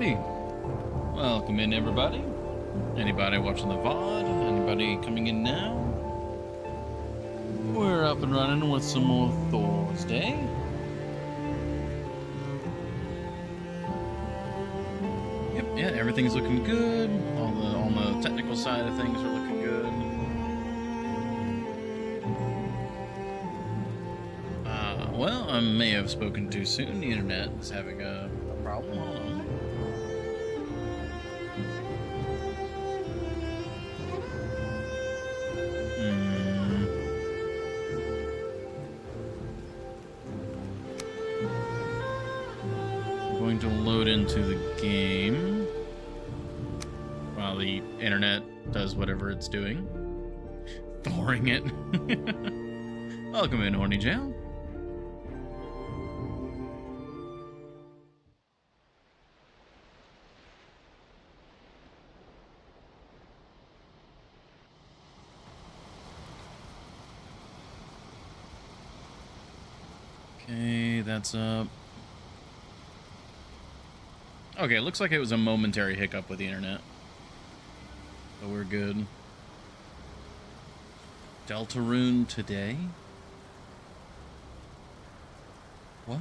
Alrighty, welcome in everybody. Anybody watching the VOD? Anybody coming in now? We're up and running with some more Thor's Day. Yep, yeah, everything's looking good. On the technical side of things are looking good. Well, I may have spoken too soon. The internet is having a problem. Hold on. Going to load into the game while the internet does whatever it's doing. Thoring it. Welcome in, Horny Jail. Okay, that's up. Okay, looks like it was a momentary hiccup with the internet. So we're good. Deltarune today? What?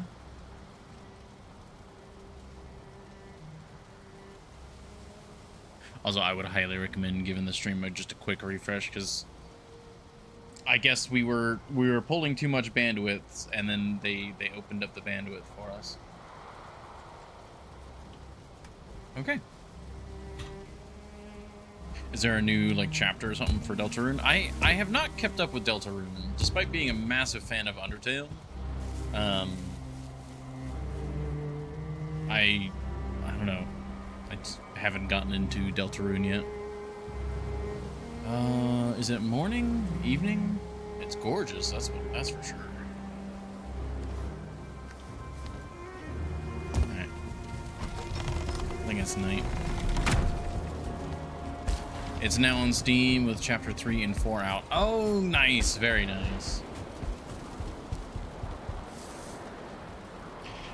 Also, I would highly recommend giving the stream mode just a quick refresh, because I guess we were pulling too much bandwidth, and then they opened up the bandwidth for us. Okay. Is there a new chapter or something for Deltarune? I have not kept up with Deltarune, despite being a massive fan of Undertale. I don't know. I just haven't gotten into Deltarune yet. Is it morning? Evening? It's gorgeous, that's for sure. Alright. I think it's night. It's now on Steam with chapter 3 and 4 out. Oh, nice. Very nice.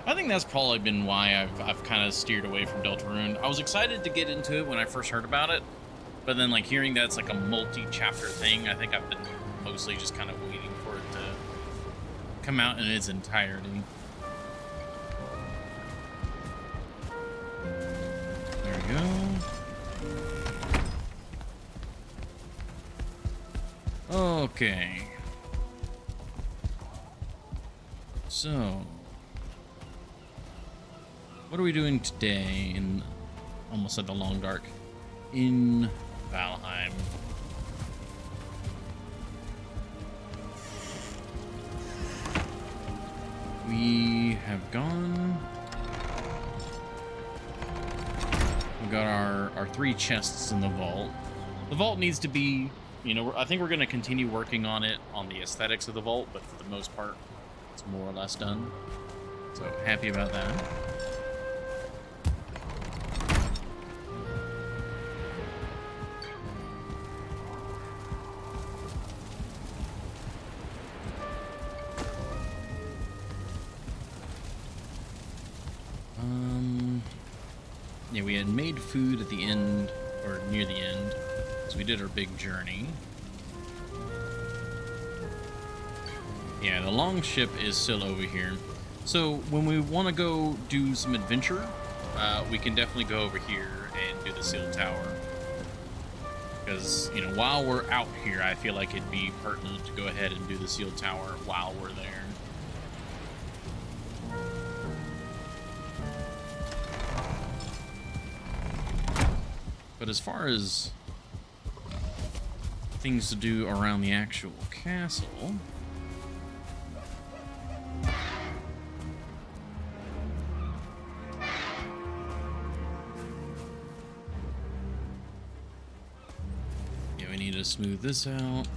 I think that's probably been why I've kind of steered away from Deltarune. I was excited to get into it when I first heard about it, but then hearing that it's a multi-chapter thing, I think I've been mostly just kind of waiting for it to come out in its entirety. There we go. Okay. So, what are we doing today in, almost at the Long Dark, in Valheim? We have gone. We got our 3 chests in the vault. The vault needs to be, I think we're going to continue working on it, on the aesthetics of the vault, but for the most part, it's more or less done. So, happy about that. Yeah, we had made food at the end, or near the end, so we did our big journey. Yeah, the long ship is still over here. So when we want to go do some adventure, we can definitely go over here and do the Seal Tower. Because, while we're out here, I feel like it'd be pertinent to go ahead and do the Seal Tower while we're there. But as far as things to do around the actual castle, yeah, we need to smooth this out.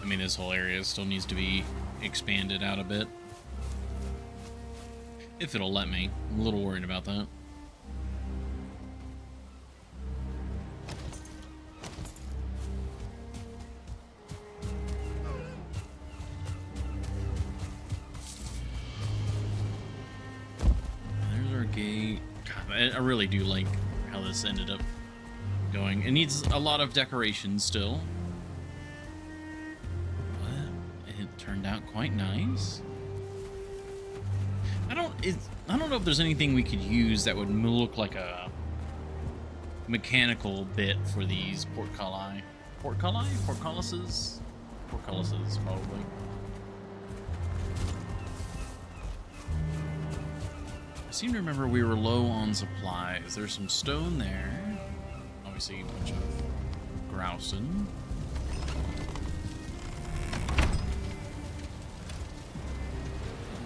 I mean, this whole area still needs to be expanded out a bit. If it'll let me. I'm a little worried about that. I really do like how this ended up going. It needs a lot of decoration still, but it turned out quite nice. I don't know if there's anything we could use that would look like a mechanical bit for these portcullises, probably. I seem to remember we were low on supplies. There's some stone there. Obviously a bunch of grousing.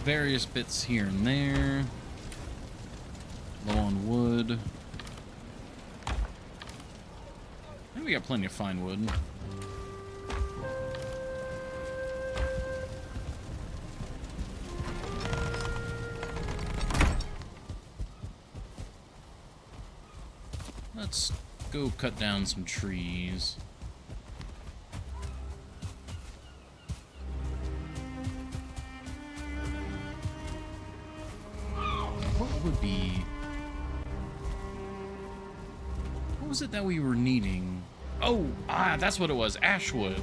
Various bits here and there. Low on wood. I think we got plenty of fine wood. Let's go cut down some trees. What would be... What was it that we were needing? Oh, that's what it was. Ashwood.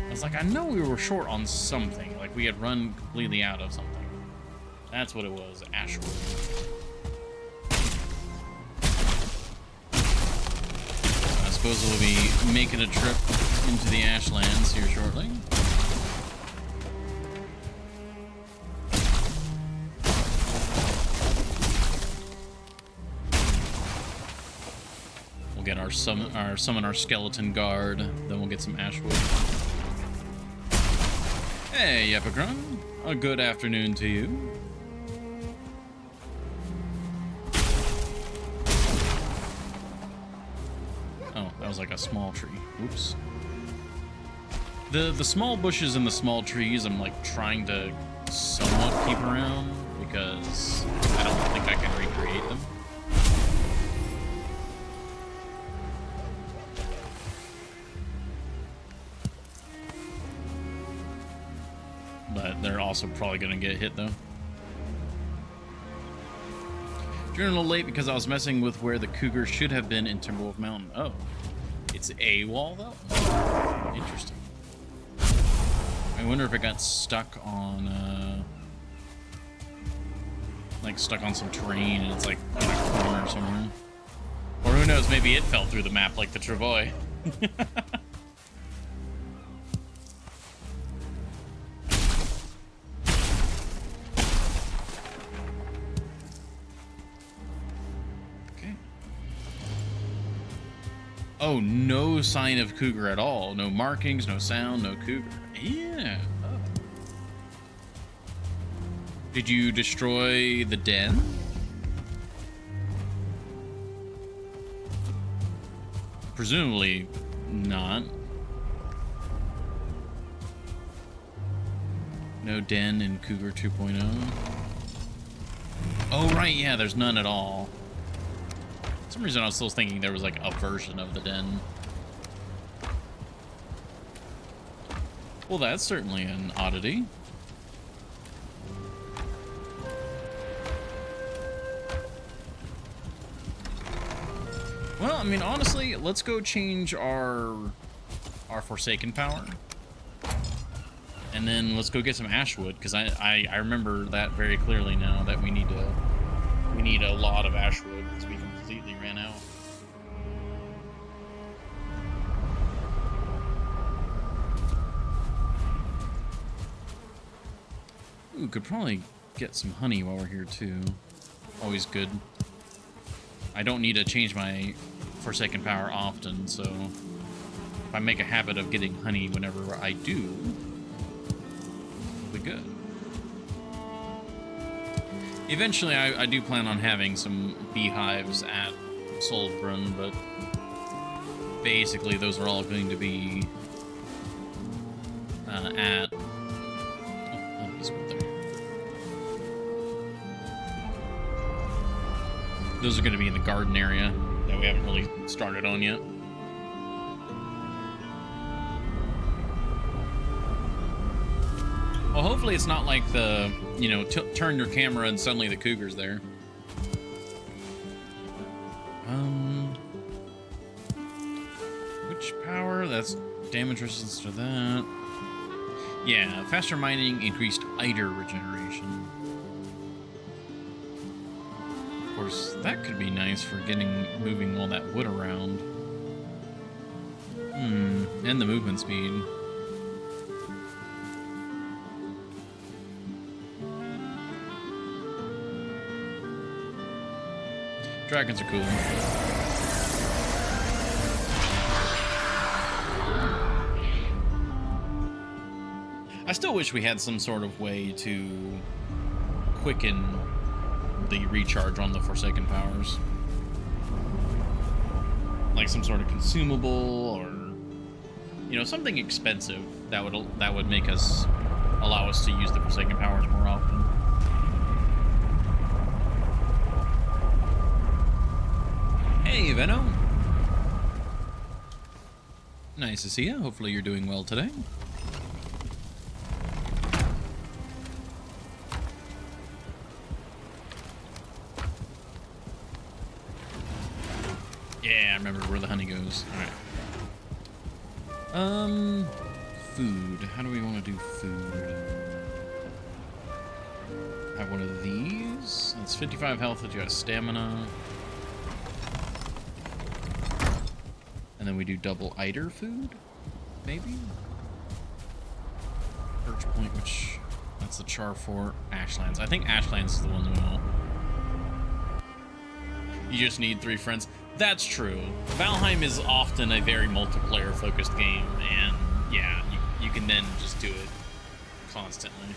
I was like, I know we were short on something. Like we had run completely out of something. That's what it was. Ashwood. I suppose we'll be making a trip into the Ashlands here shortly. We'll get our summon our skeleton guard, then we'll get some Ashwood. Hey, Epicron. A good afternoon to you. Oh, that was like a small tree. Oops. The small bushes and the small trees I'm like trying to somewhat keep around because I don't think I can recreate them. But they're also probably going to get hit, though. Journey a little late because I was messing with where the cougar should have been in Timberwolf Mountain. Oh. It's a wall, though? Interesting. I wonder if it got stuck on, like, stuck on some terrain and it's, like, on a corner somewhere. Or who knows, maybe it fell through the map like the Travois. Oh, no sign of cougar at all. No markings, no sound, no cougar. Yeah. Oh. Did you destroy the den? Presumably not. No den in Cougar 2.0. Oh, right, yeah, there's none at all. For some reason I was still thinking there was like a version of the den. Well, that's certainly an oddity. Well, I mean, honestly, let's go change our Forsaken power. And then let's go get some Ashwood, because I remember that very clearly now that we need a lot of Ashwood because we completely ran out. Ooh, could probably get some honey while we're here too. Always good. I don't need to change my Forsaken power often, so if I make a habit of getting honey whenever I do, we'll be good. Eventually, I do plan on having some beehives at Solbrunn, but basically those are all going to be at... Oh, he's right there. Those are going to be in the garden area that we haven't really started on yet. Well, hopefully it's not like the, you know, turn your camera and suddenly the cougar's there. much power. That's damage resistance to that. Yeah, faster mining, increased Eider regeneration. Of course, that could be nice for moving all that wood around. And the movement speed. Dragons are cool. I still wish we had some sort of way to quicken the recharge on the Forsaken powers. Like some sort of consumable or, you know, something expensive that would make us allow us to use the Forsaken powers more often. Hey, Venno. Nice to see you. Hopefully you're doing well today. Yeah, I remember where the honey goes. Alright. Food. How do we want to do food? Have one of these. That's 55 health, but you got stamina. And then we do double Eider food? Maybe? Perch Point, which... That's the char for Ashlands. I think Ashlands is the one we want. You just need 3 friends. That's true. Valheim is often a very multiplayer-focused game, and yeah, you can then just do it constantly.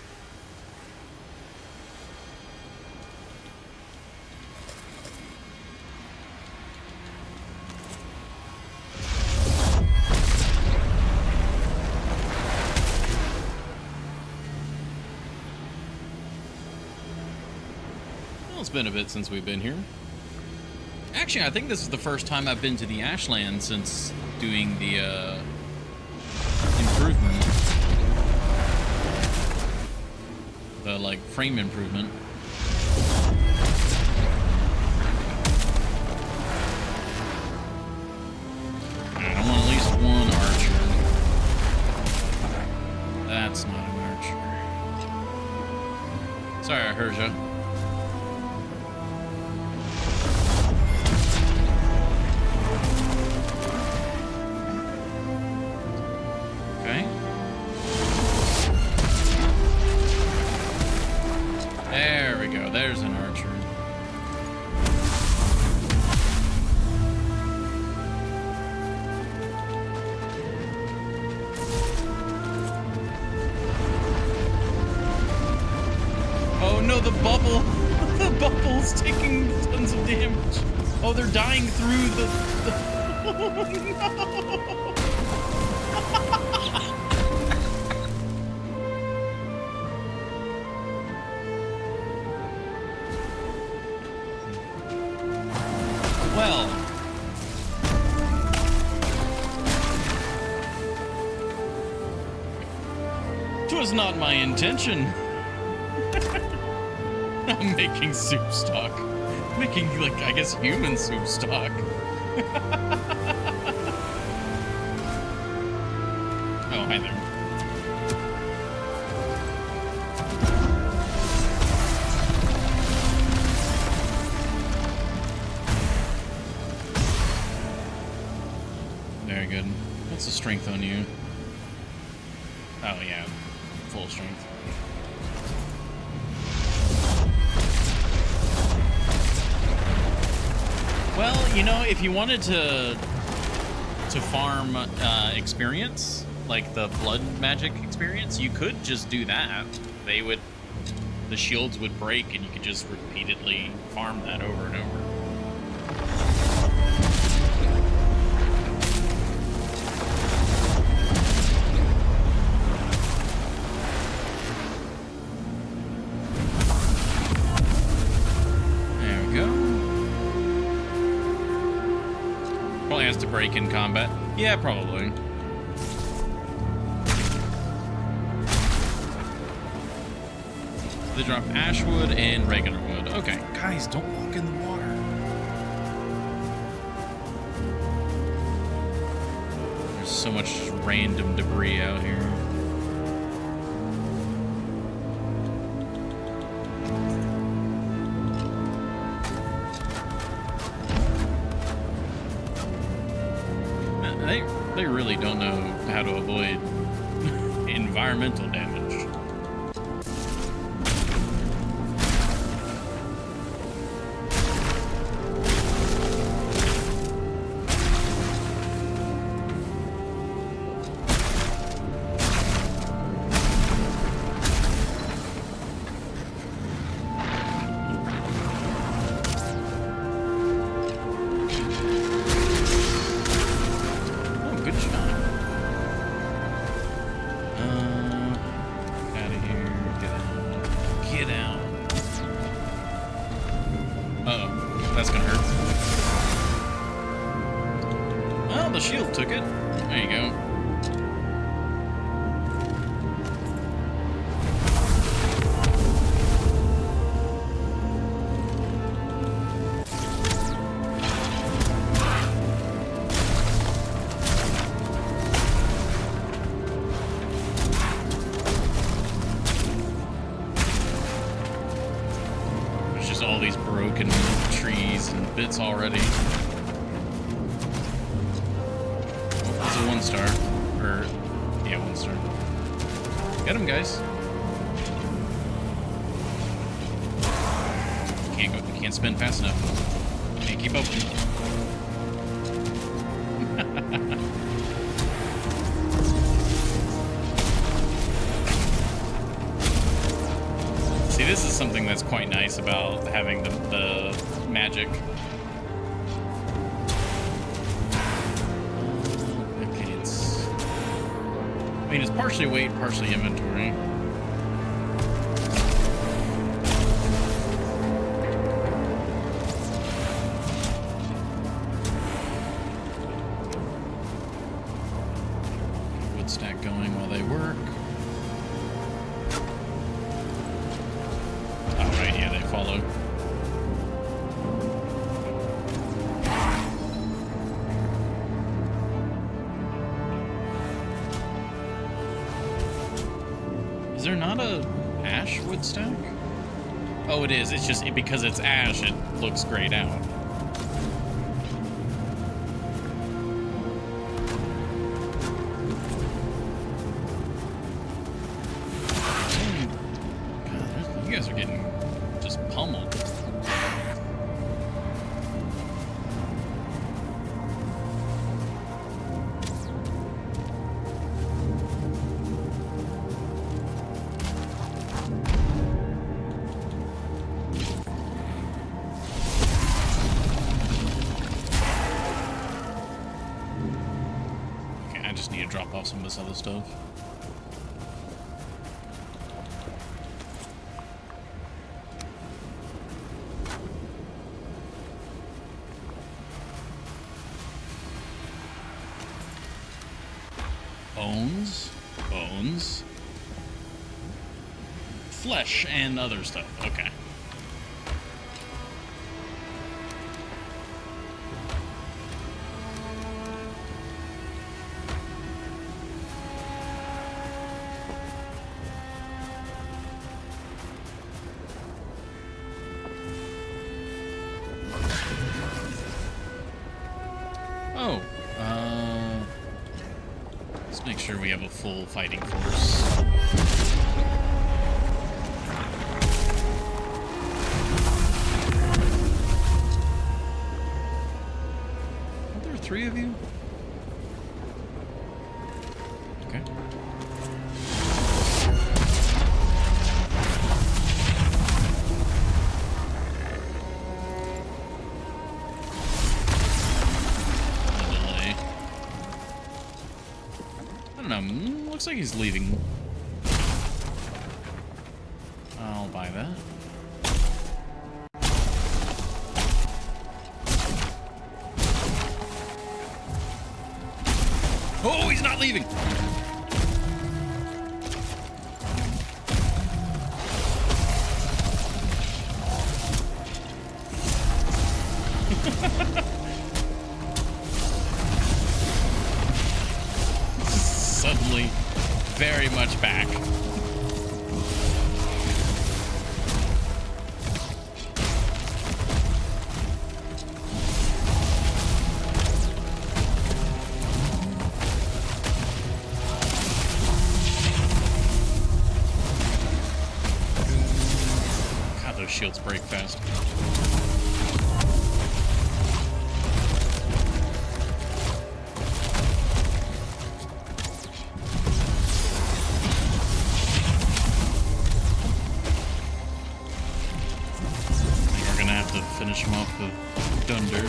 Well, it's been a bit since we've been here. Actually, I think this is the first time I've been to the Ashland since doing the improvement. The, like, frame improvement. Alright, I want at least one archer. That's not an archer. Sorry, I heard ya. There we go. There's an archer. Oh no, the bubble! The bubble's taking tons of damage. Oh, they're dying through the... Oh no! Well, 'twas not my intention. I'm making soup stock. Making, like, I guess human soup stock. Oh, hi there. Very good. What's the strength on you? Oh, yeah. Full strength. Well, you know, if you wanted to farm experience, like the blood magic experience, you could just do that. The shields would break and you could just repeatedly farm that over and over. To break in combat. Yeah, probably. They drop ashwood and regular wood. Okay, guys, don't walk in the water. so much random debris out here. They really don't know how to avoid environmental damage. All these broken trees and bits already. Oh, that's a 1 star. Or, yeah, 1 star. Get him, guys. Can't spin fast enough. Can't keep up. See, this is something that's quite nice about having the magic. Okay, it's partially weight, partially inventory. Wood stack going while they work. Follow. Is there not a ash wood stack? Oh, it is. It's just because it's ash, it looks grayed out. God, you guys are getting just pummeled. Okay, I just need to drop off some of this other stuff. Bones, flesh, and other stuff. Okay. Oh, let's make sure we have a full fighting force. Are there 3 of you? Okay. Looks like he's leaving. I'll buy that. Oh, he's not leaving. suddenly very much back. God, those shields break fast. Finish him off with Dunder.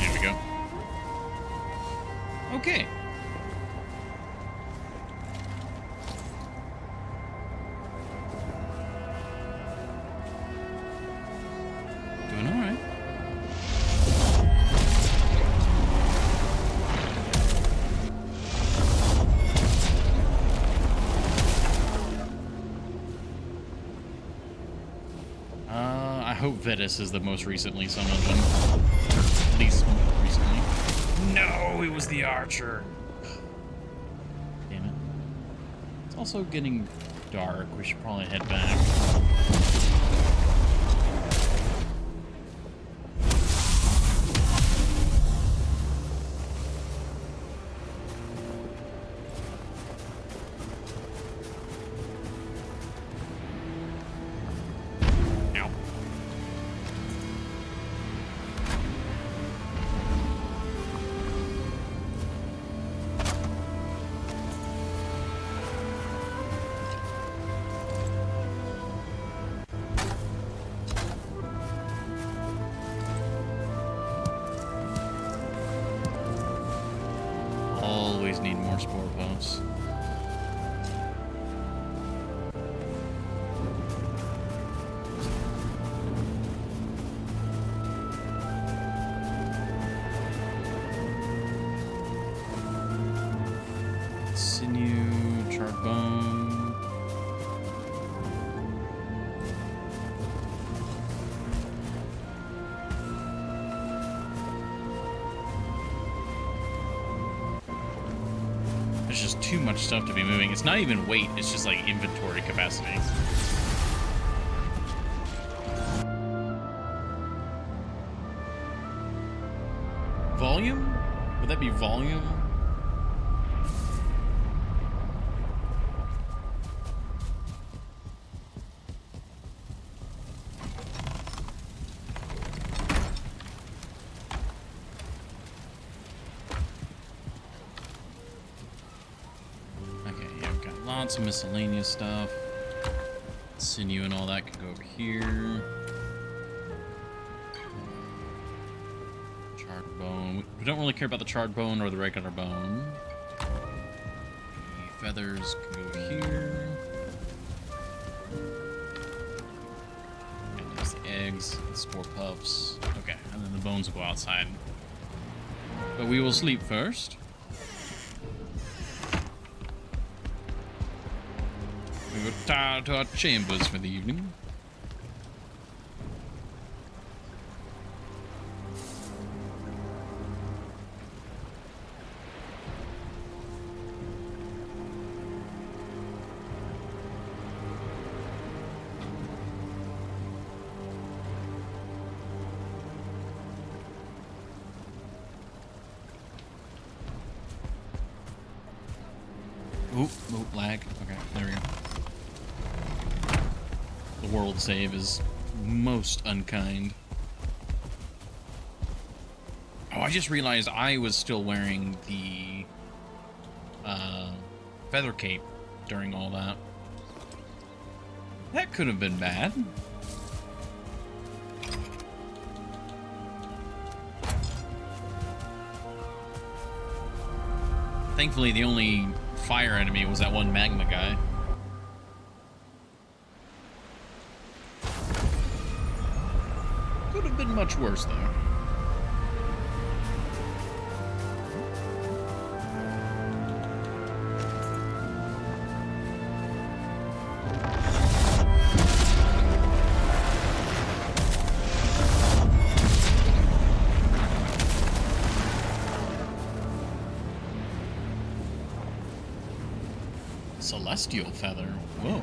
There we go. Okay. Doing all right. I hope Vetus is the most recently summoned one. At least recently. No, it was the archer. Damn it. It's also getting dark. We should probably head back. Always need more spore puffs. Sinew, charred bone. There's just too much stuff to be moving. It's not even weight, it's just like inventory capacity. Volume? Would that be volume? Lots of miscellaneous stuff. Sinew and all that can go over here. Charred bone. We don't really care about the charred bone or the regular bone. The feathers can go over here. And there's the eggs, the spore puffs. Okay, and then the bones will go outside. But we will sleep first. We retire to our chambers for the evening. Oop, lag. Okay, there we go. The world save is most unkind. Oh, I just realized I was still wearing the feather cape during all that. That could have been bad. Thankfully, the only fire enemy was that one magma guy. Could have been much worse, though. Celestial feather. Whoa.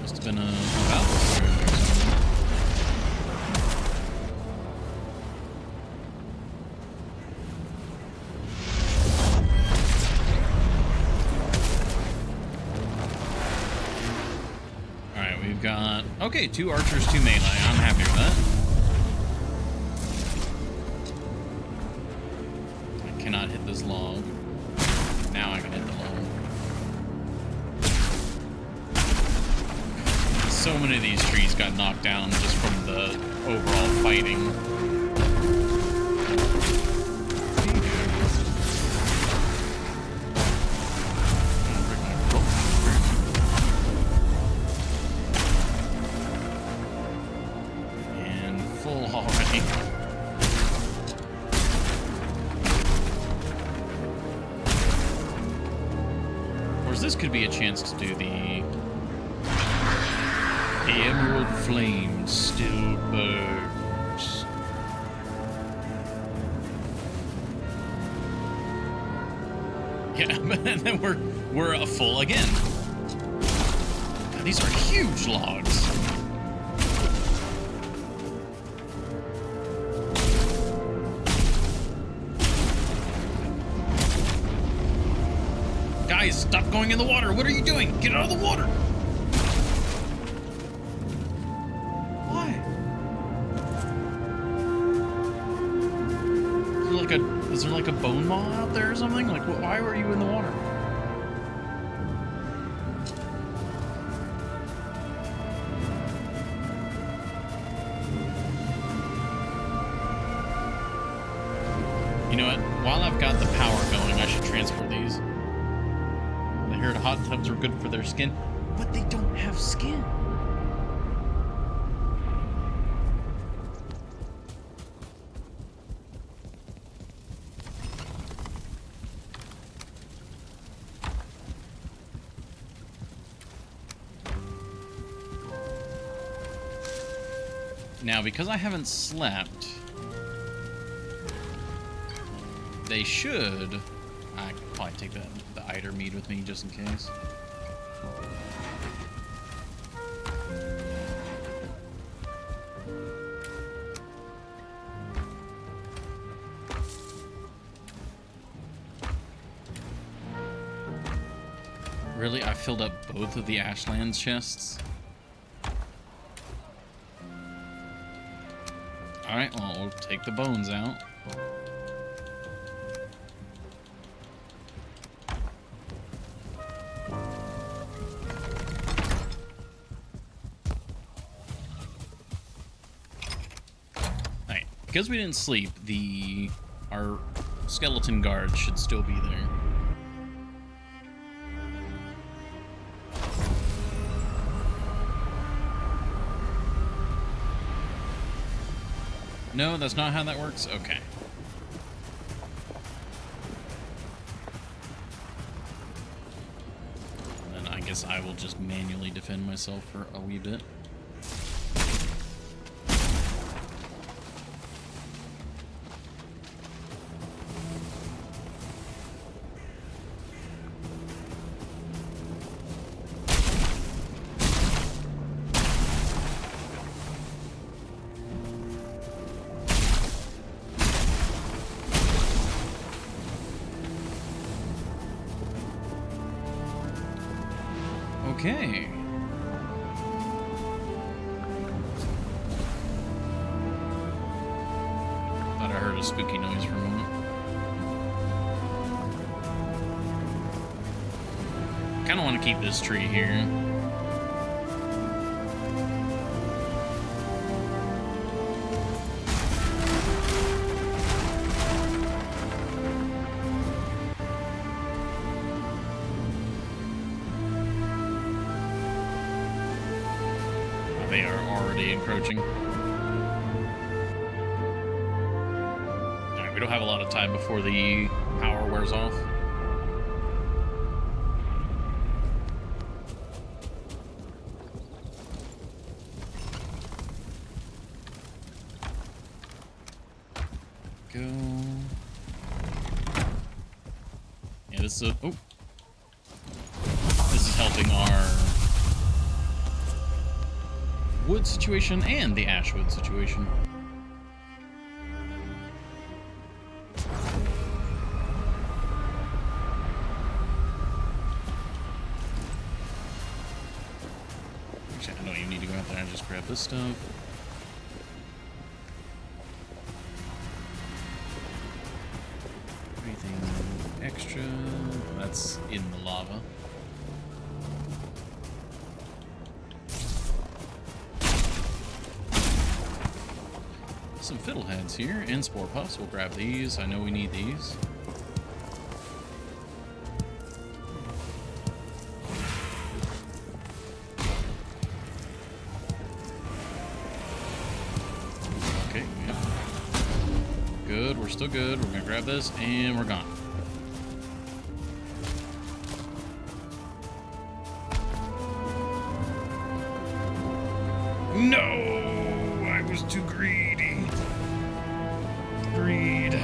Must have been a battle script or something. Alright, we've got... Okay, 2 archers, 2 melee. I'm happy with that. I cannot hit this log. Now I can hit the log. So many of these trees got knocked down just from the overall fighting. And full already. Of course, this could be a chance to do the emerald flame still burns. Yeah, and then we're full again. God, these are huge logs. Guys, stop going in the water. What are you doing? Get out of the water. Is there like a bone maw out there or something? Like, why were you in the water? You know what? While I've got the power going, I should transfer these. I heard hot tubs are good for their skin, but they don't have skin. Now, because I haven't slept, they should... I could probably take the eider meat with me just in case. Really? I filled up both of the Ashlands chests? Alright, well, we'll take the bones out. Alright, because we didn't sleep, our skeleton guard should still be there. No, that's not how that works? Okay. Then I guess I will just manually defend myself for a wee bit. Okay. Thought I heard a spooky noise for a moment. Kind of want to keep this tree here. They are already encroaching. Alright, we don't have a lot of time before the power wears off. Go. Yeah, this is a... Oh. this is helping our wood situation and the ashwood situation. Actually, I don't even need to go out there and just grab this stuff. Anything extra? That's in the lava. Some fiddleheads here and spore puffs. We'll grab these. I know we need these. Okay, yeah. Good, we're still good. We're gonna grab this and we're gone. No! I was too greedy. Greed.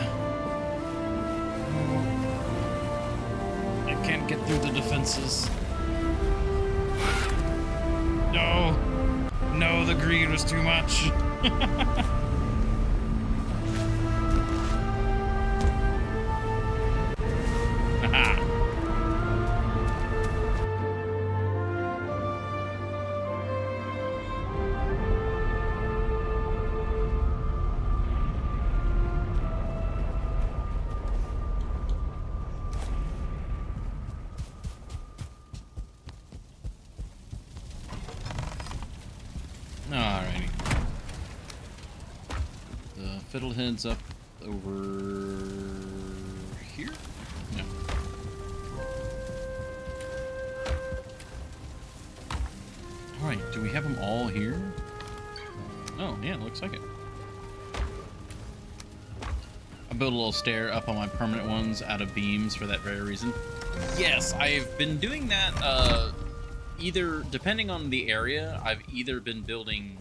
I can't get through the defenses. No! No, the greed was too much. Haha. Alrighty. The fiddlehead's up over here? No. Alright, do we have them all here? Oh, yeah, it looks like it. I built a little stair up on my permanent ones out of beams for that very reason. Yes, I've been doing that, either, depending on the area, I've either been building,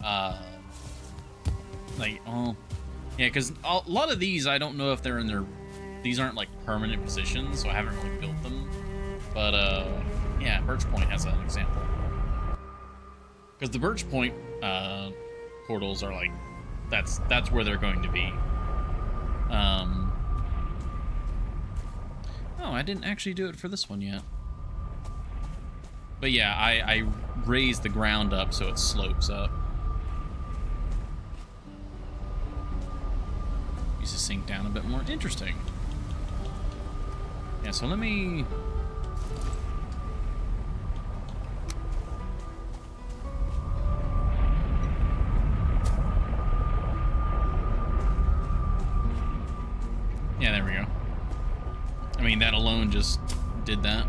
like, oh, yeah, because a lot of these, I don't know if they're in their, these aren't, like, permanent positions, so I haven't really built them, but, yeah, Birch Point has an example. Because the Birch Point, portals are, like, that's where they're going to be. Oh, I didn't actually do it for this one yet. But yeah, I raised the ground up so it slopes up. Needs to sink down a bit more. Interesting. Yeah, so let me... Yeah, there we go. I mean, that alone just did that.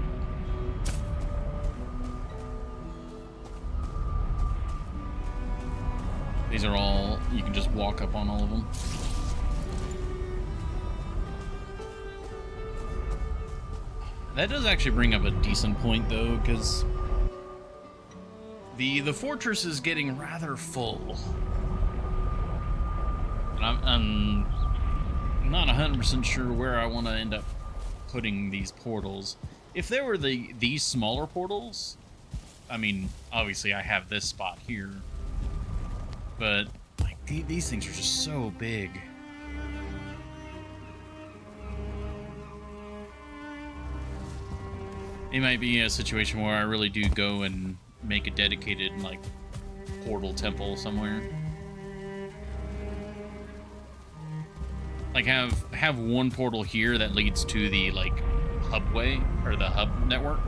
These are all, you can just walk up on all of them. That does actually bring up a decent point though, because the fortress is getting rather full. And I'm not 100% sure where I want to end up putting these portals. If there were these smaller portals, I mean, obviously I have this spot here. But, like, these things are just so big. It might be a situation where I really do go and make a dedicated, like, portal temple somewhere. Like, have one portal here that leads to the, like, hubway, or the hub network.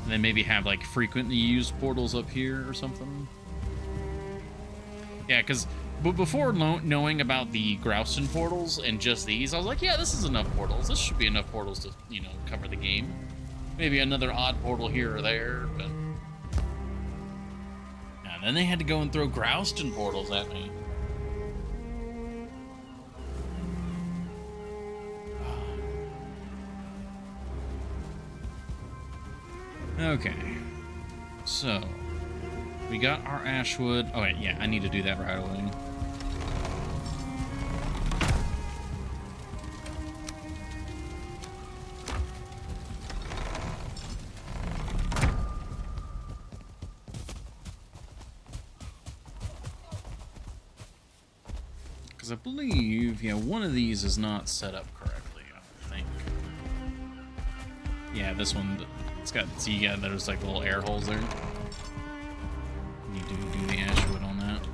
And then maybe have, like, frequently used portals up here or something. Yeah, because before knowing about the Grouston portals and just these, I was like, yeah, this is enough portals. This should be enough portals to, you know, cover the game. Maybe another odd portal here or there, but... And then they had to go and throw Grouston portals at me. Okay, so we got our ashwood. Oh wait, yeah, I need to do that right away. Because I believe, yeah, one of these is not set up correctly, I think. Yeah, this one, it's got, see, yeah, there's like little air holes there. Need to do the ash wood on that.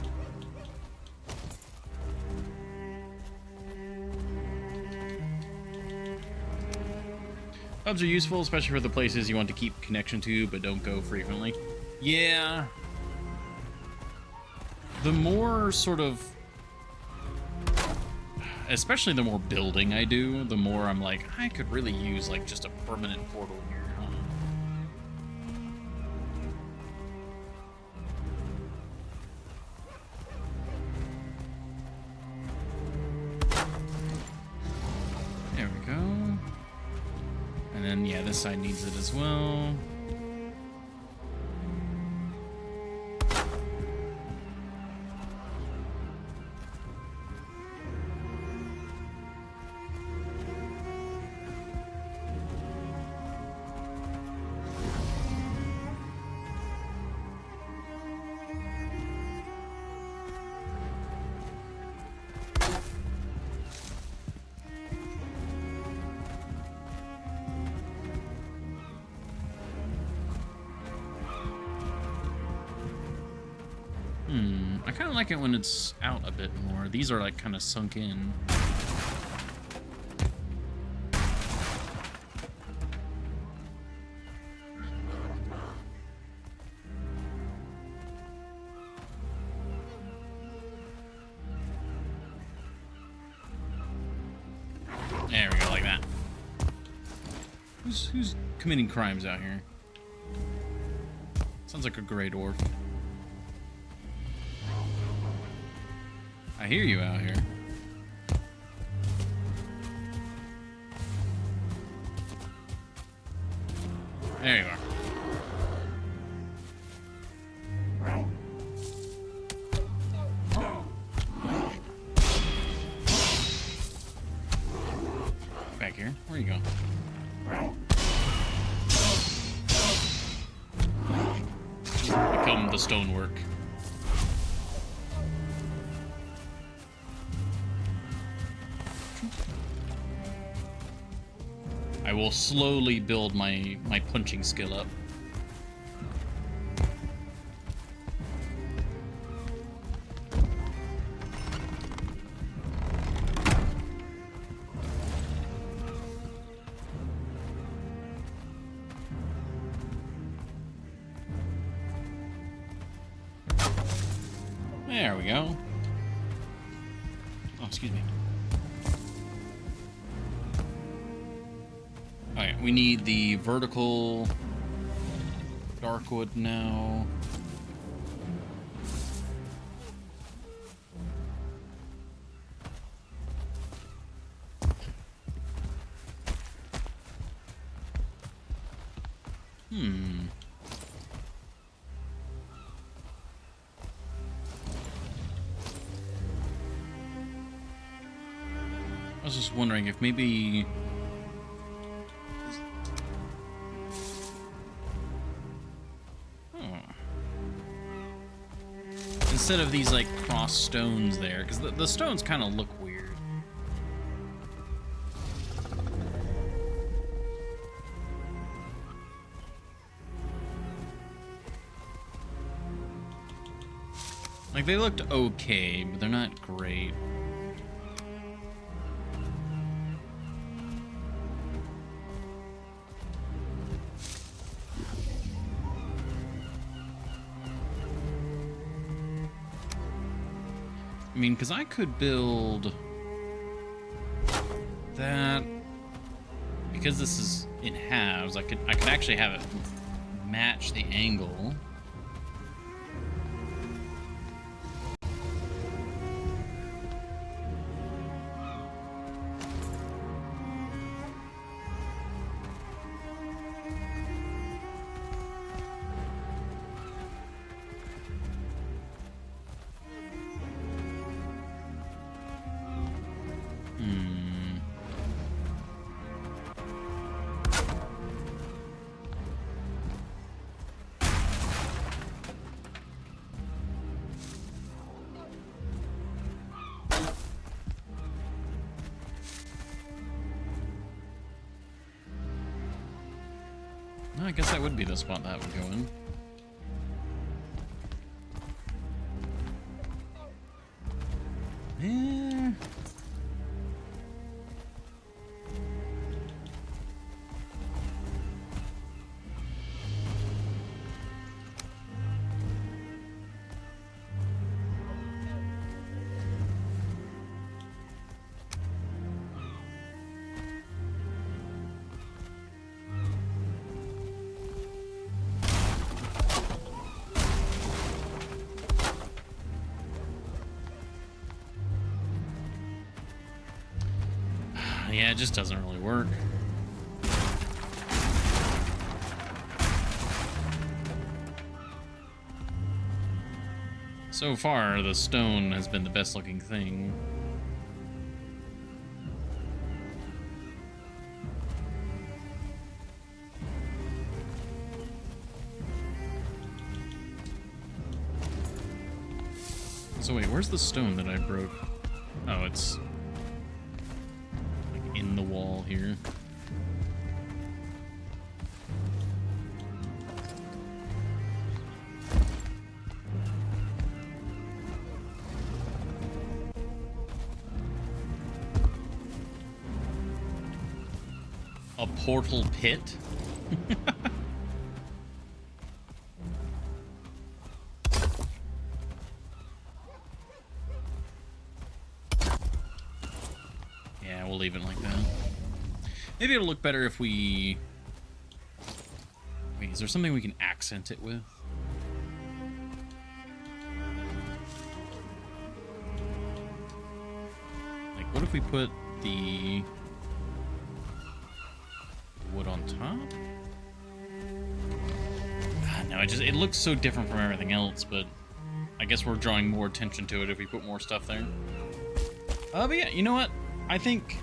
Hubs are useful, especially for the places you want to keep connection to, but don't go frequently. Yeah. The more sort of, especially the more building I do, the more I'm like, I could really use like just a permanent portal here, huh? There we go. And then, yeah, this side needs it as well. I kind of like it when it's out a bit more. These are like kind of sunk in. There we go, like that. Who's committing crimes out here? Sounds like a gray dwarf. I hear you out here. There you are. Back here. Where you go? Become the stonework. I will slowly build my punching skill up. There we go. Oh, excuse me. Alright, we need the vertical dark wood now. I was just wondering if maybe... instead of these like cross stones there, because the stones kind of look weird. Like they looked okay, but they're not great. I mean, because I could build that, because this is in halves, I could actually have it match the angle. I guess that would be the spot that would go in. Yeah. Yeah, it just doesn't really work. So far, the stone has been the best looking thing. So wait, where's the stone that I broke? Oh, it's like in the wall here. A portal pit? Yeah, we'll leave it like that. Maybe it'll look better if we... Wait, is there something we can accent it with? Like, what if we put the wood on top? No, it looks so different from everything else, but I guess we're drawing more attention to it if we put more stuff there. But yeah, you know what? I think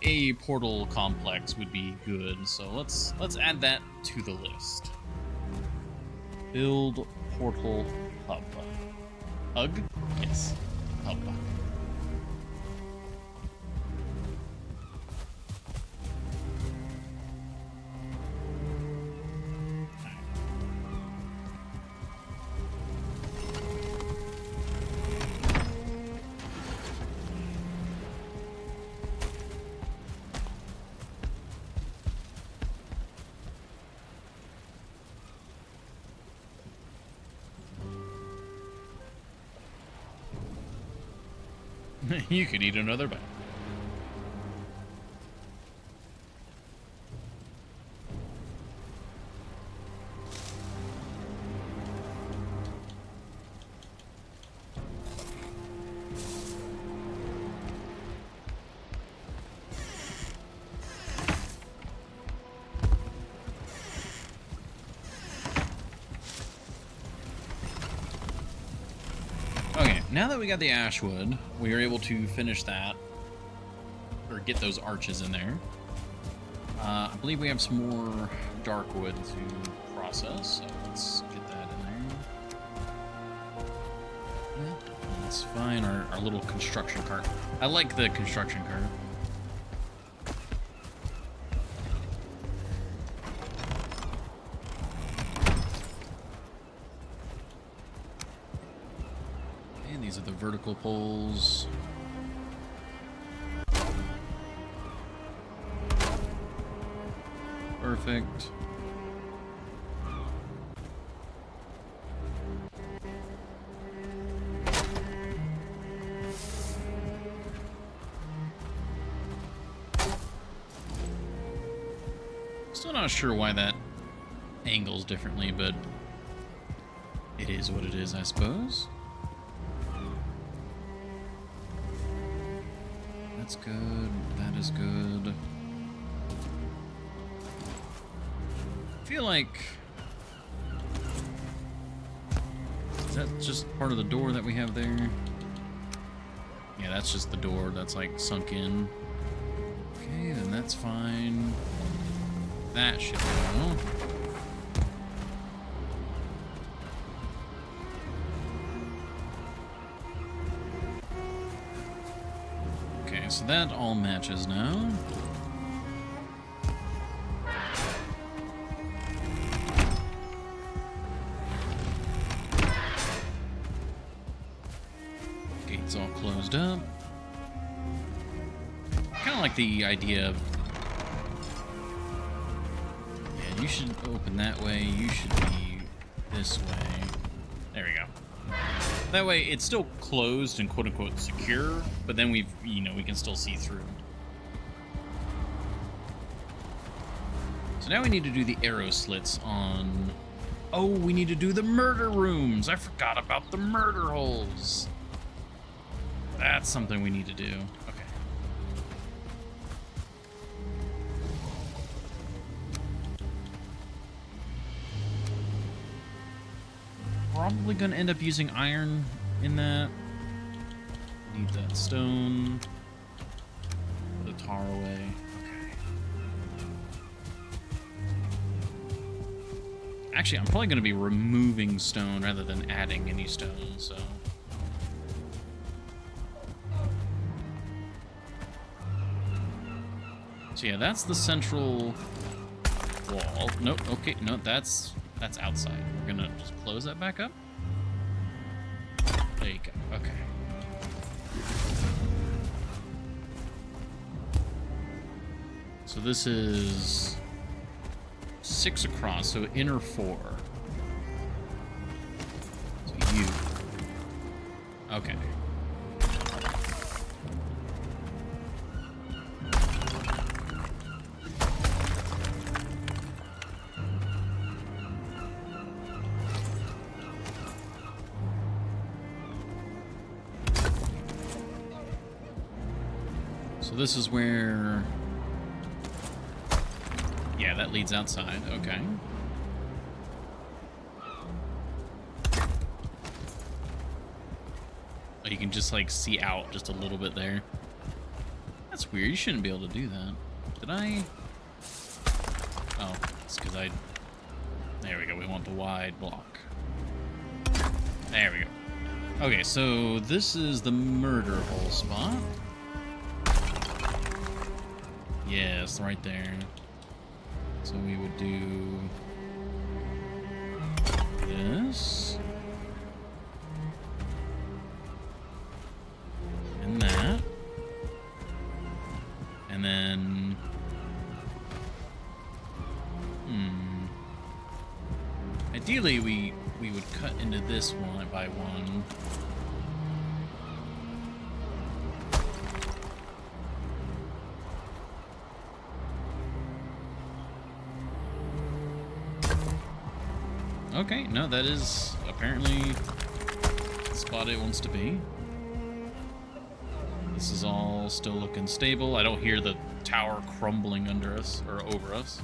a portal complex would be good, so let's add that to the list. Build portal hub. Hug? Yes. Hub. You could eat another bite. Okay, now that we got the ash wood, we are able to finish that, or get those arches in there. I believe we have some more dark wood to process, so let's get that in there. Yeah, that's fine. Our little construction cart. I like the construction cart. These are the vertical poles. Perfect. Still not sure why that angles differently, but it is what it is, I suppose. That's good. That is good. I feel like... Is that just part of the door that we have there? Yeah, that's just the door that's like sunk in. Okay, then that's fine. That should go. So that all matches now. Gate's all closed up. Kind of like the idea of... Yeah, you should open that way. You should be this way. There we go. That way, it's still closed and quote-unquote secure, but then we can still see through. So now we need to do the arrow slits on... Oh, we need to do the murder rooms. I forgot about the murder holes. That's something we need to do. Okay. Probably gonna end up using iron in that. Need that stone. Put the tar away. Okay. Actually, I'm probably gonna be removing stone rather than adding any stone, so. So yeah, that's the central wall. Nope, okay, no, that's outside. We're gonna just close that back up. There you go, okay. So this is 6 across, so inner 4. So you. Okay. So this is where... Yeah, that leads outside. Okay. Oh, you can just, like, see out just a little bit there. That's weird. You shouldn't be able to do that. Did I... Oh, it's because I... There we go. We want the wide block. There we go. Okay, so this is the murder hole spot. Yes, right there. So we would do this and that, and then ideally we would cut into this one by one. Okay, no, that is apparently the spot it wants to be. This is all still looking stable. I don't hear the tower crumbling under us or over us.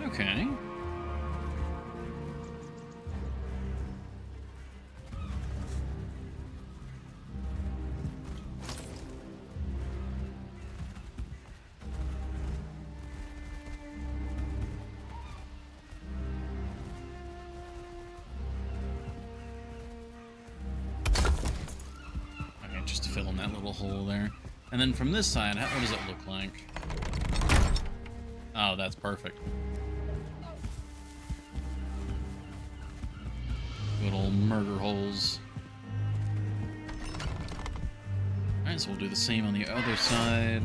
Okay. Okay, just to fill in that little hole there. And then from this side, what does it look like? Oh, that's perfect. Good old murder holes. Alright, so we'll do the same on the other side.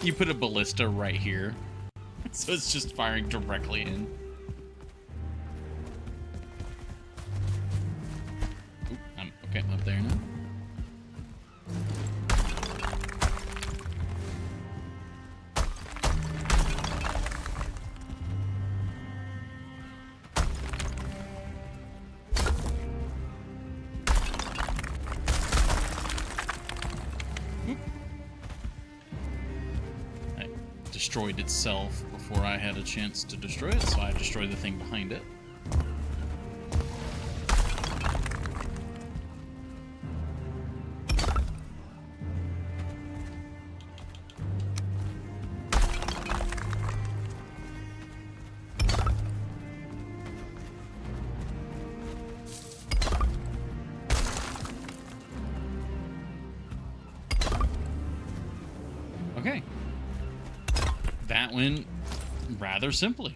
You put a ballista right here. So it's just firing directly in. Oop, okay, I'm up there now. Destroyed itself before I had a chance to destroy it, so I destroyed the thing behind it. that went rather simply.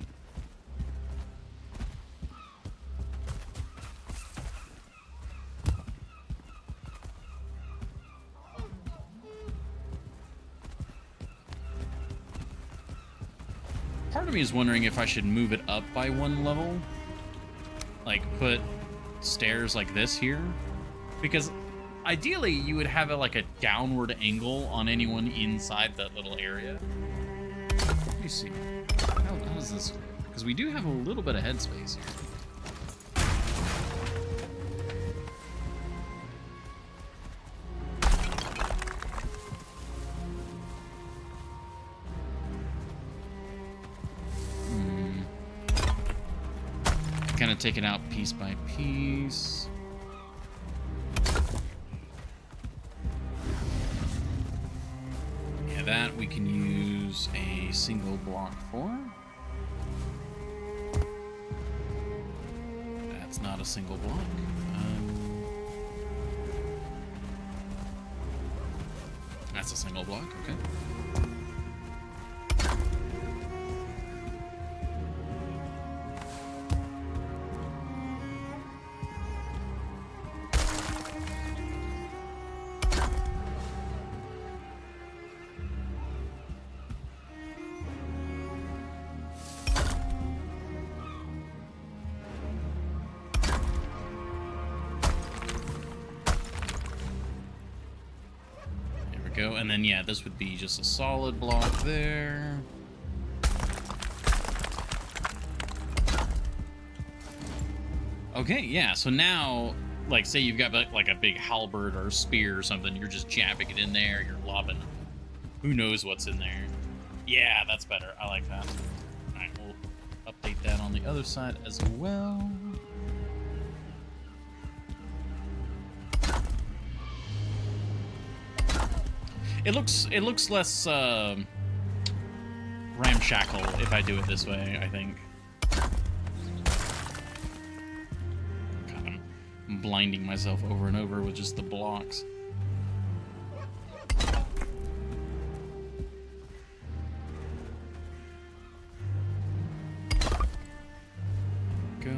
Part of me is wondering if I should move it up by one level. Like, put stairs like this here. Because ideally, you would have like a downward angle on anyone inside that little area. Let me see. How does this work? Because we do have a little bit of headspace here. Kind of take it out piece by piece. Yeah, that we can use a single block for. That's not a single block. That's a single block, okay. Go, and then yeah, this would be just a solid block there. Okay, yeah, so now, like, say you've got like a big halberd or a spear or something, you're just jabbing it in there, you're lobbing who knows what's in there. Yeah, that's better. I like that. All right, we'll update that on the other side as well. It looks less ramshackle if I do it this way, I think. God, I'm blinding myself over and over with just the blocks. Go.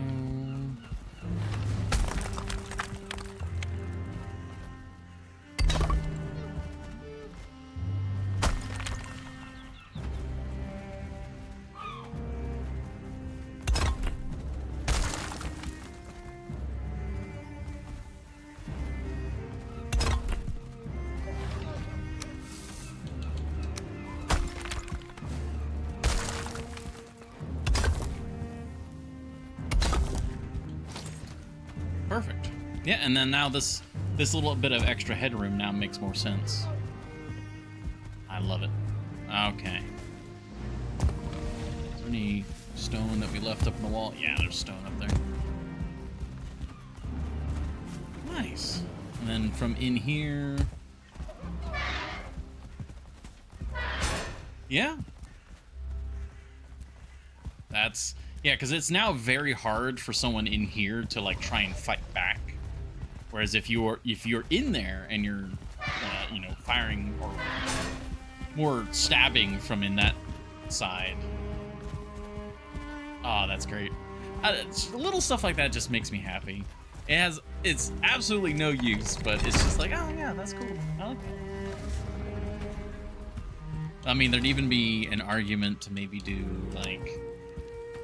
Perfect. Yeah, and then now this little bit of extra headroom now makes more sense. I love it. Okay. Is there any stone that we left up in the wall? Yeah, there's stone up there. Nice. And then from in here... Yeah. That's... Yeah, because it's now very hard for someone in here to like try and fight back. Whereas if you're in there and you're, you know, firing or more stabbing from in that side. Oh, that's great. Little stuff like that just makes me happy. It's absolutely no use, but it's just like, oh yeah, that's cool. I like that. I mean, there'd even be an argument to maybe do like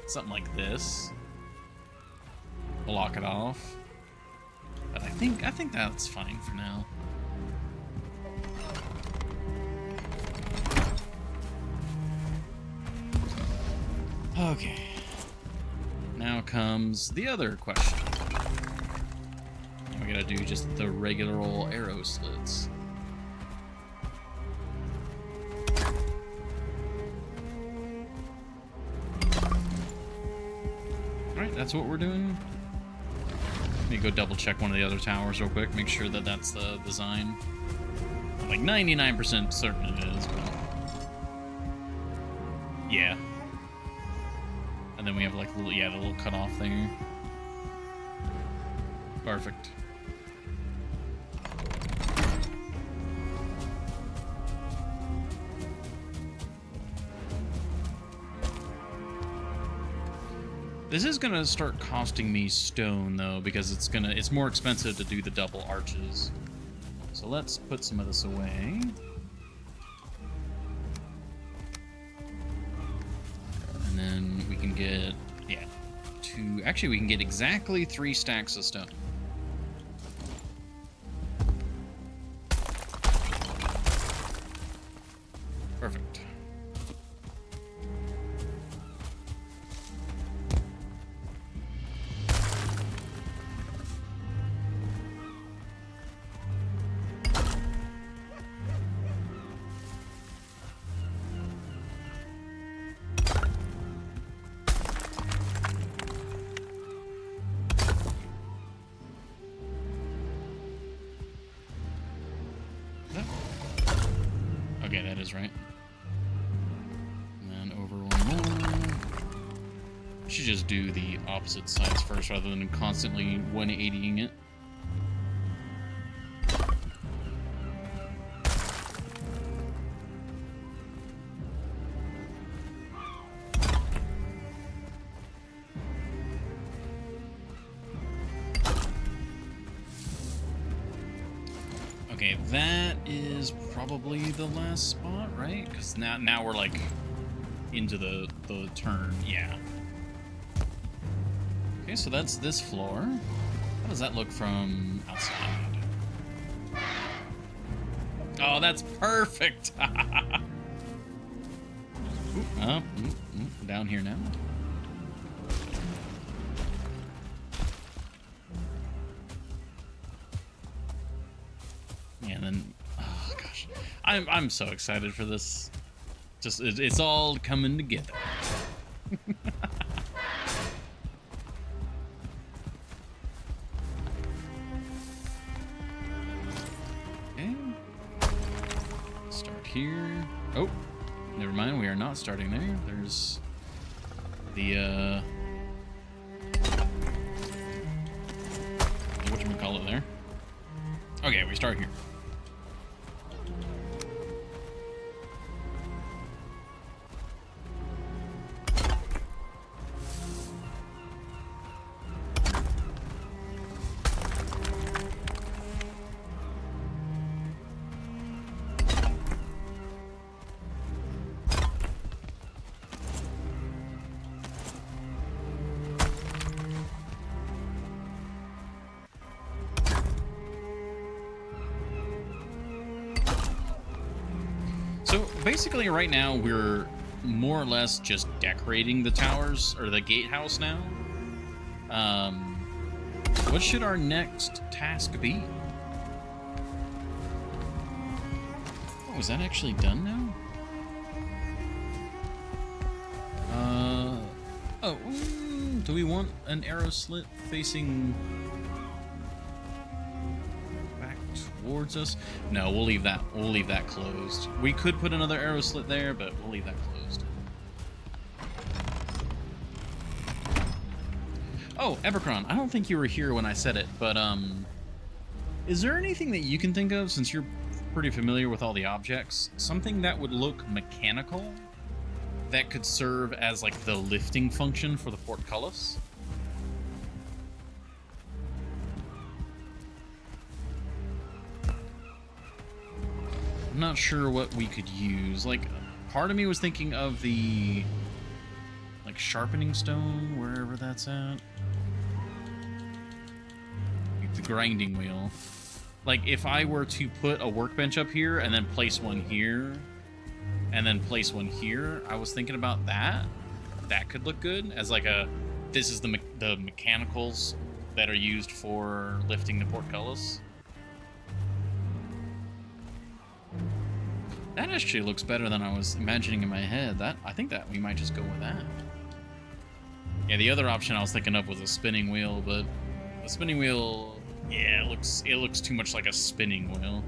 something like this, block it off. But I think that's fine for now. Okay. Now comes the other question. We gotta do just the regular old arrow slits. Alright, that's what we're doing. Let me go double check one of the other towers real quick, make sure that that's the design. I'm like 99% certain it is, but... yeah. And then we have like the little cutoff there. Perfect. This is gonna start costing me stone though, because it's more expensive to do the double arches. So let's put some of this away. And then we can get, yeah, actually we can get exactly 3 stacks of stone. Perfect. Okay, that is right. And then over one more. I should just do the opposite sides first rather than constantly 180ing it. Okay, that is probably the last spot, right? Because now we're like into the turn, yeah. Okay, so that's this floor. How does that look from outside? Oh, that's perfect! Down here now. And then, oh gosh, I'm so excited for this. Just it's all coming together. Okay, start here. Oh, never mind. We are not starting there. There's the whatchamacallit there. Okay, we start here. So basically right now we're more or less just decorating the towers or the gatehouse now. What should our next task be? Oh, is that actually done now? Do we want an arrow slit facing towards us? No, we'll leave that. We'll leave that closed. We could put another arrow slit there, but we'll leave that closed. Oh, Eberkron, I don't think you were here when I said it, but is there anything that you can think of, since you're pretty familiar with all the objects, something that would look mechanical that could serve as like the lifting function for the portcullis? I'm not sure what we could use. Like, part of me was thinking of the like sharpening stone, wherever that's at. Like the grinding wheel. Like, if I were to put a workbench up here and then place one here and then place one here, I was thinking about that. That could look good as like a, this is the mechanicals that are used for lifting the portcullis. That actually looks better than I was imagining in my head. I think that we might just go with that. Yeah, the other option I was thinking of was a spinning wheel, but the spinning wheel, yeah, it looks too much like a spinning wheel.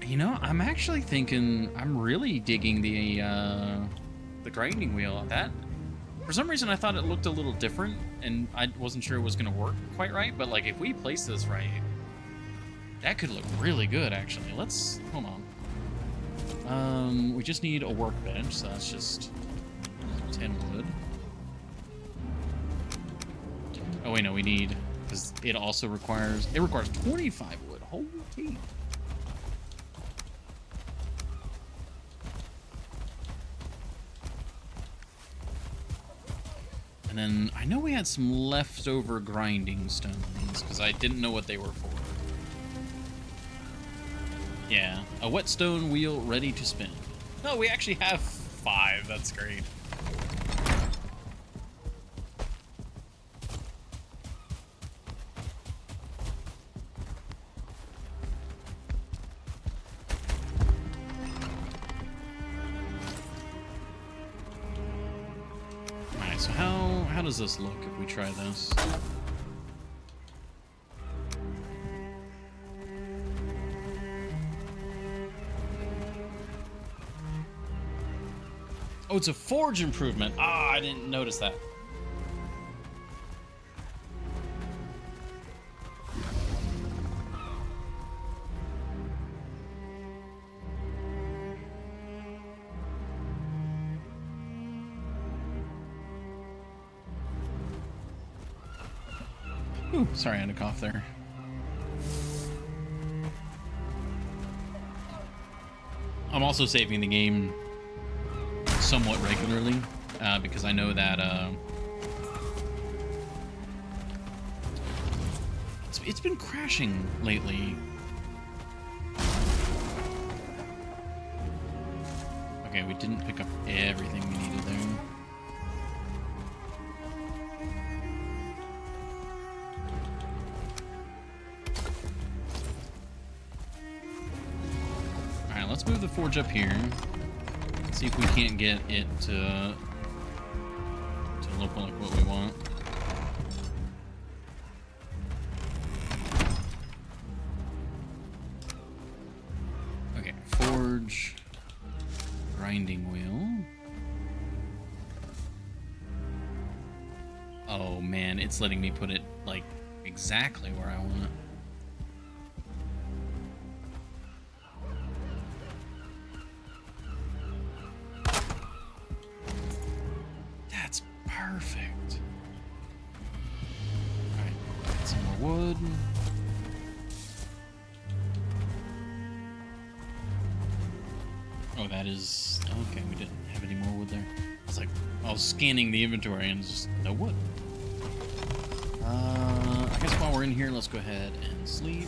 You know, I'm actually thinking, I'm really digging the grinding wheel. That, for some reason, I thought it looked a little different, and I wasn't sure it was going to work quite right, but like if we place this right, That could look really good, actually. Let's hold on. We just need a workbench, so that's just 10 wood. Oh wait, no, we need, because it also requires 25 wood. Holy tea. And then I know we had some leftover grinding stones because I didn't know what they were for. Yeah, a whetstone wheel ready to spin. No, we actually have 5. That's great. Alright, so how does this look if we try this? Oh, it's a forge improvement. Ah, I didn't notice that. Ooh, sorry, I had a cough there. I'm also saving the game somewhat regularly because I know that it's been crashing lately. Okay, we didn't pick up everything we needed there. Alright, let's move the forge up here. See if we can't get it to look like what we want. Okay, forge, grinding wheel. Oh man, it's letting me put it like exactly where I want it. Perfect. Alright, get some more wood. Oh, that is... Okay, we didn't have any more wood there. I was scanning the inventory and just no wood. I guess while we're in here, let's go ahead and sleep.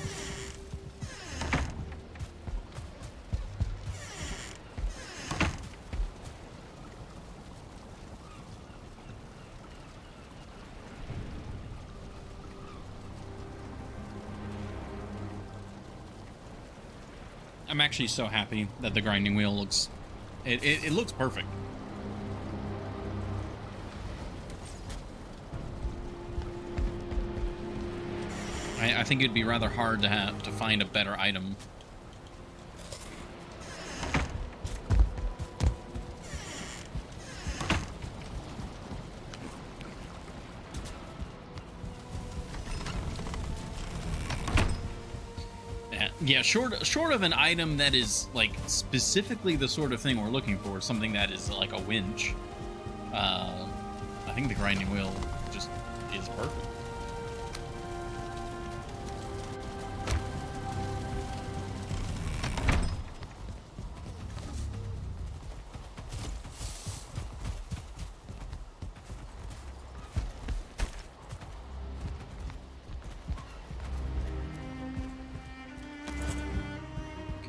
I'm actually so happy that the grinding wheel looks... It looks perfect. I think it'd be rather hard to find a better item. Yeah, short of an item that is like specifically the sort of thing we're looking for, something that is like a winch. I think the grinding wheel just is perfect.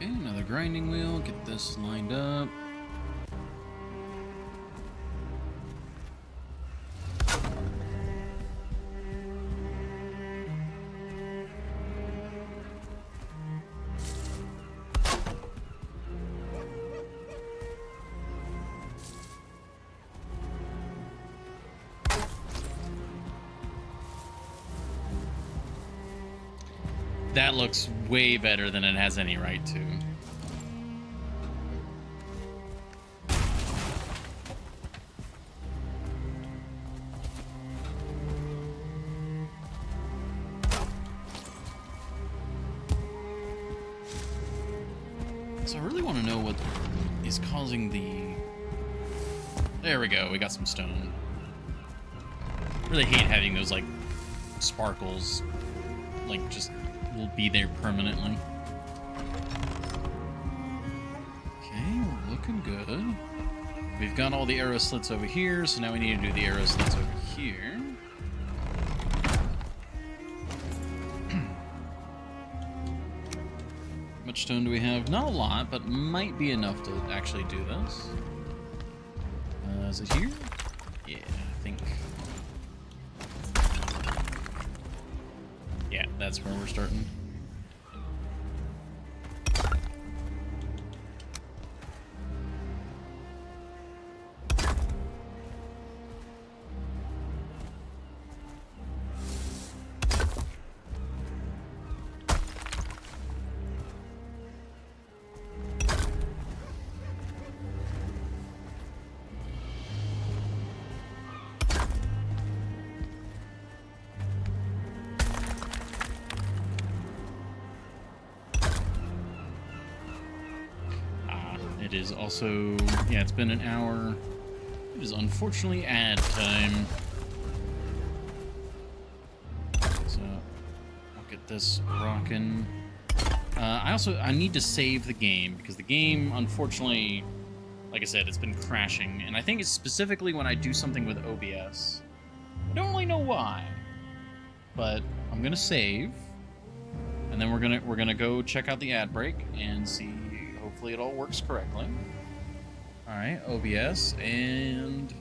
Another grinding wheel. Get this lined up. That looks way better than it has any right to. So I really want to know what is causing the... There we go, we got some stone. Really hate having those, like, sparkles, like, just will be there permanently. Okay, we're looking good. We've got all the arrow slits over here, so now we need to do the arrow slits over here. How much stone do we have? Not a lot, but might be enough to actually do this. Is it here? Yeah, I think. Yeah, that's where we're starting. It is also, yeah, it's been an hour. It is unfortunately ad time. So I'll get this rocking. I need to save the game because the game, unfortunately, like I said, it's been crashing, and I think it's specifically when I do something with OBS. I don't really know why, but I'm gonna save, and then we're gonna go check out the ad break and see. Hopefully it all works correctly. All right, OBS, and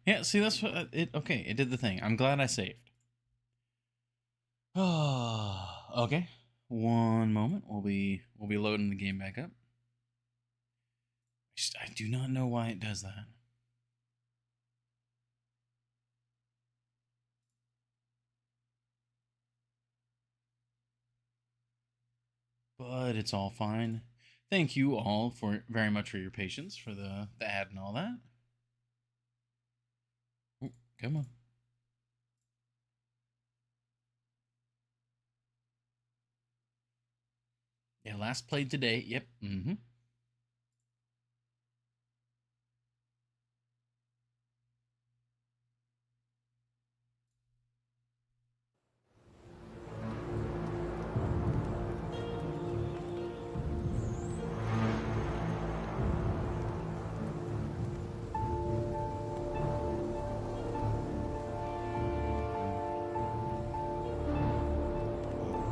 Yeah, see, that's what it. Okay, it did the thing. I'm glad I saved. Oh, okay. One moment. We'll be loading the game back up. I do not know why it does that. But it's all fine. Thank you all for very much for your patience for the ad and all that. Ooh, come on. Yeah, last played today. Yep. Mm-hmm.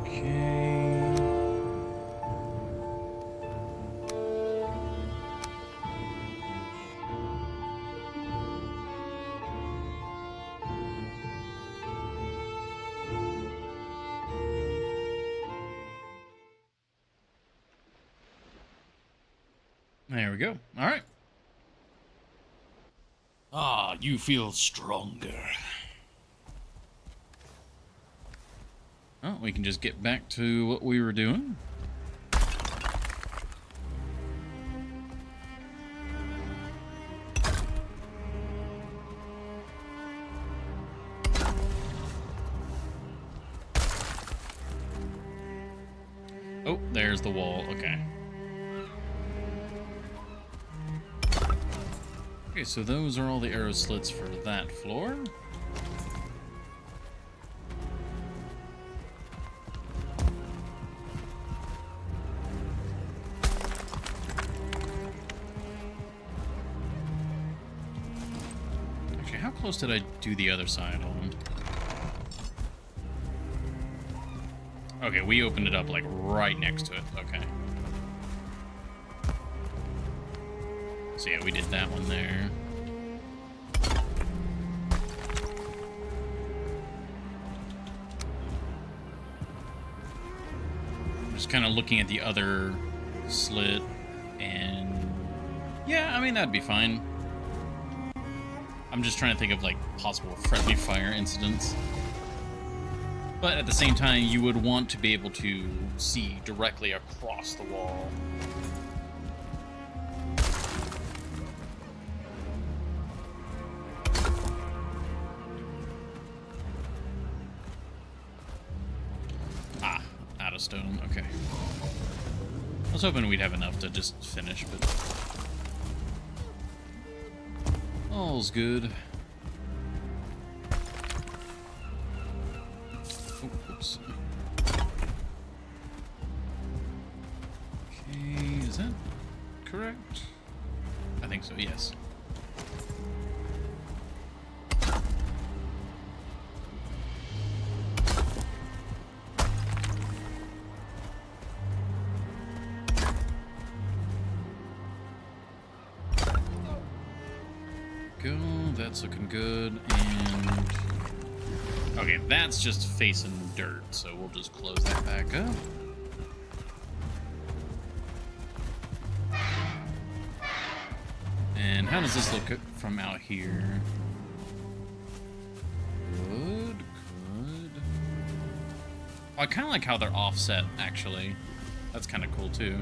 Okay. There we go. All right. Ah, you feel stronger. Oh, we can just get back to what we were doing. Oh, there's the wall. Okay. Okay, so those are all the arrow slits for that floor. Actually, how close did I do the other side? Hold on. Okay, we opened it up like right next to it. Okay. So yeah, we did that one there. Just kind of looking at the other slit, and yeah, I mean, that'd be fine. I'm just trying to think of like possible friendly fire incidents. But at the same time, you would want to be able to see directly across the wall. Ah, out of stone. Okay. I was hoping we'd have enough to just finish, but all's good. Oh, oops. Okay, is that correct? I think so, yes. Go, that's looking good, and okay, that's just facing dirt, so we'll just close that back up. And how does this look from out here? Good, good. Oh, I kind of like how they're offset, actually. That's kind of cool, too.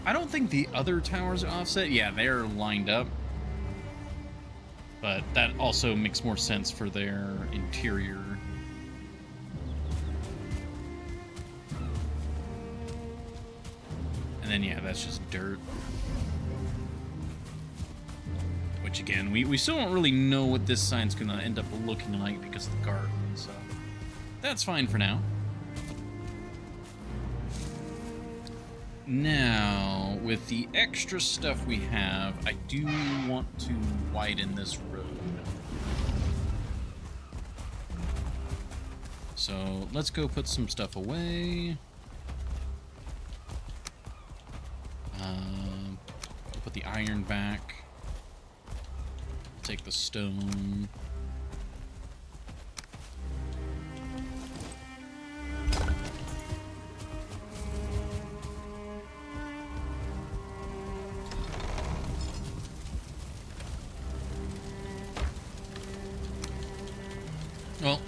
I don't think the other towers are offset. Yeah, they're lined up. But that also makes more sense for their interior. And then, yeah, that's just dirt. Which, again, we still don't really know what this sign's going to end up looking like because of the garden, so that's fine for now. Now, with the extra stuff we have, I do want to widen this road. So let's go put some stuff away. Put the iron back. take the stone. Well,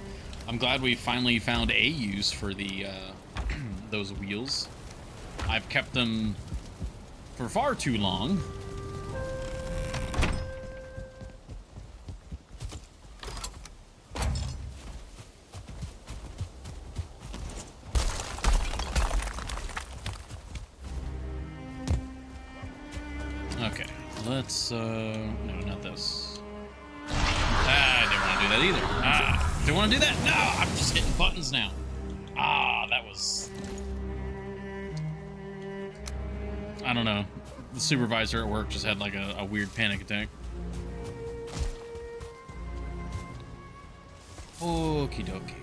I'm glad we finally found a use for the those wheels. I've kept them for far too long. Okay, let's no, not this. I didn't want to do that either. Didn't want to do that. No, I'm just hitting buttons now. That was... I don't know. The supervisor at work just had like a weird panic attack. Okie dokie.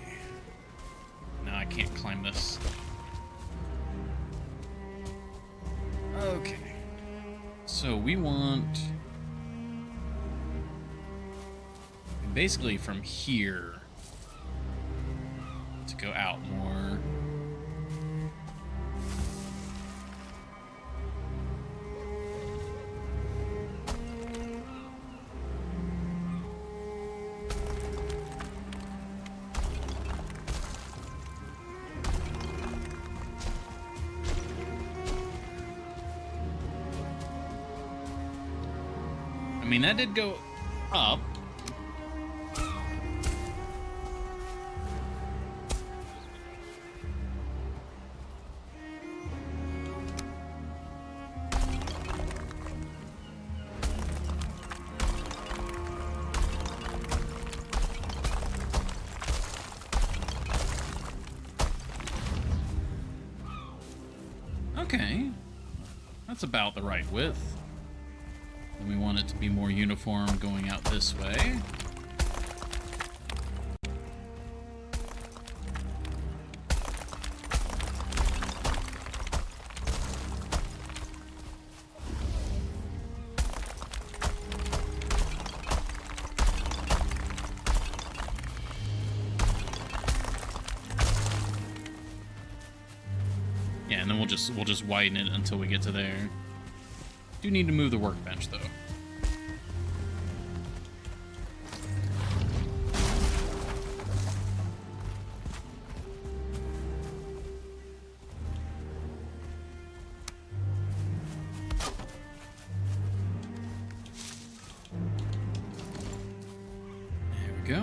No, I can't climb this. Okay. So we want... basically from here to go out more. I mean, that did go up. Okay, that's about the right width. And we want it to be more uniform going out this way. Yeah, and then we'll just widen it until we get to there. Do need to move the workbench though. There we go.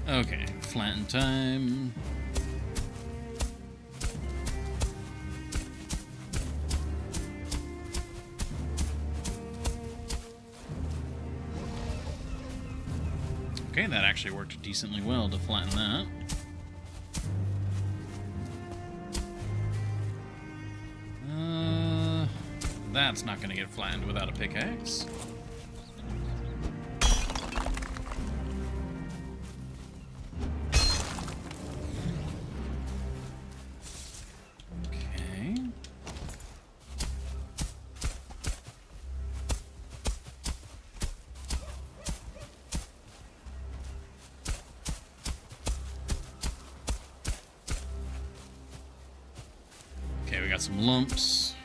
Okay, flatten time. Okay, that actually worked decently well to flatten that. That's not gonna get flattened without a pickaxe. Okay, we got some lumps.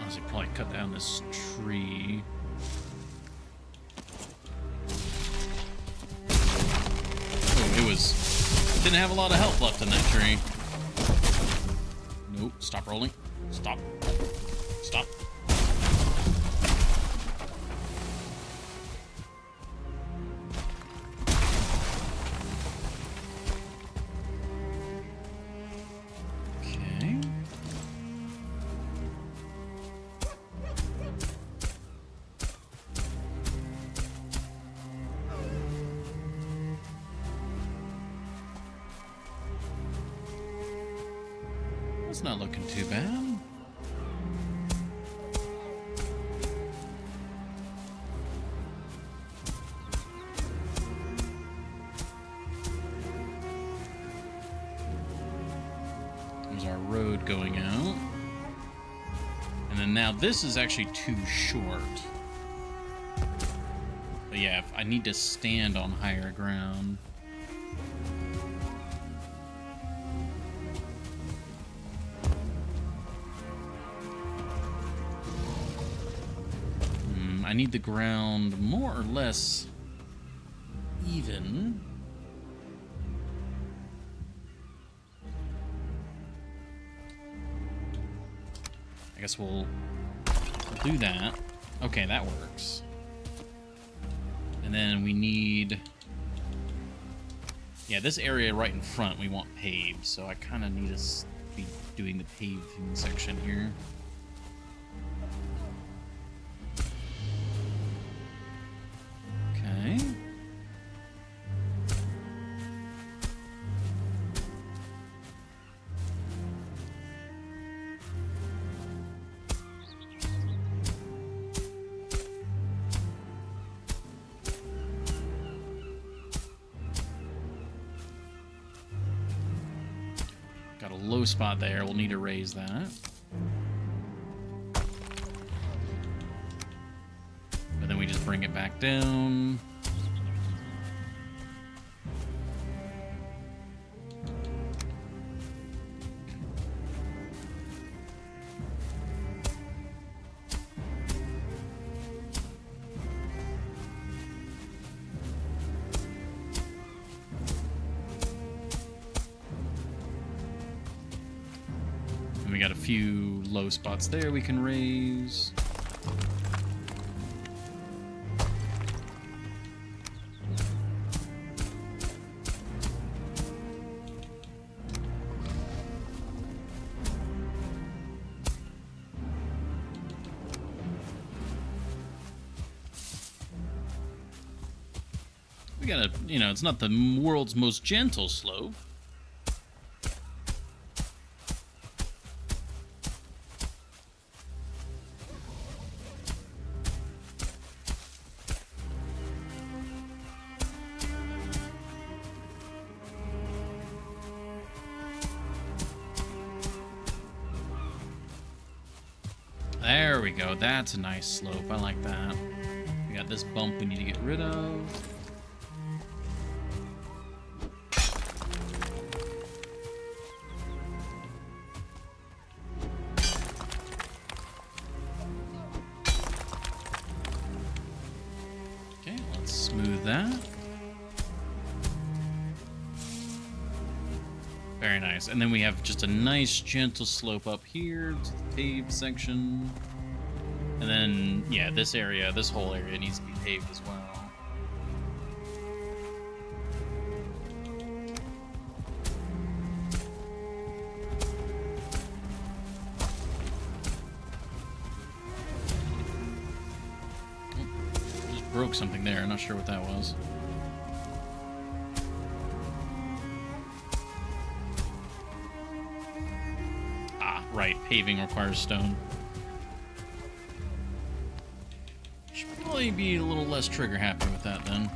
Honestly, probably cut down this tree. Oh, didn't have a lot of health left in that tree. Nope, stop rolling. Stop. Stop. That's not looking too bad. There's our road going out. And then now this is actually too short. But yeah, if I need to stand on higher ground. I need the ground more or less even. I guess we'll do that. Okay, that works. And then we need... Yeah, this area right in front we want paved, so I kind of need to be doing the paving section here. Okay. Got a low spot there. We'll need to raise that. But then we just bring it back down. And we got a few low spots there we can raise. We gotta, you know, it's not the world's most gentle slope. There we go. That's a nice slope. I like that. We got this bump we need to get rid of. Okay, let's smooth that. Very nice. And then we have just a nice gentle slope up here to the paved section. And then, yeah, this area, this whole area needs to be paved as well. Oh, just broke something there. I'm not sure what that was. Right, paving requires stone. Should probably be a little less trigger happy with that then.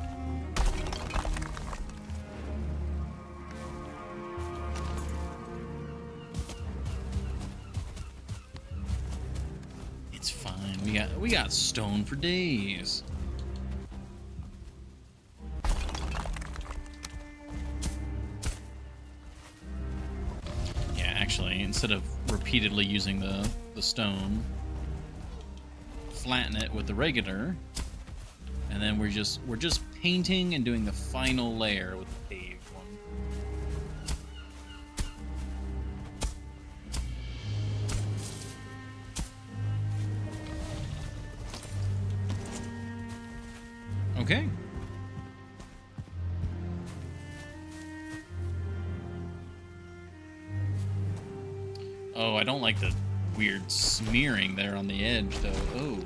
It's fine. We got stone for days. Actually, instead of repeatedly using the stone, flatten it with the regular, and then we're just painting and doing the final layer with the paved one. Okay. Oh, I don't like the weird smearing there on the edge, though. Oh.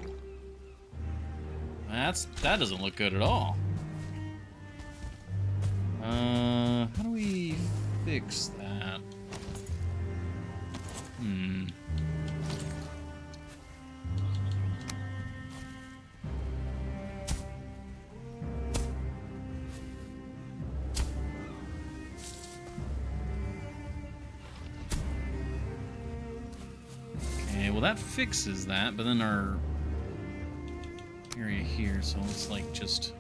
That doesn't look good at all. How do we fix that? well, that fixes that, but then our area here, so let's, like, just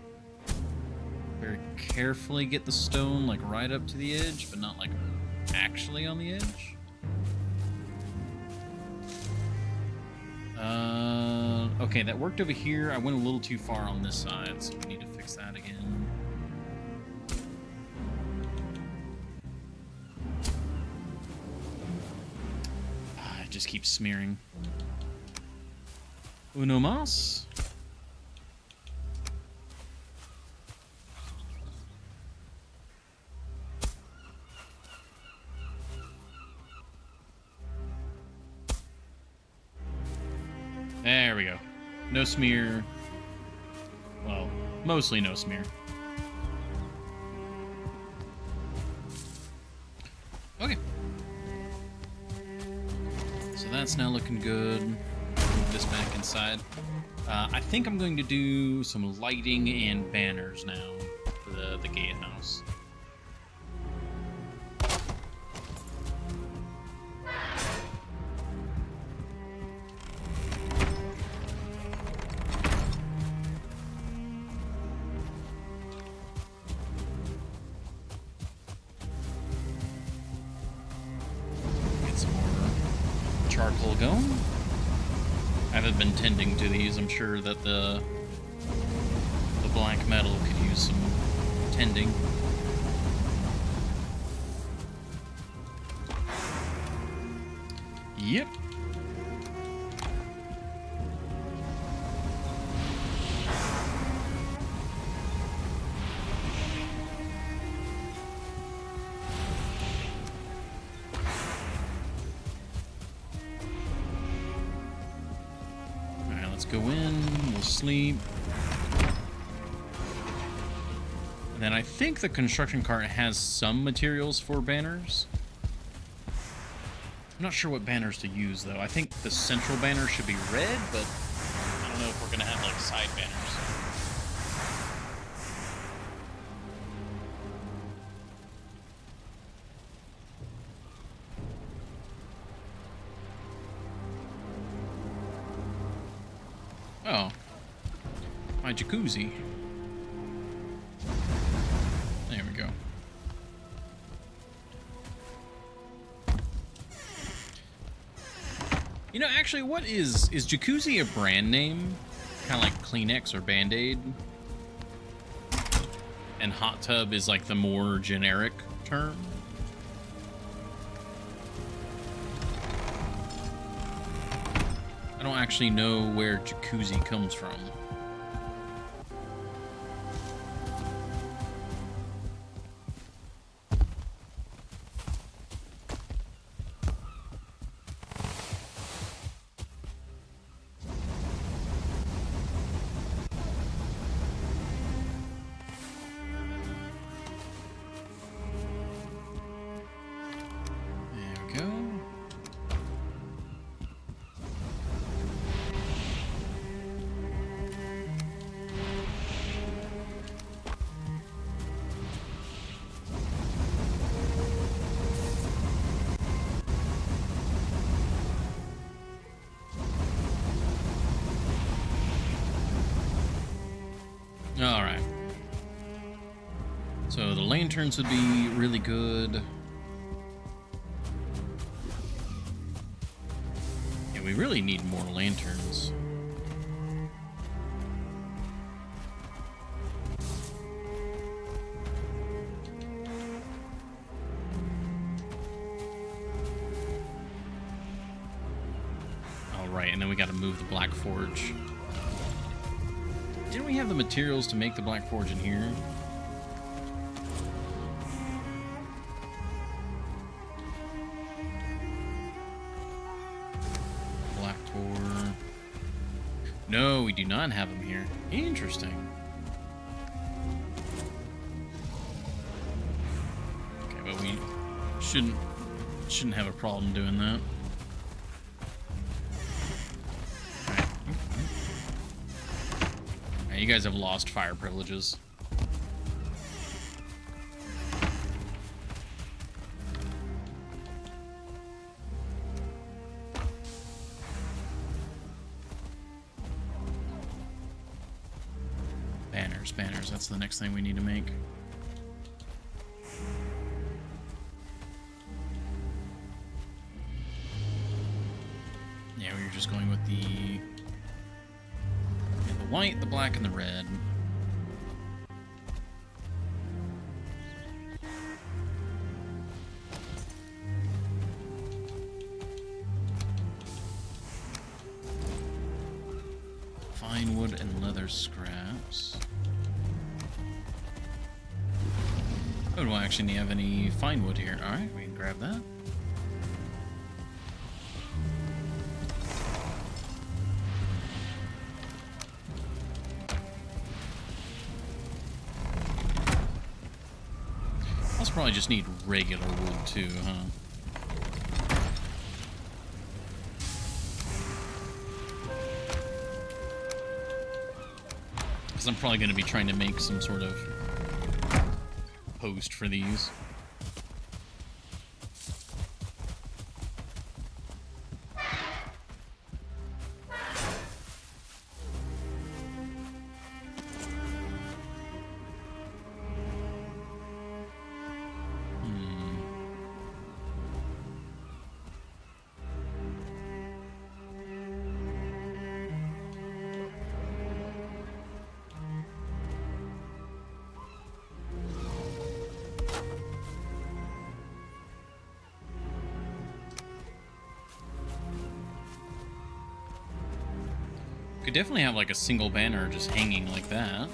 very carefully get the stone, like, right up to the edge, but not, like, actually on the edge. Okay, that worked over here. I went a little too far on this side, so we need to fix that again. It just keeps smearing. Uno mas. There we go. No smear. Well, mostly no smear. Okay. So that's now looking good. Move this back inside. I think I'm going to do some lighting and banners now for the gatehouse. Charcoal going. I haven't been tending to these. I'm sure that the black metal could use some tending. Yep. Go in, we'll sleep. And then I think the construction cart has some materials for banners. I'm not sure what banners to use, though. I think the central banner should be red, but I don't know if we're going to have, like, side banners. Oh, my jacuzzi. There we go. You know, actually, what is jacuzzi a brand name? Kind of like Kleenex or Band-Aid? And hot tub is like the more generic term? I don't actually know where jacuzzi comes from. There we go. All right. So the lanterns would be really good. Yeah, we really need more lanterns. All right, and then we got to move the Black Forge. Didn't we have the materials to make the Black Forge in here? Black Tor. No, we do not have them here. Interesting. Okay, but we shouldn't have a problem doing that. You guys have lost fire privileges. Banners. That's the next thing we need to make. Yeah, we were just going with the white, the black, and the red. Fine wood and leather scraps. Oh, do I actually have any fine wood here? Alright, we can grab that. Also probably just need regular wood too, huh? Because I'm probably going to be trying to make some sort of post for these. Could definitely have like a single banner just hanging like that.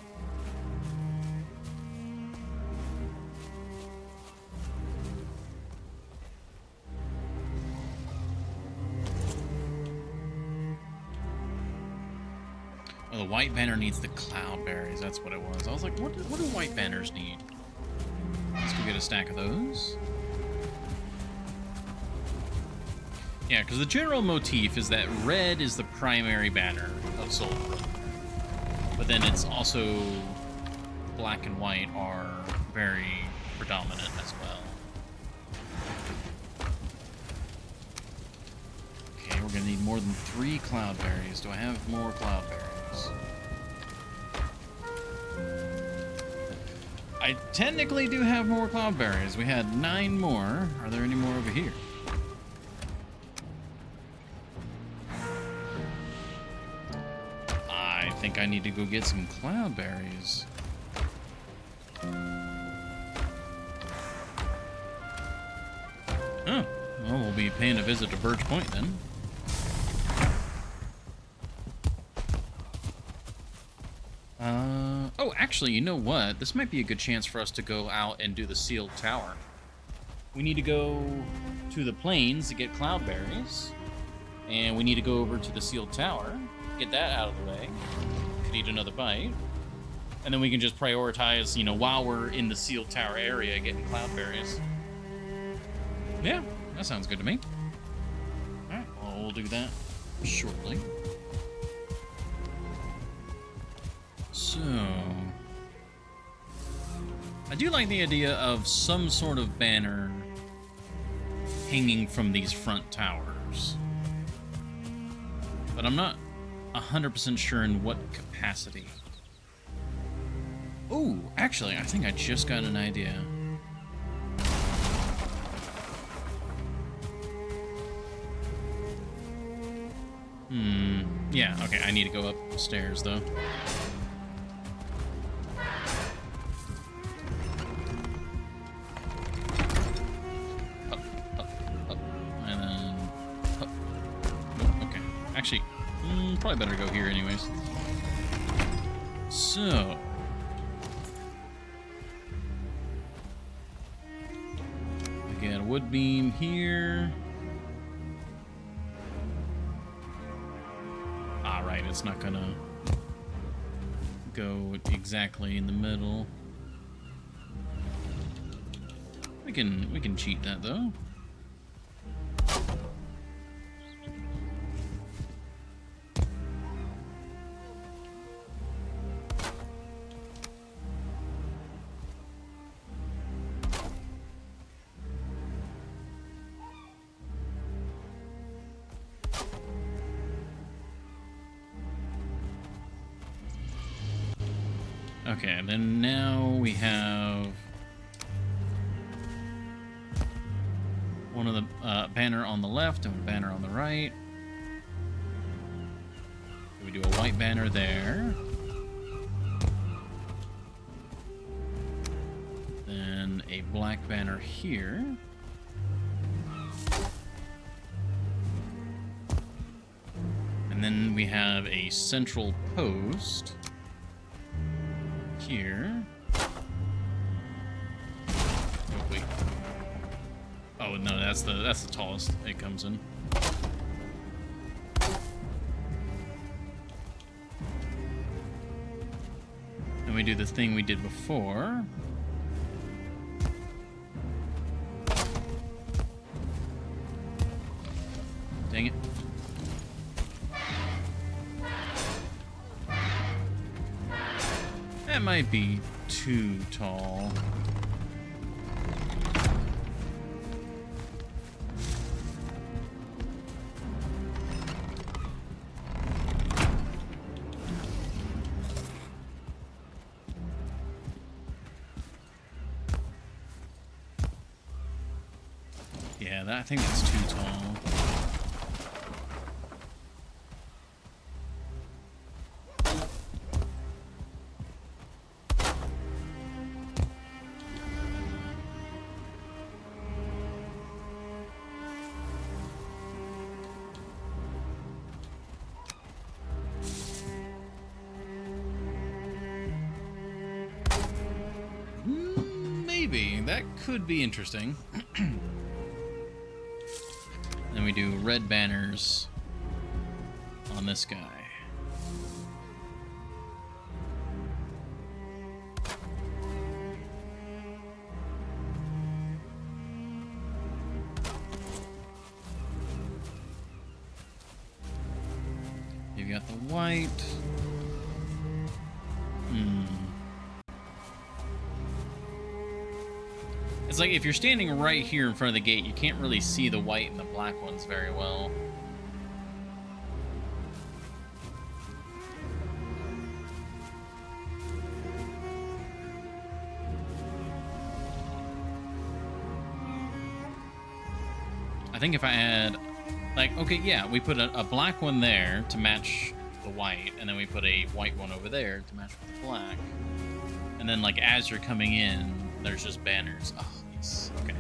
Oh, the white banner needs the cloudberries. That's what it was. I was like, what do white banners need? Let's go get a stack of those. Yeah, because the general motif is that red is the primary banner of Soul. But then it's also black and white are very predominant as well. Okay, we're going to need more than 3 cloudberries. Do I have more cloudberries? I technically do have more cloudberries. We had 9 more. Are there any more over here? I think I need to go get some cloudberries. Oh, well, we'll be paying a visit to Birch Point then. Oh, actually, you know what? This might be a good chance for us to go out and do the sealed tower. We need to go to the plains to get cloudberries, and we need to go over to the sealed tower, get that out of the way. Could eat another bite. And then we can just prioritize, you know, while we're in the sealed tower area, getting cloudberries. Yeah, that sounds good to me. Alright, well, we'll do that shortly. So, I do like the idea of some sort of banner hanging from these front towers. But I'm not 100% sure in what capacity. Ooh, actually, I think I just got an idea. Yeah, okay, I need to go upstairs, though. Up, and then up. Okay, actually, probably better go here anyways. So... Again, a wood beam here. Ah, right, it's not gonna go exactly in the middle. We can cheat that though. Okay, then now we have one of the banner on the left and a banner on the right. We do a white banner there. Then a black banner here. And then we have a central post here. Oh wait. Oh no, that's the tallest it comes in. And we do the thing we did before. Dang it. That might be too tall. Yeah, I think that's too tall. Maybe. That could be interesting. Then we do red banners on this guy. You've got the white. It's like if you're standing right here in front of the gate, you can't really see the white and the black ones very well. I think if I add, like, okay, yeah, we put a black one there to match the white, and then we put a white one over there to match with the black. And then, like, as you're coming in, there's just banners. Oh, yes. Okay.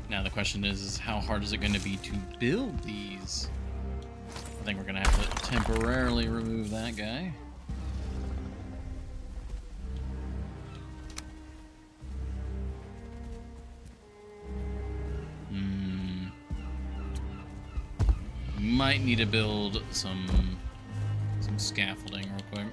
Now the question is how hard is it going to be to build these? I think we're going to have to temporarily remove that guy. Might need to build some scaffolding real quick.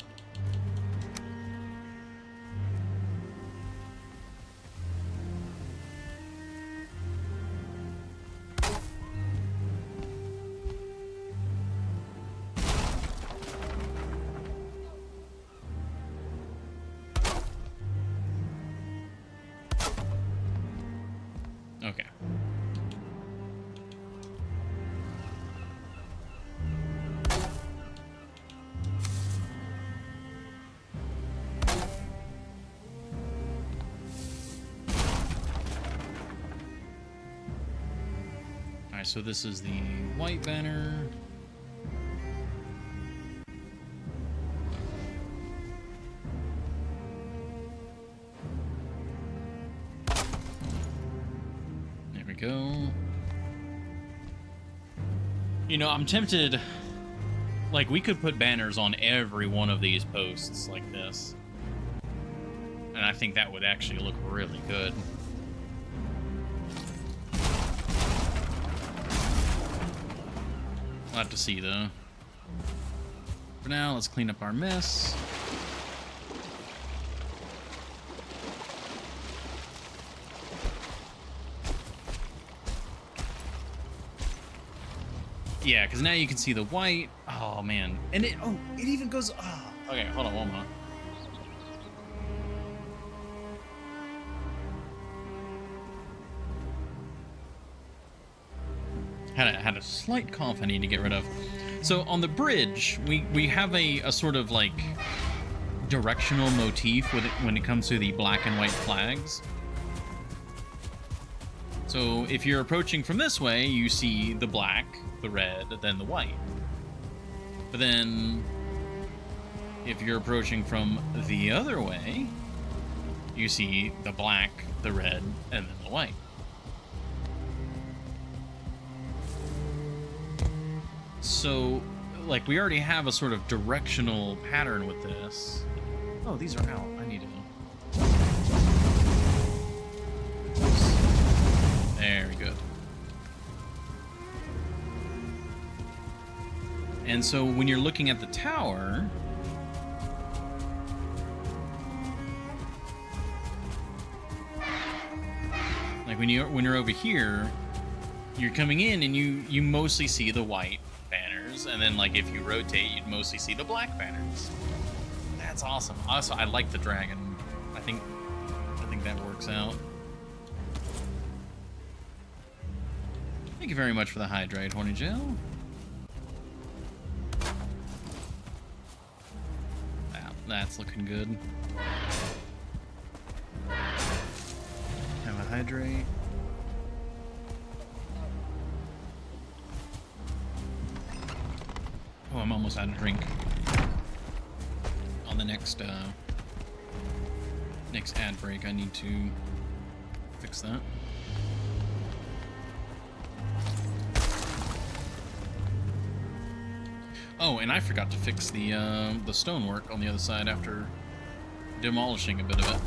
Okay. Alright, so this is the white banner. There we go. You know, I'm tempted, like, we could put banners on every one of these posts like this. And I think that would actually look really good. We'll have to see, though. For now, let's clean up our mess. Yeah, because now you can see the white. Oh, man. And it even goes... Oh. Okay, hold on one more. Had a slight cough I need to get rid of. So on the bridge, we have a sort of like directional motif with it when it comes to the black and white flags. So if you're approaching from this way, you see the black, the red, then the white. But then if you're approaching from the other way, you see the black, the red, and then the white. So, like, we already have a sort of directional pattern with this. Oh, these are out. I need to... Very good. And so when you're looking at the tower... Like, when you're over here, you're coming in and you mostly see the white banners, and then, like, if you rotate, you'd mostly see the black banners. That's awesome. Also, I like the dragon. I think that works out. Thank you very much for the hydrate, Horny Gel. Wow, that's looking good. Have a hydrate. Oh, I'm almost out of drink. On the next ad break, I need to fix that. Oh, and I forgot to fix the stonework on the other side after demolishing a bit of it.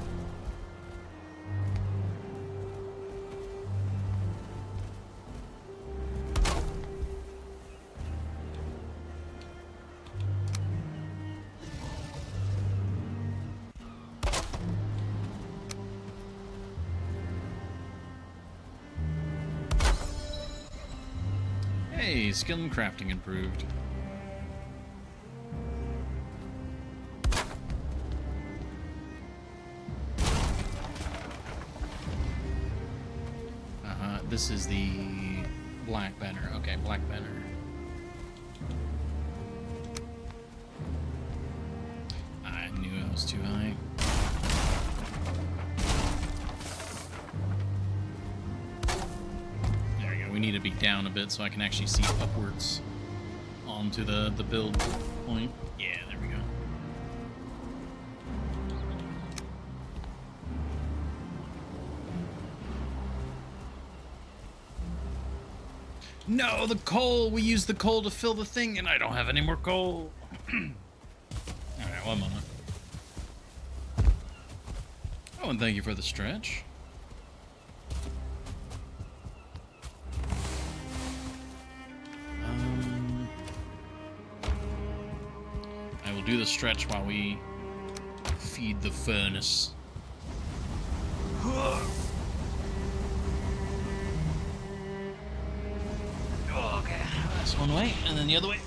Hey, skill and crafting improved. This is the black banner. Okay, black banner. I knew I was too high. There we go. We need to be down a bit so I can actually see upwards onto the build point. Yeah, there we go. No, the coal! We used the coal to fill the thing, and I don't have any more coal. Alright, 1 moment. Oh, and thank you for the stretch. I will do the stretch while we feed the furnace. Okay, that's one way, and then the other way.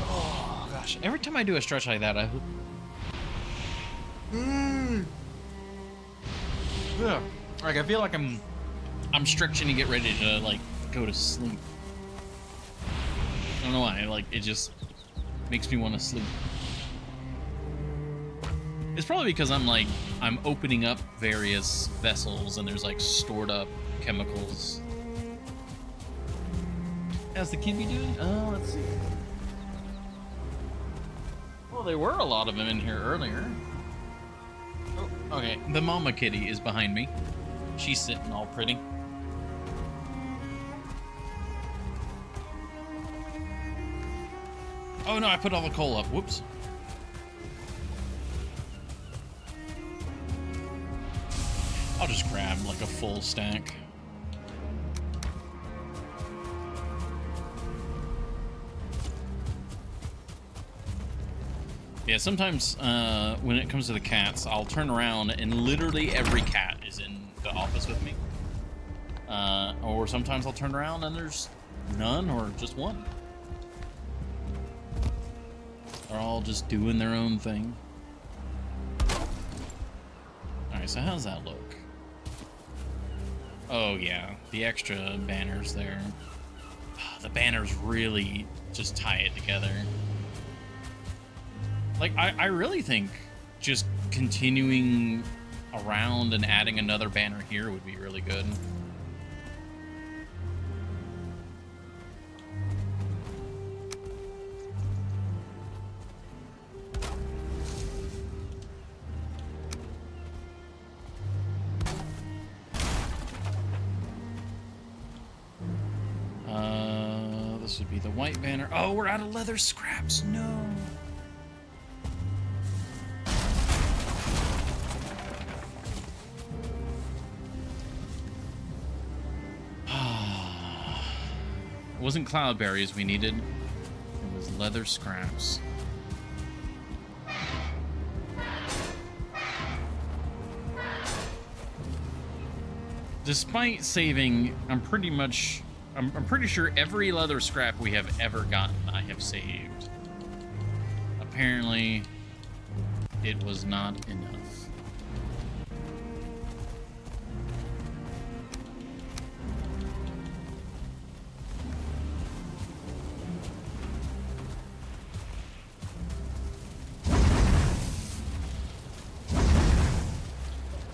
Oh gosh, every time I do a stretch like that, yeah, like I feel like I'm stretching to get ready to like go to sleep. I don't know why, like it just makes me want to sleep. It's probably because I'm opening up various vessels and there's like stored up chemicals. How's the kid be doing? Oh, let's see. Well, there were a lot of them in here earlier. Oh, okay. The mama kitty is behind me. She's sitting all pretty. Oh no, I put all the coal up. Whoops. I'll just grab like a full stack. Yeah, sometimes when it comes to the cats, I'll turn around and literally every cat is in the office with me. Or sometimes I'll turn around and there's none or just one. They're all just doing their own thing. Alright, so how's that look? Oh yeah, the extra banners there. The banners really just tie it together. Like, I really think just continuing around and adding another banner here would be really good. This would be the white banner. Oh, we're out of leather scraps. No. It wasn't cloudberries we needed. It was leather scraps. Despite saving, I'm pretty sure every leather scrap we have ever gotten, I have saved. Apparently, it was not enough.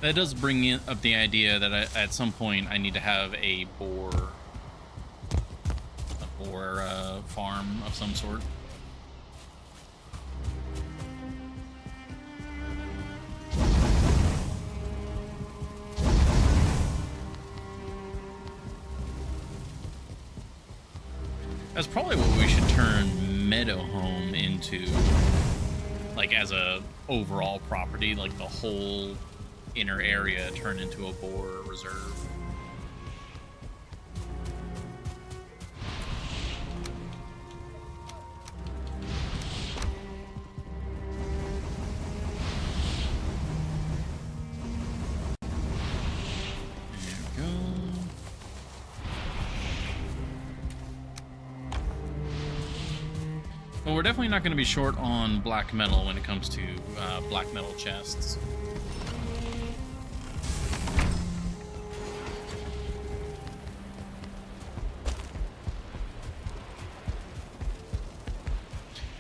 That does bring up the idea that at some point I need to have a boar farm of some sort. That's probably what we should turn Meadow Home into, like, as a overall property, like the whole inner area turn into a boar reserve. Well, we're definitely not going to be short on black metal when it comes to black metal chests.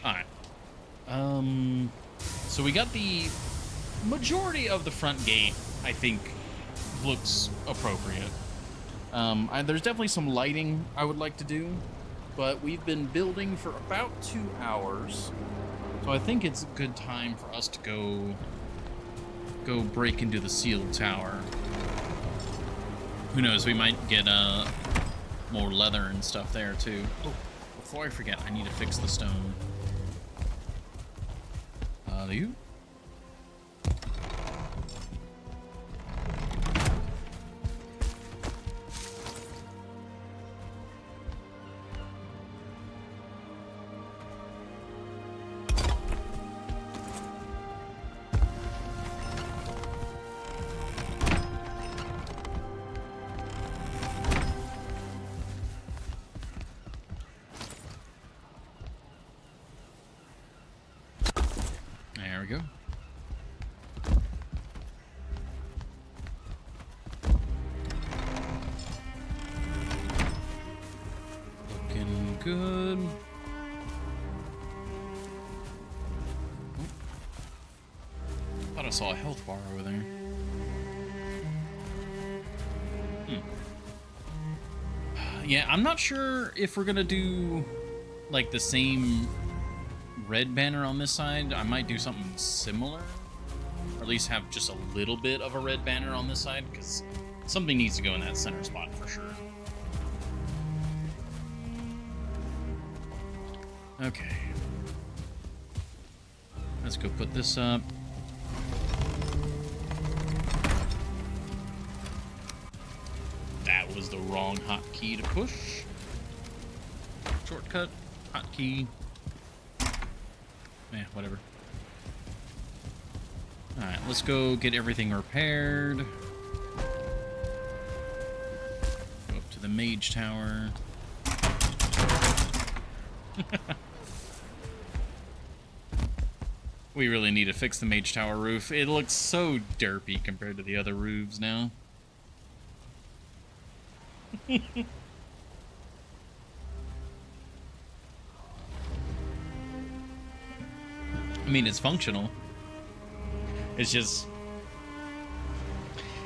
Alright. So we got the majority of the front gate, I think, looks appropriate. There's definitely some lighting I would like to do, but we've been building for about 2 hours, so I think it's a good time for us to go break into the sealed tower. Who knows, we might get more leather and stuff there too. Oh, before I forget, I need to fix the stone. You? There we go. Looking good. Oh. Thought I saw a health bar over there. Yeah, I'm not sure if we're gonna do like the same red banner on this side. I might do something similar, or at least have just a little bit of a red banner on this side, because something needs to go in that center spot for sure. Okay, let's go put this up. That was the wrong hotkey to push. Shortcut, hotkey. Yeah, whatever. Alright, let's go get everything repaired. Go up to the mage tower. We really need to fix the mage tower roof. It looks so derpy compared to the other roofs now. I mean, it's functional. It's just,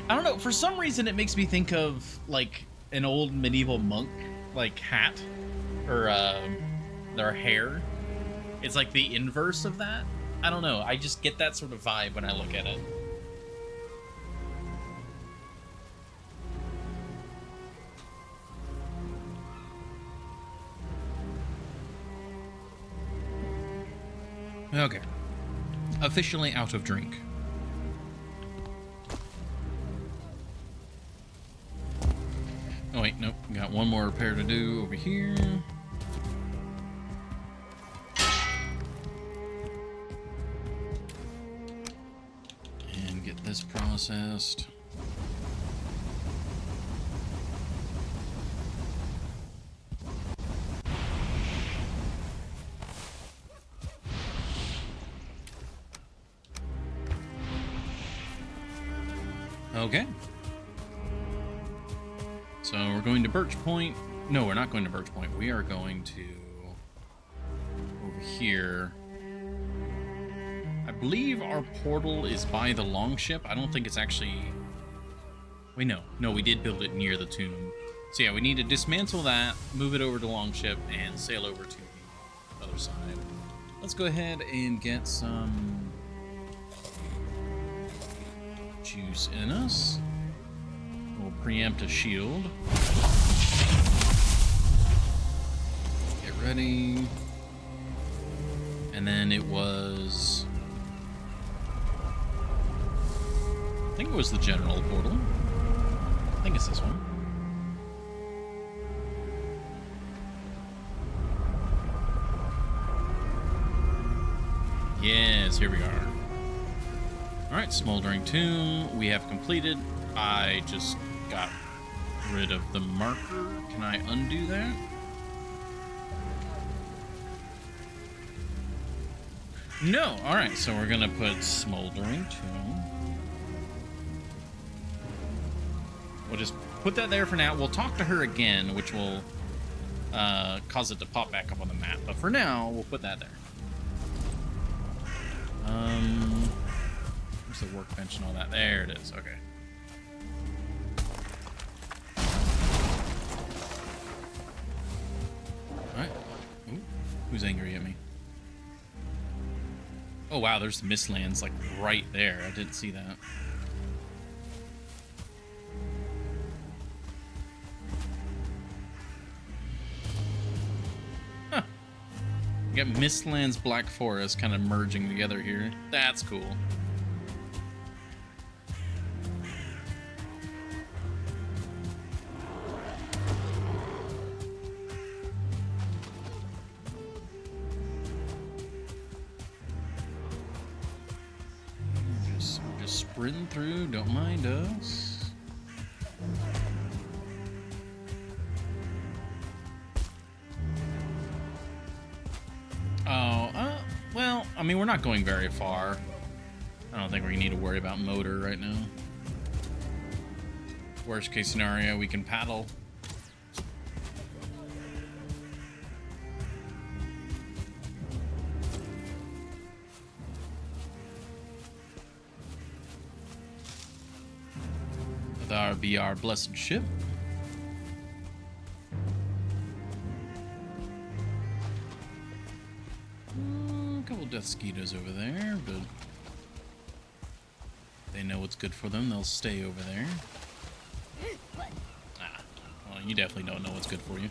I don't know. For some reason, it makes me think of like an old medieval monk, like hat or their hair. It's like the inverse of that. I don't know. I just get that sort of vibe when I look at it. Okay. Officially out of drink. Oh wait, nope. Got one more repair to do over here. And get this processed. Okay. So we're going to Birch Point. No, we're not going to Birch Point. We are going to over here. I believe our portal is by the longship. I don't think it's actually... Wait, no. No, we did build it near the tomb. So yeah, we need to dismantle that, move it over to longship, and sail over to the other side. Let's go ahead and get some juice in us. We'll preempt a shield. Get ready. And then it was... I think it was the general portal. I think it's this one. Yes, here we are. Alright, Smoldering Tomb, we have completed. I just got rid of the marker. Can I undo that? No! Alright, so we're gonna put Smoldering Tomb. We'll just put that there for now. We'll talk to her again, which will cause it to pop back up on the map. But for now, we'll put that there. Where's the workbench and all that? There it is. Okay. Alright. Ooh, who's angry at me? Oh, wow. There's Mistlands, like, right there. I didn't see that. Huh. You got Mistlands, Black Forest kind of merging together here. That's cool. Just sprinting through, don't mind us. Well, I mean, we're not going very far. I don't think we need to worry about motor right now. Worst case scenario, we can paddle. That'll be our blessed ship. A couple death skeeters over there, but they know what's good for them. They'll stay over there. Ah, well, you definitely don't know what's good for you.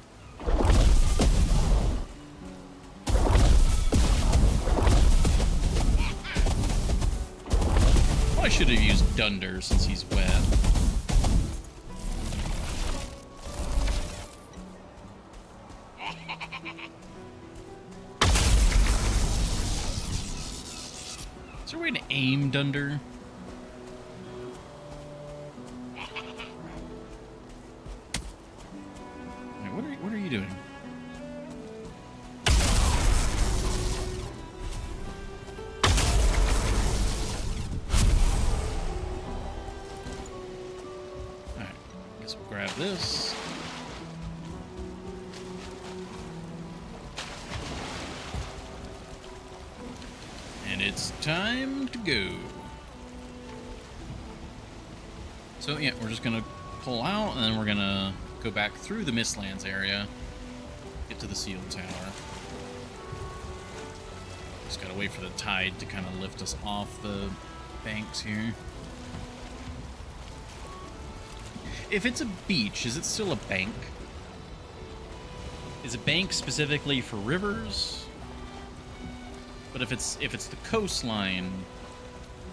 Well, I should have used Dunder since he's wet. Is there a way to aim Dunder? What are you doing? Alright, guess we'll grab this. Time to go. So yeah, we're just gonna pull out, and then we're gonna go back through the Mistlands area, get to the sealed tower. Just gotta wait for the tide to kind of lift us off the banks here. If it's a beach, is it still a bank? Is a bank specifically for rivers? But if it's the coastline,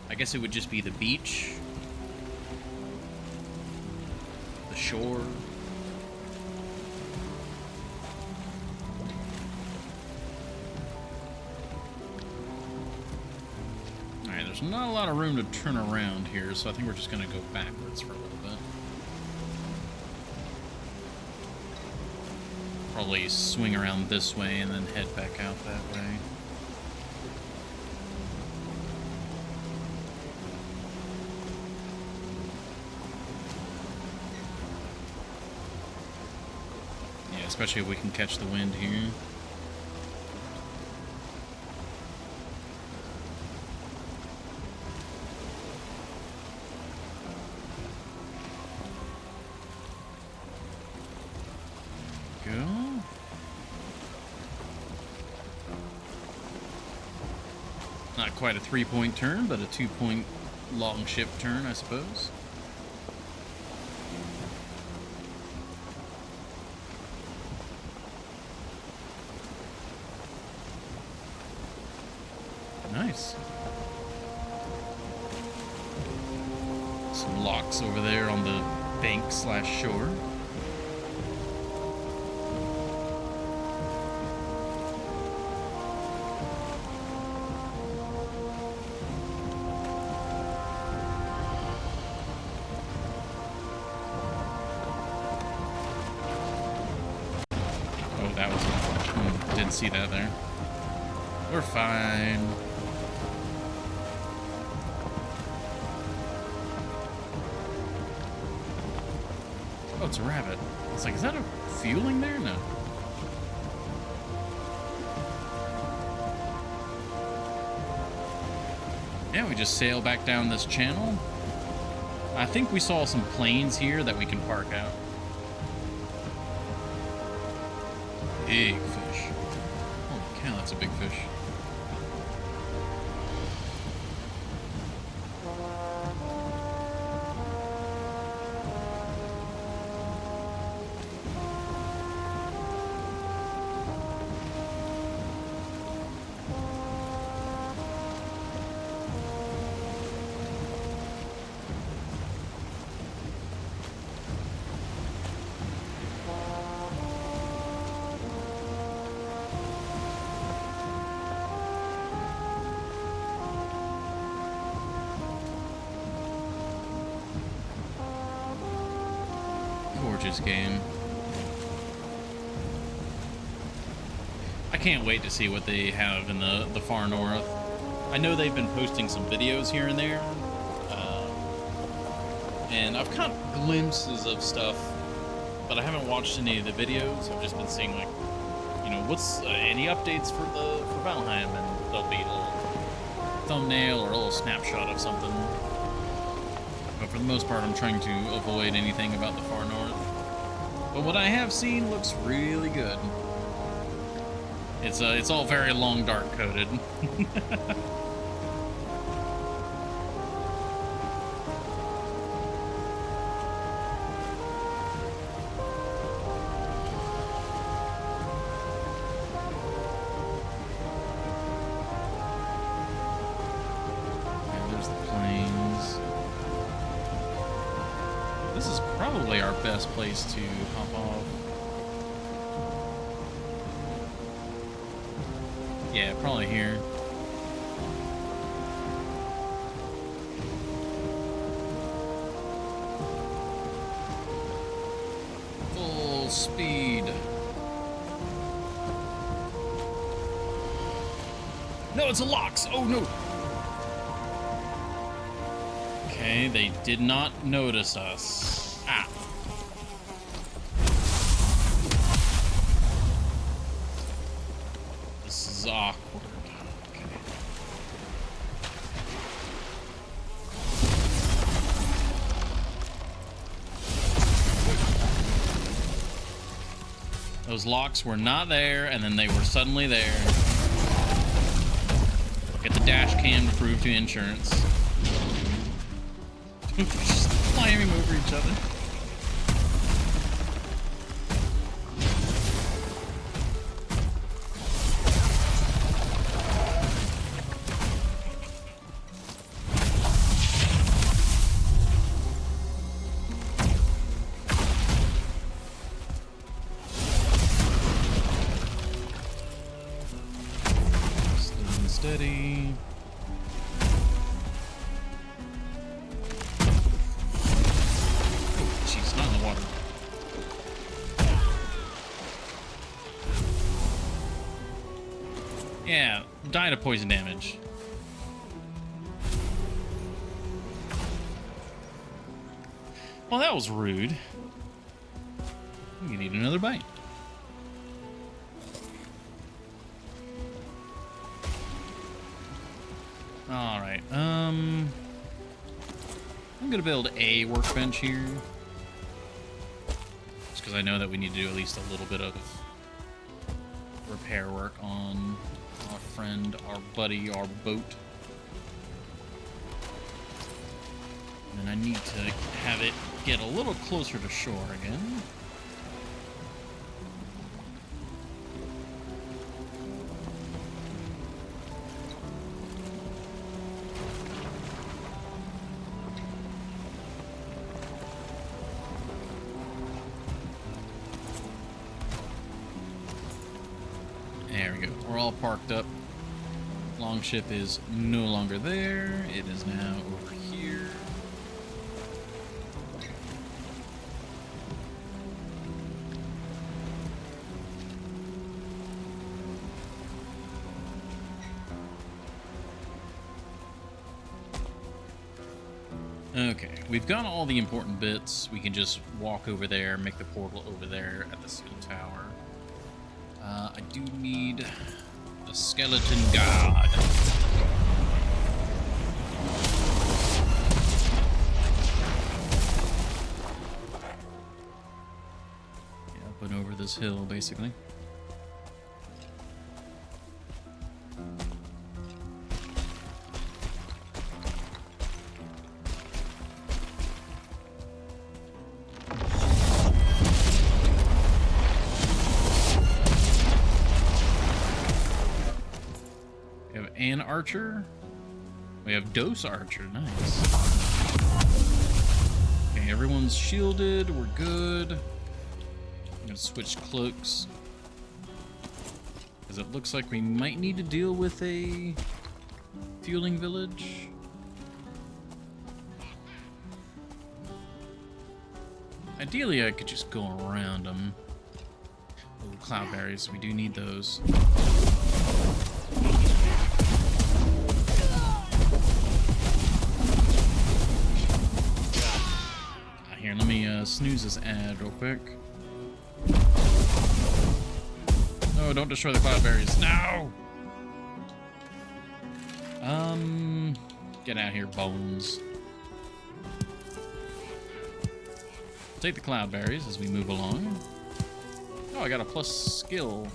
I guess it would just be the beach, the shore. All right, there's not a lot of room to turn around here, so I think we're just gonna go backwards for a little bit. Probably swing around this way and then head back out that way. Especially if we can catch the wind here. Go. Not quite a 3-point turn, but a 2-point long ship turn, I suppose. Nice. Some locks over there on the bank/shore. Oh, that was didn't see that there. We're fine. Oh, it's a rabbit. It's like, is that a fueling there? No. Yeah, we just sail back down this channel. I think we saw some planes here that we can park out. Big fish. Holy cow, that's a big fish. Gorgeous game. I can't wait to see what they have in the far north. I know they've been posting some videos here and there, and I've caught glimpses of stuff, but I haven't watched any of the videos. I've just been seeing, like, you know, what's any updates for Valheim, and there'll be a little thumbnail or a little snapshot of something. But for the most part, I'm trying to avoid anything about the far north. But what I have seen looks really good. It's all very long dark coded. And there's the planes. This is probably our best place to hop off. Yeah, probably here. Full speed. No, it's a Lox. Oh, no. Okay, they did not notice us. Ah. This is awkward. Okay. Those locks were not there, and then they were suddenly there. Get the dash cam to prove to insurance. Just climbing over each other. Steady. Oh, jeez, not in the water. Yeah, died of poison damage. Well, that was rude. You need another bite. All right. I'm gonna build a workbench here, just because I know that we need to do at least a little bit of repair work on our friend, our buddy, our boat. And I need to have it get a little closer to shore again. There we go. We're all parked up. Longship is no longer there. It is now over here. Okay, we've got all the important bits. We can just walk over there, make the portal over there at the steel tower. I do need a skeleton god. Yeah, up and over this hill, basically. An archer. We have dose archer. Nice. Okay, everyone's shielded. We're good. I'm gonna switch cloaks, because it looks like we might need to deal with a fueling village. Ideally, I could just go around them. Oh, cloudberries. We do need those. Here, let me snooze this ad real quick. No, don't destroy the cloudberries. No! Get out of here, bones. Take the cloudberries as we move along. Oh, I got a plus skill.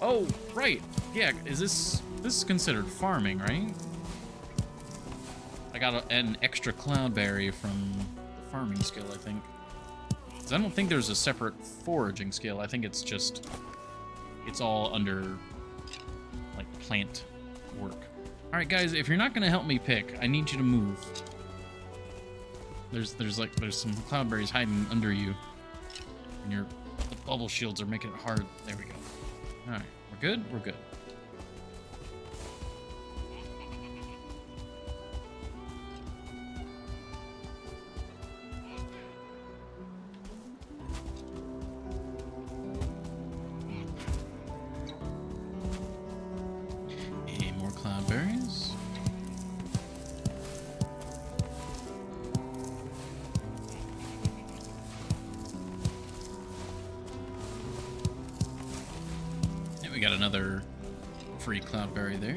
Oh, right. Yeah, this is considered farming, right? I got an extra cloudberry from farming skill, I think. 'Cause I don't think there's a separate foraging skill. I think it's all under like plant work. All right, guys, if you're not gonna help me pick, I need you to move. There's some cloudberries hiding under you, and the bubble shields are making it hard. There we go. All right, we're good. We're good. Cloudberries. Yeah, we got another free cloudberry there.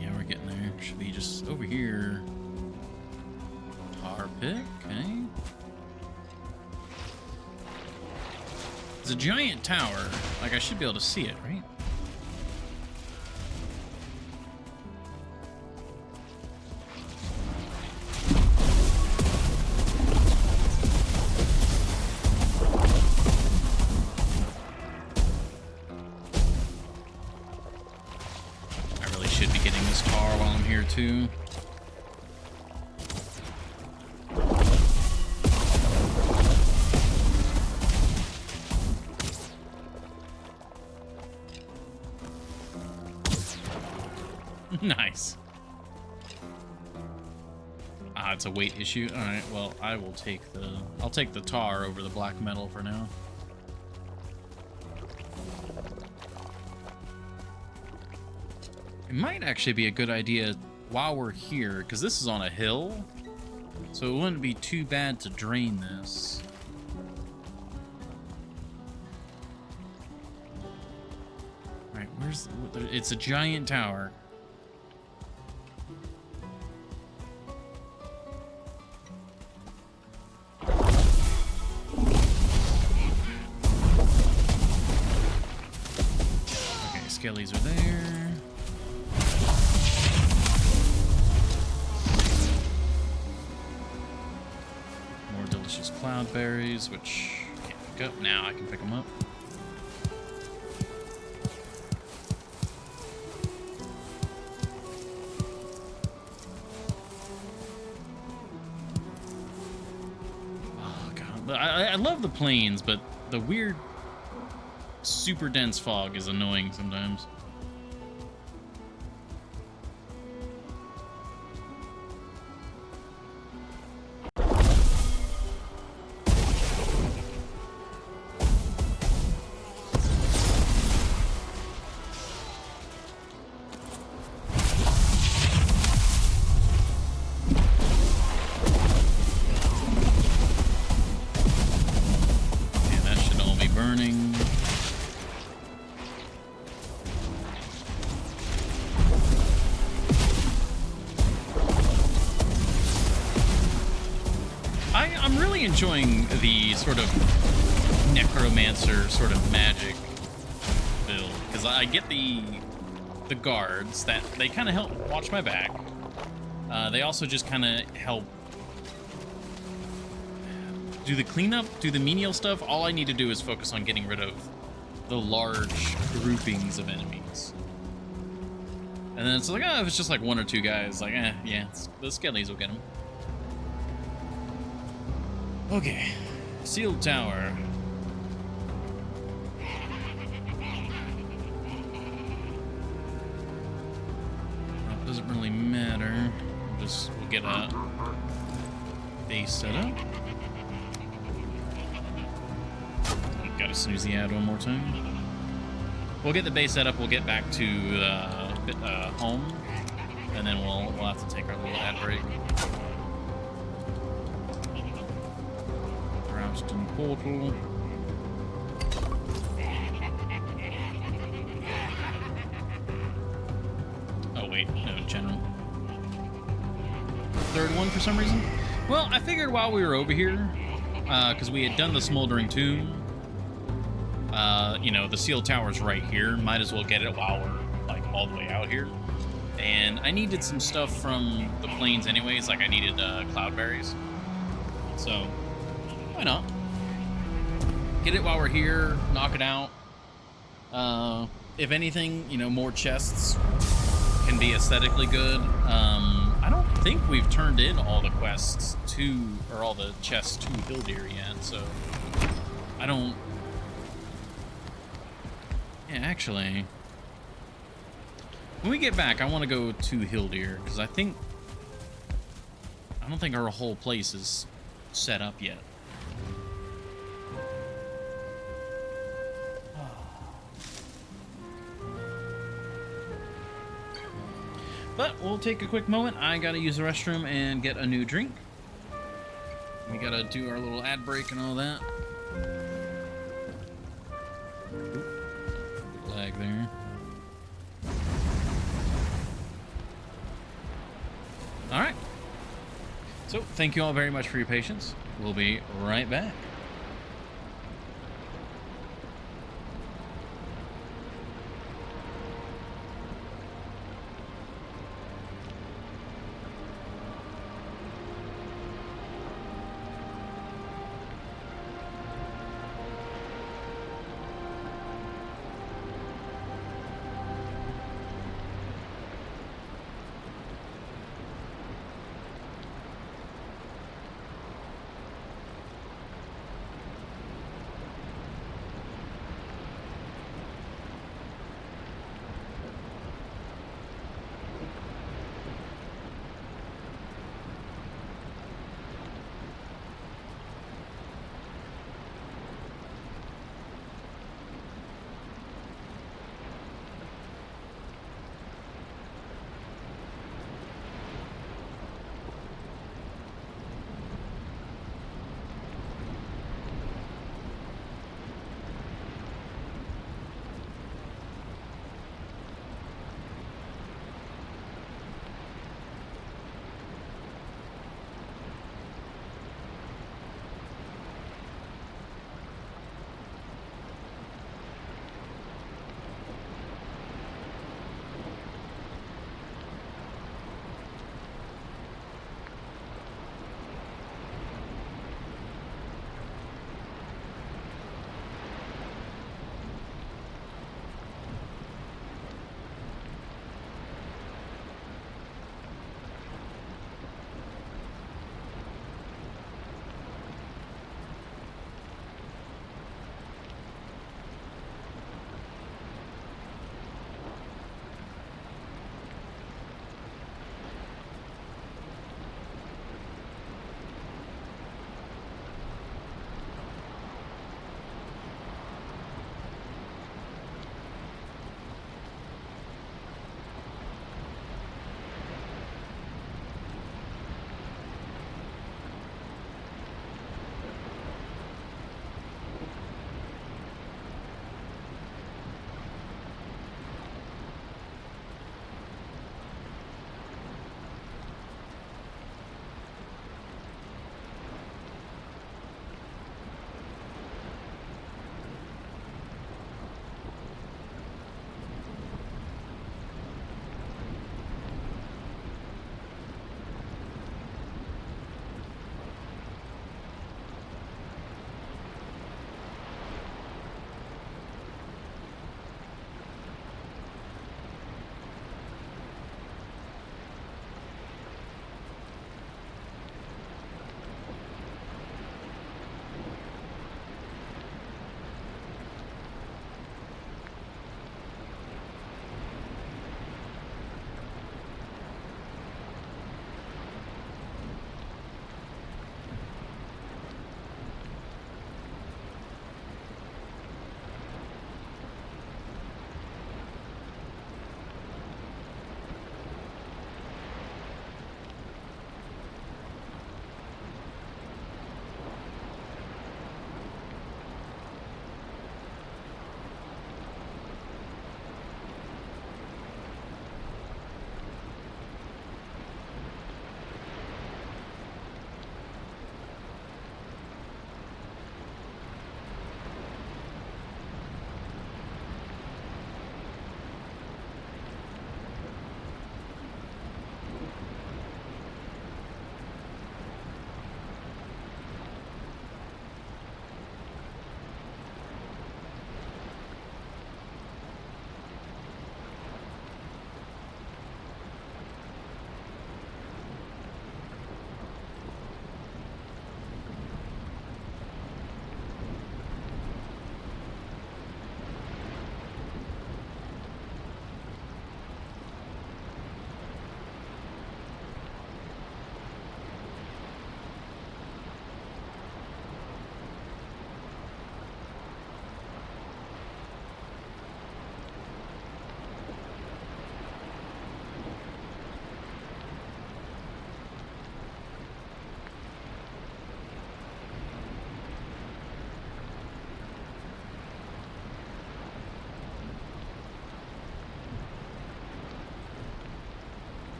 Yeah, we're getting there. Should be just over here. pick, okay. It's a giant tower. Like, I should be able to see it, right? I really should be getting this tar while I'm here, too. Nice. Ah, it's a weight issue. All right, well, I'll take the tar over the black metal for now. It might actually be a good idea while we're here, because this is on a hill, so it wouldn't be too bad to drain this. All right, it's a giant tower. Skellies are there. More delicious cloudberries, which I can't pick up. Now I can pick them up. Oh, God. I love the plains, but the weird super dense fog is annoying sometimes. Yeah, that should all be burning. I'm really enjoying the sort of necromancer sort of magic build, because I get the guards that they kind of help watch my back. They also just kind of help do the cleanup, do the menial stuff. All I need to do is focus on getting rid of the large groupings of enemies. And then it's like, oh, if it's just like one or two guys, like, yeah, the skellies will get them. Okay, sealed tower. That doesn't really matter. We'll get a base set up. Gotta snooze the ad one more time. We'll get the base set up. We'll get back to home, and then we'll have to take our little ad break. Rouston portal. Oh wait, no, general. Third one for some reason. Well, I figured while we were over here, because we had done the smoldering tomb. You know, the sealed tower's right here. Might as well get it while we're like all the way out here. And I needed some stuff from the plains anyways. Like I needed cloudberries. So why not? Get it while we're here. Knock it out. If anything, you know, more chests can be aesthetically good. I don't think we've turned in all the quests to, or all the chests to Hildir yet. So I don't. Yeah, actually, when we get back, I want to go to Hildir, because I don't think our whole place is set up yet. But we'll take a quick moment. I gotta use the restroom and get a new drink. We gotta do our little ad break and all that. There. All right. So thank you all very much for your patience. We'll be right back.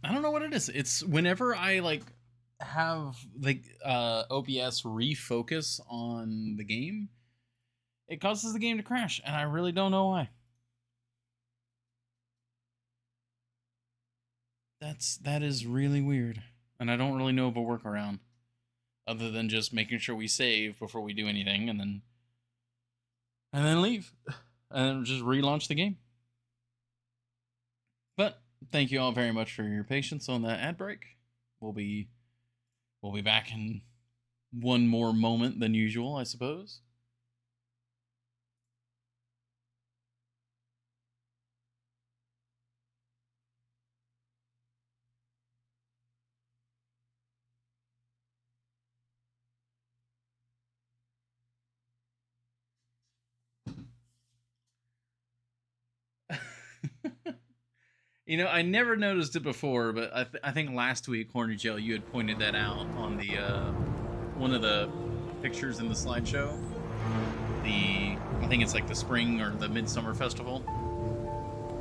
I don't know what it is. It's whenever I like have the OBS refocus on the game, it causes the game to crash, and I really don't know why. That is really weird, and I don't really know of a workaround other than just making sure we save before we do anything, and then leave, and then just relaunch the game. But thank you all very much for your patience on that ad break. We'll be back in one more moment than usual, I suppose. You know, I never noticed it before, but I think last week, Horny Joe, you had pointed that out on the one of the pictures in the slideshow. I think it's like the spring or the midsummer festival.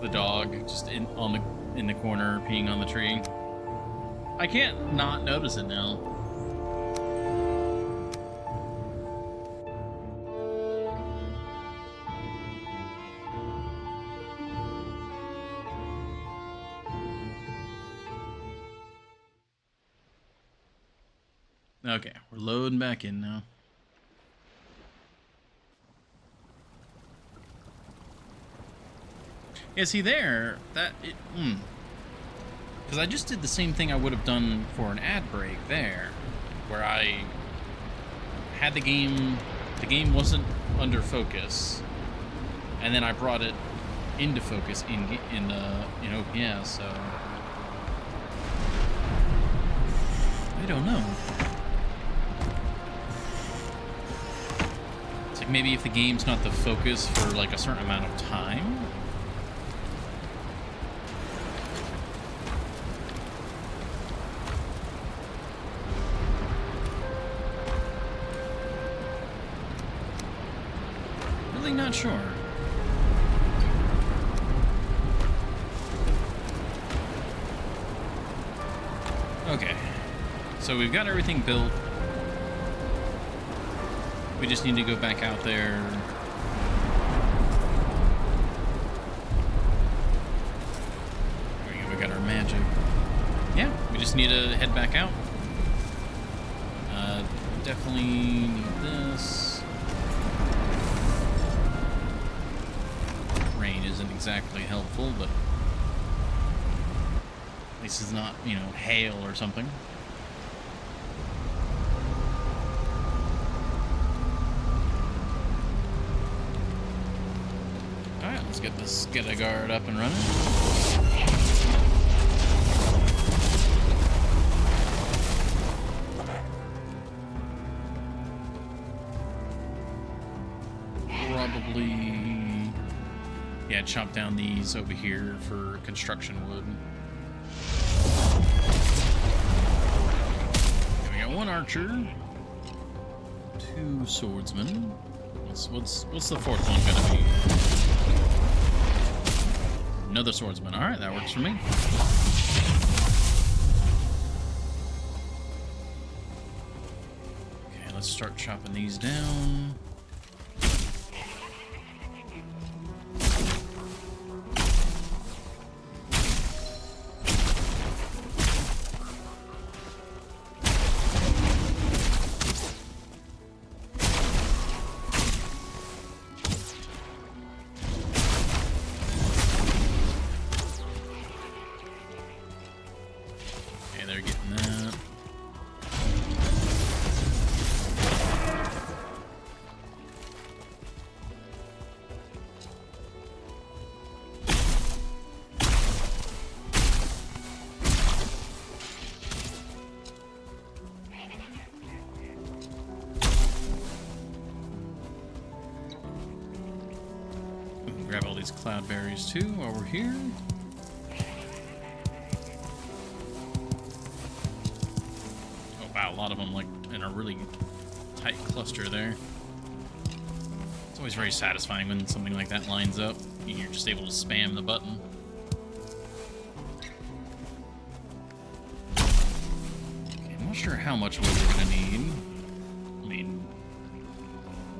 The dog just in the corner peeing on the tree. I can't not notice it now. Okay, we're loading back in now. Yeah, see there, because I just did the same thing I would have done for an ad break there, where I had the game wasn't under focus, and then I brought it into focus in OBS, so I don't know. It's like maybe if the game's not the focus for like a certain amount of time. Really not sure. Okay, so we've got everything built. We just need to go back out there. There we go, we got our magic. Yeah, we just need to head back out. Definitely need this. Rain isn't exactly helpful, but at least it's not, hail or something. Alright, let's get this Guard up and running. Probably, yeah, chop down these over here for construction wood. Okay, we got one archer, two swordsmen. What's the fourth one gonna be? Another swordsman. All right, that works for me. Okay, let's start chopping these down. Grab all these cloudberries too while we're here. Oh wow, a lot of them like in a really tight cluster there. It's always very satisfying when something like that lines up and you're just able to spam the button. Not sure how much wood we're gonna need. I mean,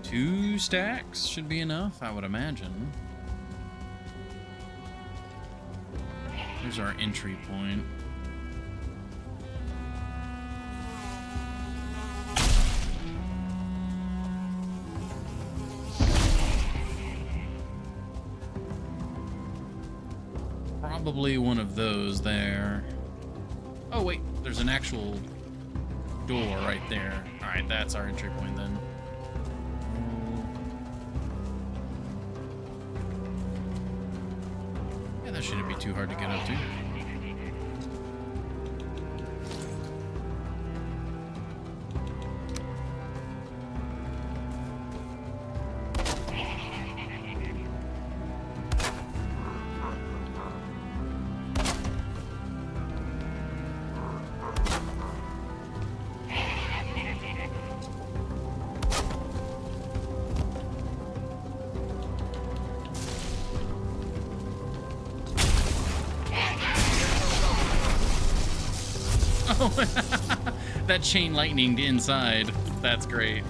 2 stacks should be enough, I would imagine. Here's our entry point. Probably one of those there. Oh wait, there's an actual door right there. Alright, that's our entry point then. Yeah, that shouldn't be too hard to get up to. That chain lightning inside. That's great.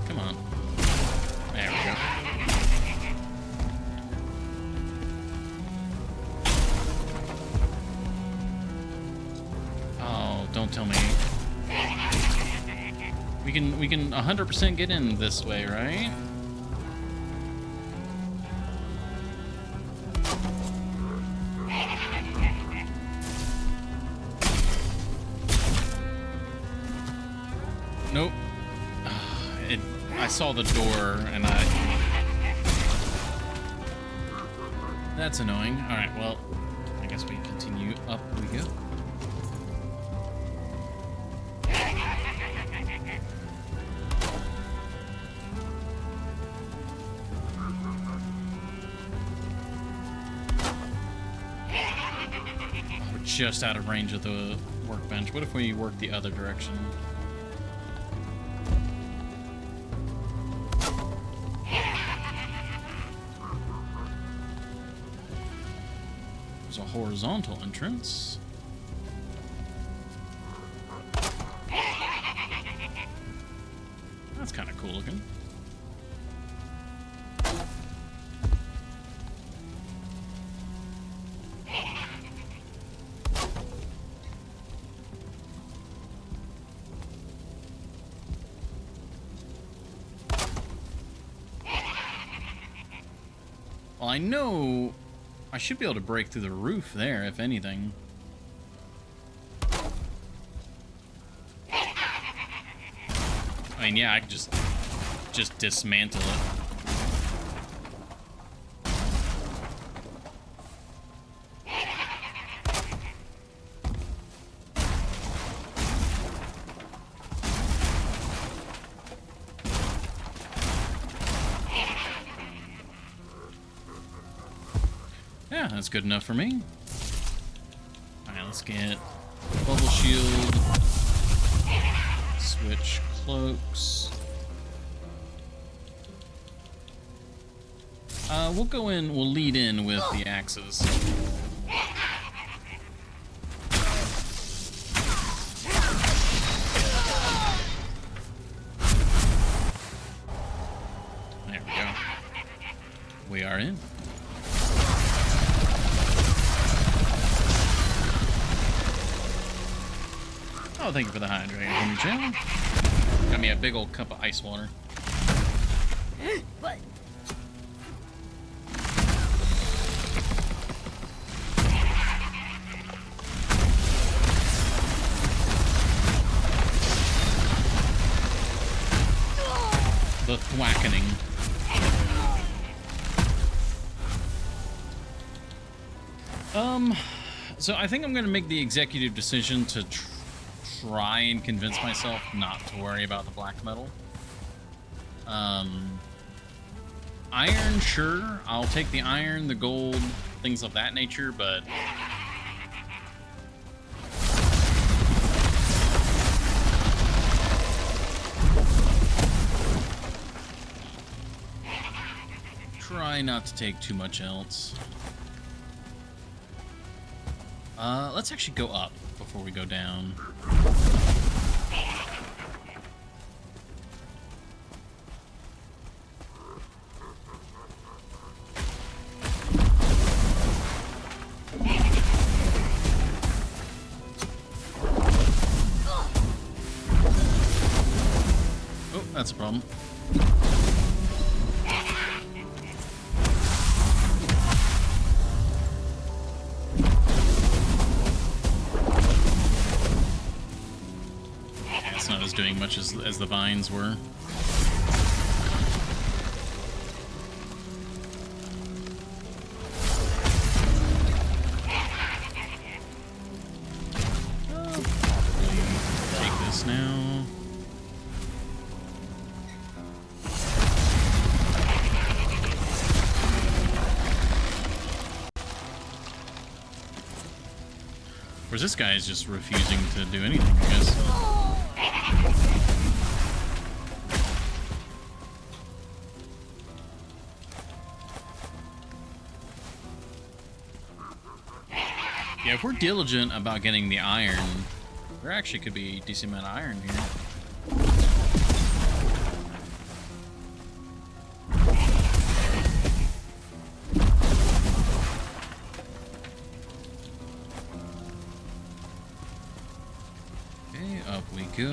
Come on. There we go. Oh, don't tell me. We can 100% get in this way, right? Nope. I saw the door and That's annoying. All right, well, I guess we continue up we go. Just out of range of the workbench. What if we work the other direction? There's a horizontal entrance. That's kind of cool looking. Well, I know I should be able to break through the roof there, if anything. I mean, yeah, I could just dismantle it. Yeah, that's good enough for me. Alright, let's get bubble shield. Switch cloaks. We'll go in, we'll lead in with the axes. There we go. We are in. Oh, thank you for the hydrating from your channel. Got me a big old cup of ice water. What? The thwackening. So I think I'm gonna make the executive decision to try and convince myself not to worry about the black metal. Iron, sure, I'll take the iron, the gold, things of that nature, but try not to take too much else. Let's actually go up before we go down. Oh, that's a problem. Doing much as the vines were. Take this now. Whereas this guy is just refusing to do anything, I guess. Yeah, if we're diligent about getting the iron, there actually could be a decent amount of iron here. Okay, up we go.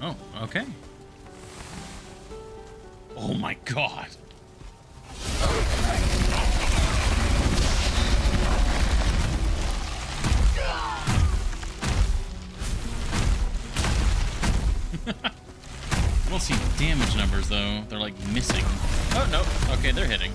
Oh, okay. Oh my god. I don't see damage numbers though. They're like missing. Oh no. Okay, they're hitting.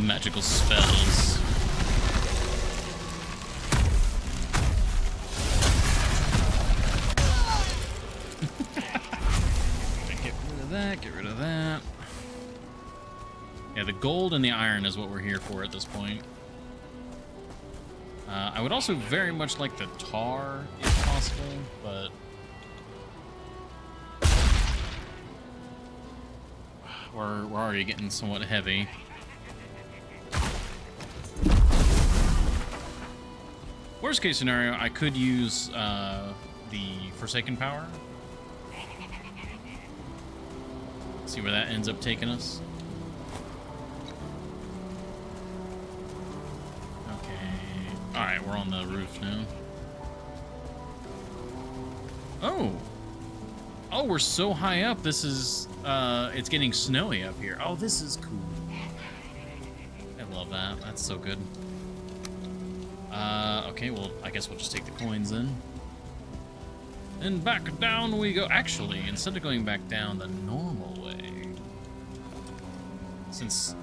Magical spells. Get rid of that, get rid of that. Yeah, the gold and the iron is what we're here for at this point. I would also very much like the tar, if possible, but... we're already getting somewhat heavy. Worst case scenario, I could use the Forsaken Power. See where that ends up taking us. Okay. Alright, we're on the roof now. Oh! Oh, we're so high up, this is... it's getting snowy up here. Oh, this is cool. I love that. That's so good. Okay, well, I guess we'll just take the coins then. And back down we go. Actually, instead of going back down the normal way, since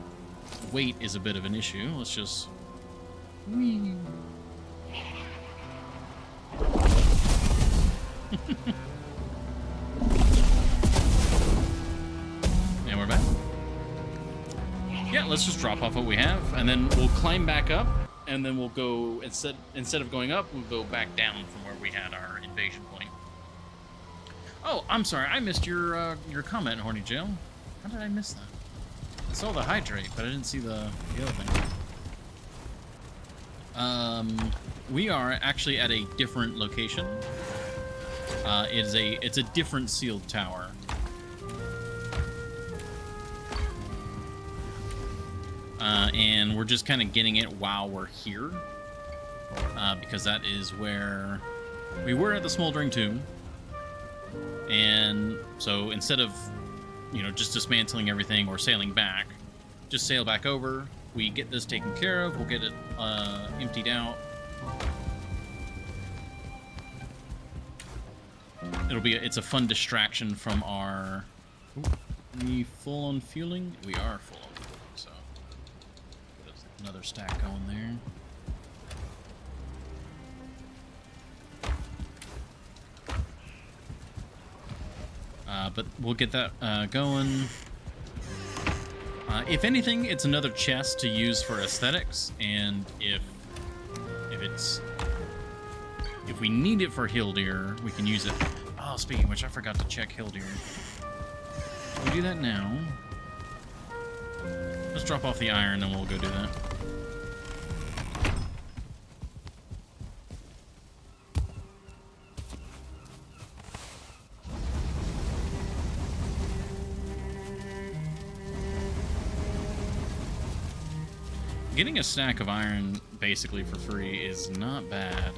weight is a bit of an issue, let's just... Whee. And we're back. Yeah, let's just drop off what we have, and then we'll climb back up. And then we'll go, instead of going up, we'll go back down from where we had our invasion point. Oh, I'm sorry, I missed your comment, Horny Jill. How did I miss that? I saw the hydrate, but I didn't see the other thing. We are actually at a different location. It's a different sealed tower. And we're just kind of getting it while we're here, because that is where we were at the Smoldering Tomb. And so instead of, you know, just dismantling everything or sailing back, just sail back over. We get this taken care of. We'll get it emptied out. it's a fun distraction from our... Ooh, we full on fueling? We are full on fueling, so there's another stack going there. But we'll get that going. If anything, it's another chest to use for aesthetics, and if we need it for Hildir, we can use it. Oh, speaking of which, I forgot to check Hildir. We'll do that now. Let's drop off the iron, and we'll go do that. Getting a stack of iron basically for free is not bad.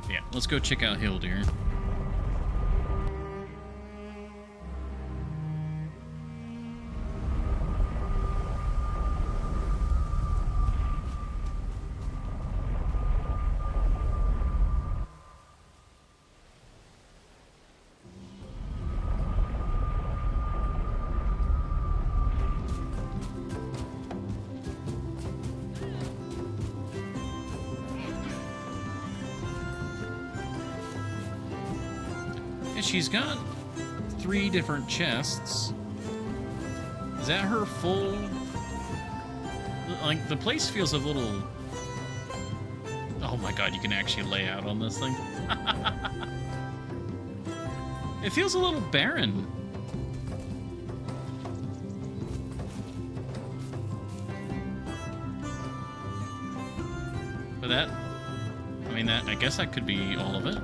Yeah, let's go check out Hildir. She's got 3 different chests. Is that her full? Like, the place feels a little... Oh my god, you can actually lay out on this thing. It feels a little barren. But that... I mean, that... I guess that could be all of it.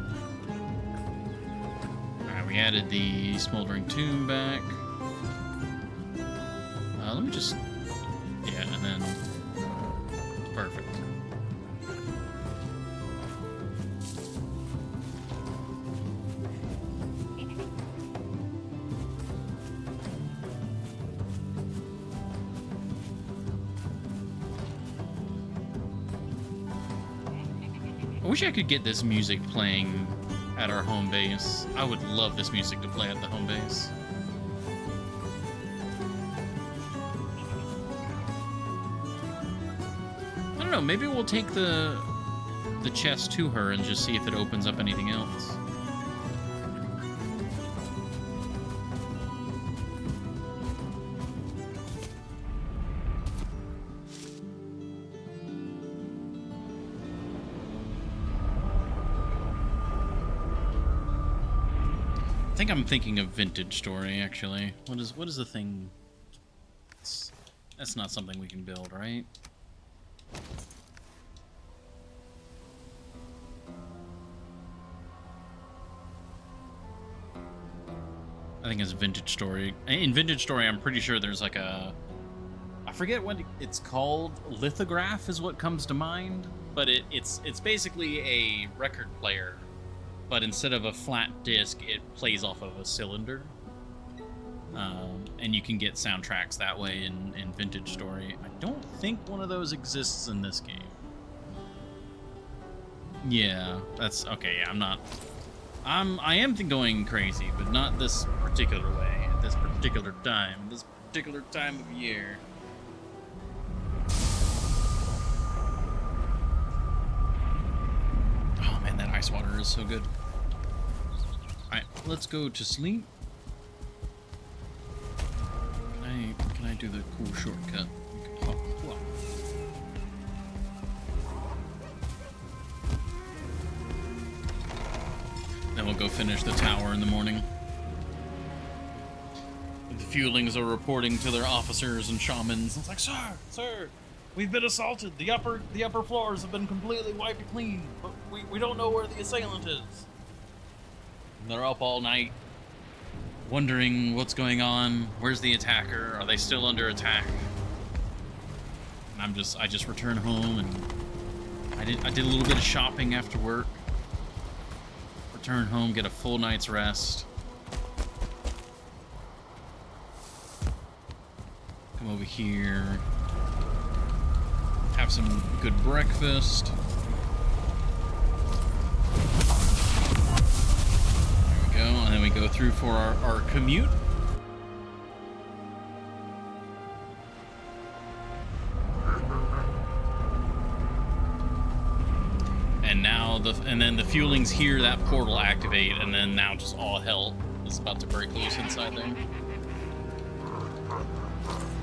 We added the smoldering tomb back. Let me just... Yeah, and then... Perfect. I wish I could get this music playing at our home base. I would love this music to play at the home base. I don't know, maybe we'll take the chest to her and just see if it opens up anything else. I think I'm thinking of Vintage Story, actually. What is the thing? That's not something we can build, right? I think it's Vintage Story. In Vintage Story, I'm pretty sure there's like a... I forget what it's called. Lithograph is what comes to mind. But it's basically a record player. But instead of a flat disc, it plays off of a cylinder. And you can get soundtracks that way in Vintage Story. I don't think one of those exists in this game. Yeah, that's... Okay, yeah, I am going crazy, but not this particular way, at this particular time of year. Oh man, that ice water is so good. Alright, let's go to sleep. Can I do the cool shortcut? Hop. Then we'll go finish the tower in the morning. The fuelings are reporting to their officers and shamans. It's like, sir, we've been assaulted. The upper floors have been completely wiped clean, but we don't know where the assailant is. And they're up all night, wondering what's going on. Where's the attacker? Are they still under attack? And I just returned home and I did a little bit of shopping after work. Return home, get a full night's rest. Come over here. Have have some good breakfast. There we go, and then we go through for our commute. And now then the fueling's here, that portal activate, and then now just all hell is about to break loose inside there.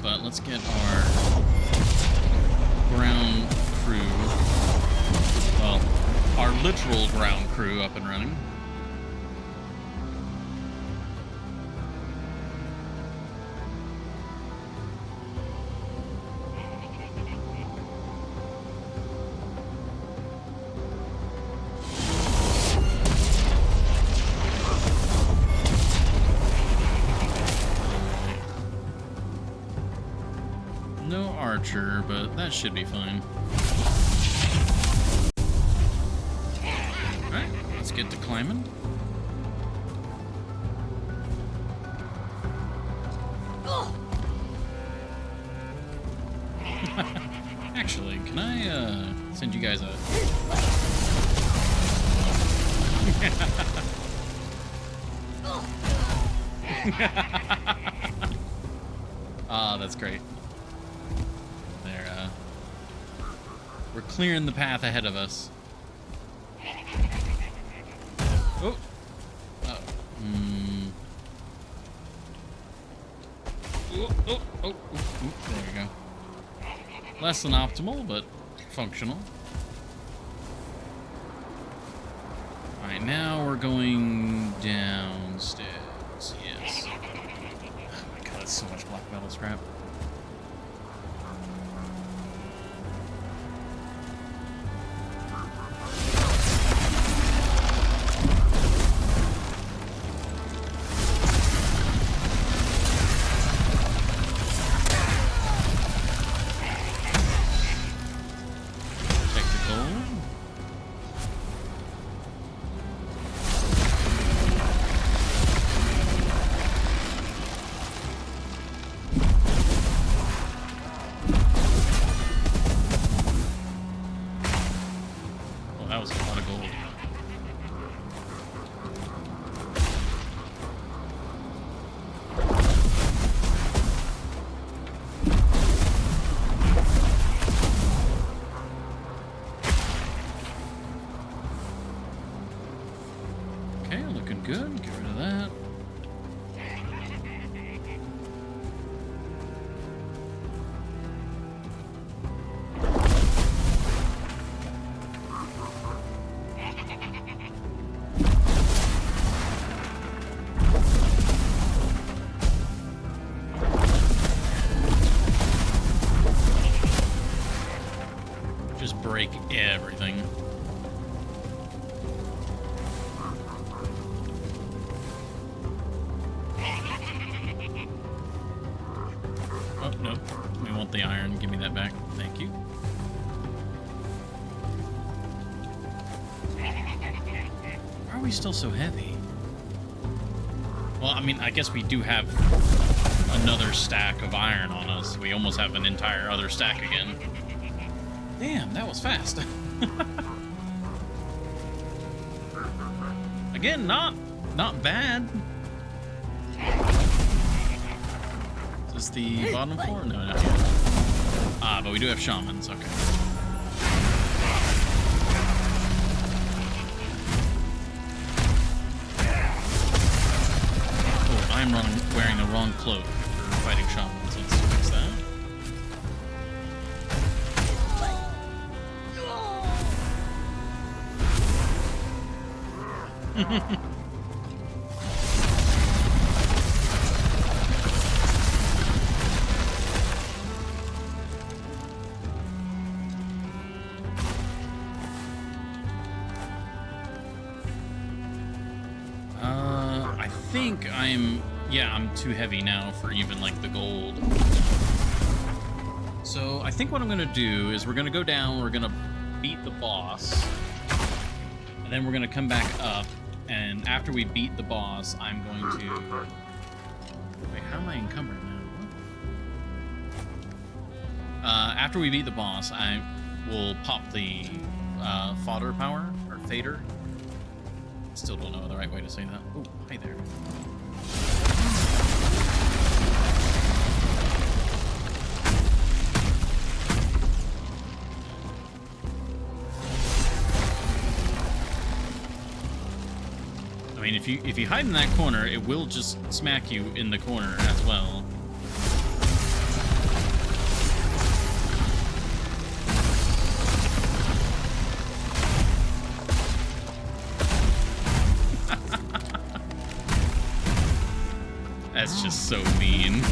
But let's get our ground crew, well, our literal ground crew up and running. No archer, but that should be fine. Alright, let's get to climbing. Actually, can I send you guys a... Ah, that's great. We're clearing the path ahead of us. Oh. Oh. Oh. There we go. Less than optimal, but functional. Alright, now we're going downstairs. Yes. Oh my god, that's so much black metal scrap. That was a lot of gold. Okay, looking good. Get rid of that. Just break everything. Oh, no. We want the iron. Give me that back. Thank you. Why are we still so heavy? Well, I mean, I guess we do have another stack of iron on us. We almost have an entire other stack again. Damn, that was fast. Again, not bad. Is this the bottom floor? No, not yet. Ah, but we do have shamans. Okay. Oh, I'm wearing the wrong cloak for fighting shamans. Let's fix that. I think I'm too heavy now for even like the gold. So I think what I'm gonna do is we're gonna go down, we're gonna beat the boss, and then we're gonna come back up, and after we beat the boss, I'm going to... Wait, how am I encumbered now? After we beat the boss, will pop the fodder power, or fader. Still don't know the right way to say that. Oh, hi there. I mean, if you hide in that corner, it will just smack you in the corner as well. That's just so mean.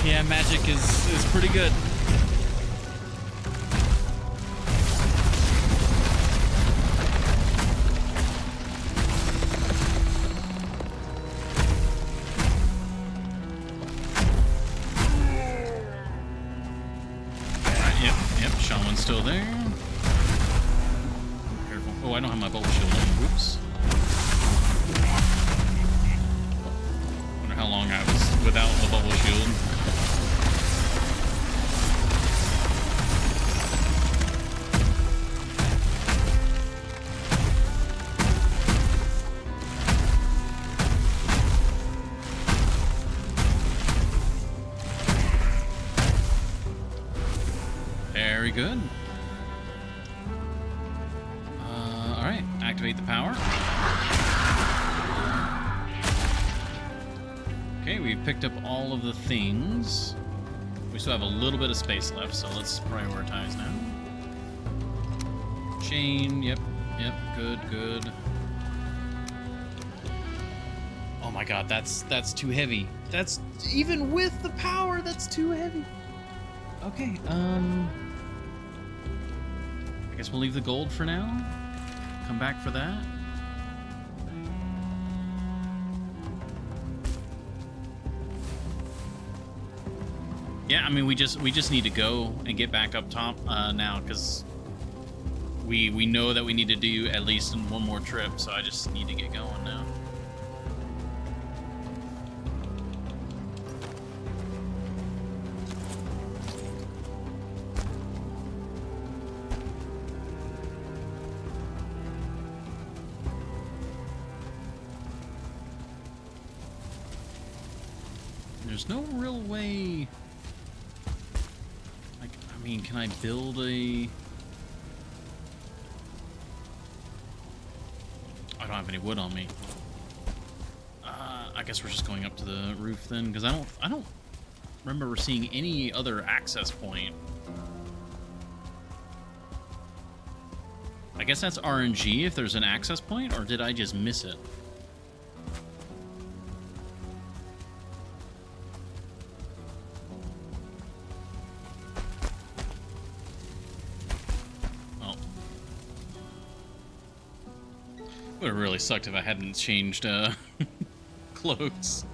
Yeah, magic is pretty good. Yep, Shaman's still there. Careful. Oh, I don't have my bubble shield on. Whoops. Wonder how long I was without the bubble shield. Very good. All right, activate the power. Okay, we've picked up all of the things. We still have a little bit of space left, so let's prioritize now. Chain, yep, good. Oh my god, that's too heavy. That's, even with the power, that's too heavy. Okay, I guess we'll leave the gold for now. Come back for that. Yeah, I mean, we just need to go and get back up top now, because we know that we need to do at least one more trip, so I just need to get going now. There's no real way. Like, I mean, can I build a? I don't have any wood on me. I guess we're just going up to the roof then, because I don't remember seeing any other access point. I guess that's RNG if there's an access point, or did I just miss it? Would have really sucked if I hadn't changed clothes.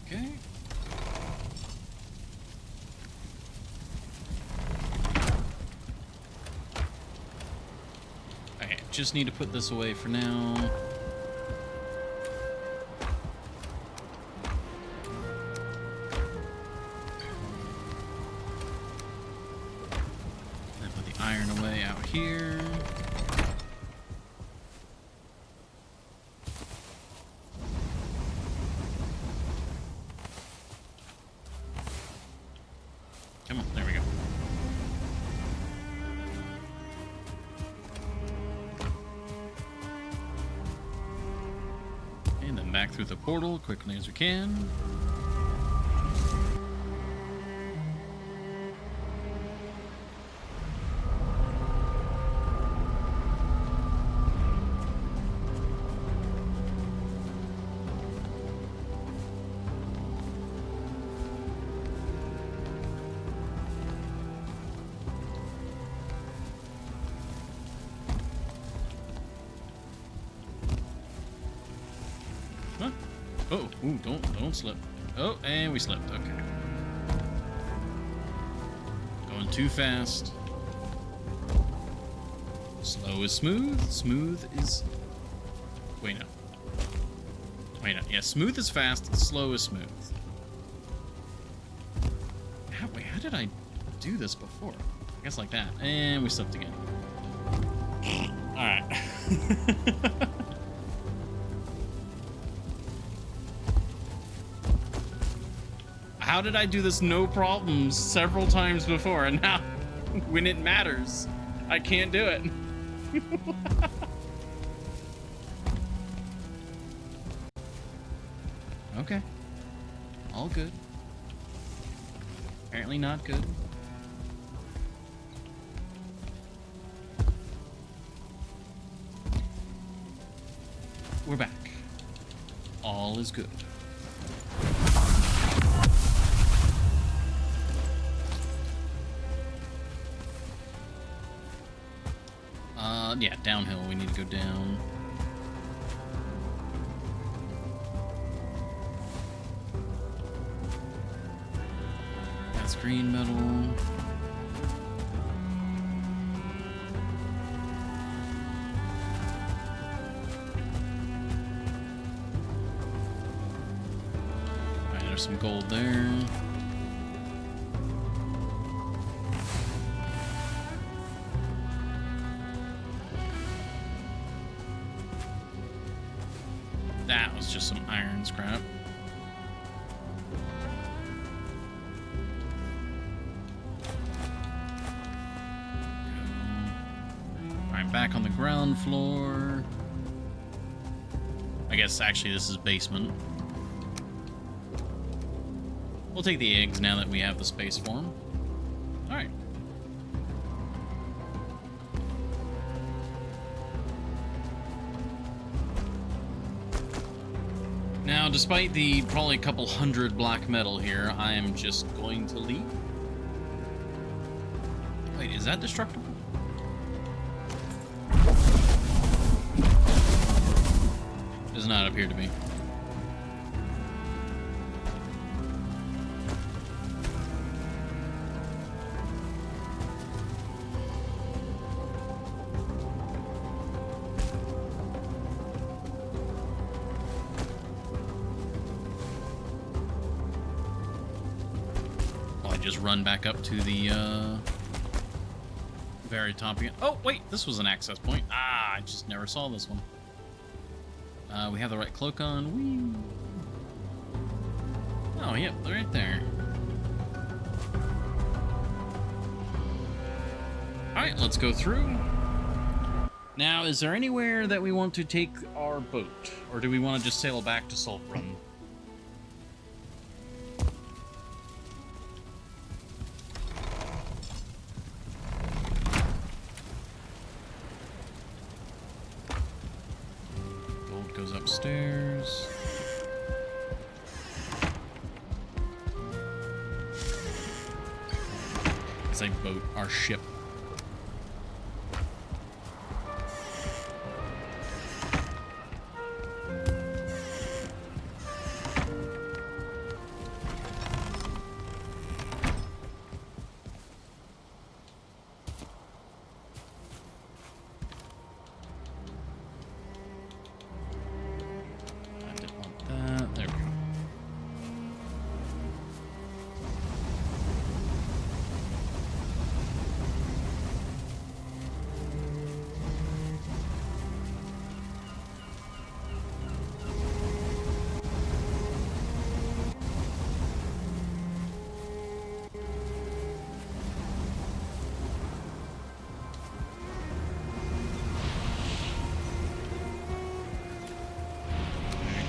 Okay. Okay, just need to put this away for now. Iron away out here. Come on, there we go. And then back through the portal quickly as we can. Oh, ooh, don't slip. Oh, and we slipped. Okay. Going too fast. Slow is smooth. Smooth is... Wait, no. Wait, no. Yeah, smooth is fast. Slow is smooth. Wait, how did I do this before? I guess like that. And we slipped again. Alright. How did I do this no problems several times before, and now, when it matters, I can't do it? Okay. All good. Apparently not good. We're back. All is good. Yeah, downhill. We need to go down. That's green metal. Alright, there's some gold there. That was just some iron scrap. Alright, back on the ground floor. I guess actually this is basement. We'll take the eggs now that we have the space for them. Alright. Now, despite the probably couple hundred black metal here, I am just going to leave. Wait, is that destructible? Does not appear to be. Just run back up to the very top again. Oh, wait, this was an access point. Ah, I just never saw this one. We have the right cloak on. Whee. Oh, yep, right there. Alright, let's go through. Now, is there anywhere that we want to take our boat? Or do we want to just sail back to Salt Run? Goes upstairs. It's a boat, our ship.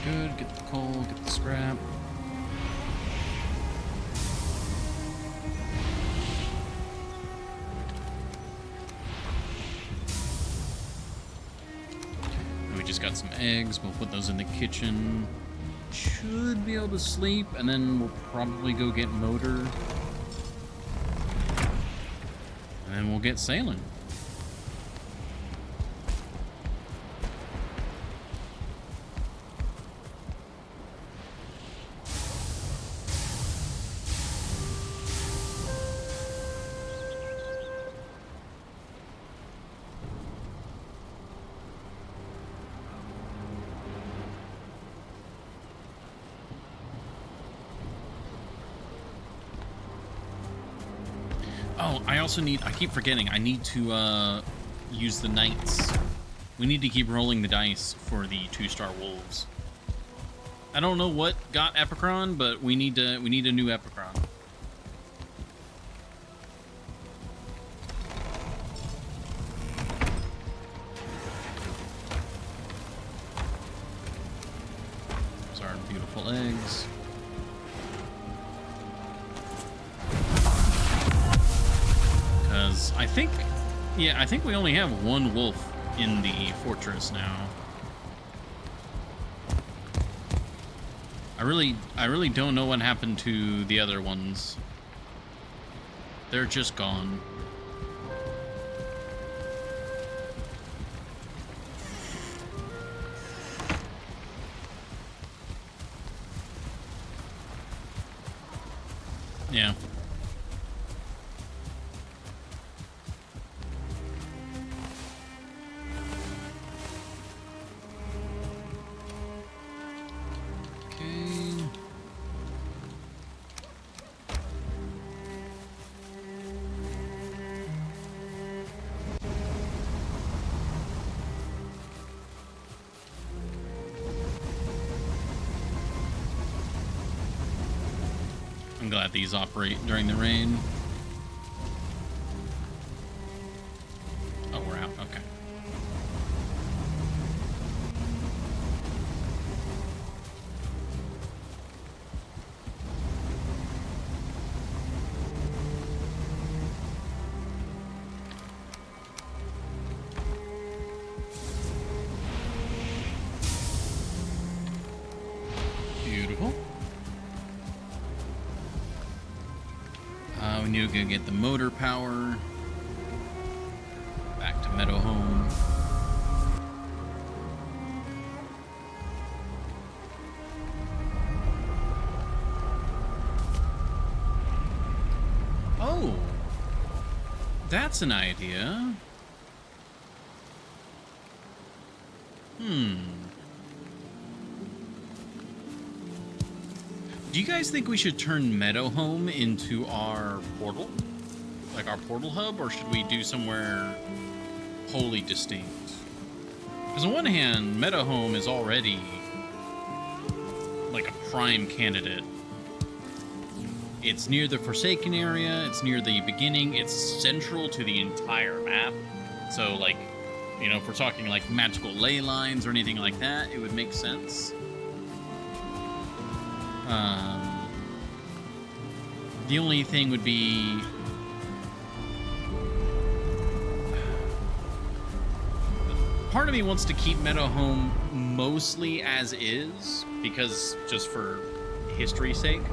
Good, get the coal, get the scrap. We just got some eggs, we'll put those in the kitchen. Should be able to sleep, and then we'll probably go get motor. And then we'll get sailing. Oh, I also need, I keep forgetting, I need to use the knights. We need to keep rolling the dice for the 2-star wolves. I don't know what got Epicron, but we need a new Epicron. Those are beautiful eggs. Because I think we only have one wolf in the fortress now. I really don't know what happened to the other ones. They're just gone. Yeah. I'm glad these operate during the rain. Oh, we're out. Okay. Beautiful. We need to go get the motor power. Back to Meadow Home. Oh, that's an idea. Do you guys think we should turn Meadow Home into our portal? Like our portal hub, or should we do somewhere wholly distinct? Because on one hand, Meadow Home is already like a prime candidate. It's near the Forsaken area, it's near the beginning, it's central to the entire map. So like, you know, if we're talking like magical ley lines or anything like that, it would make sense. The only thing would be part of me wants to keep Meadow Home mostly as is, because just for history's sake.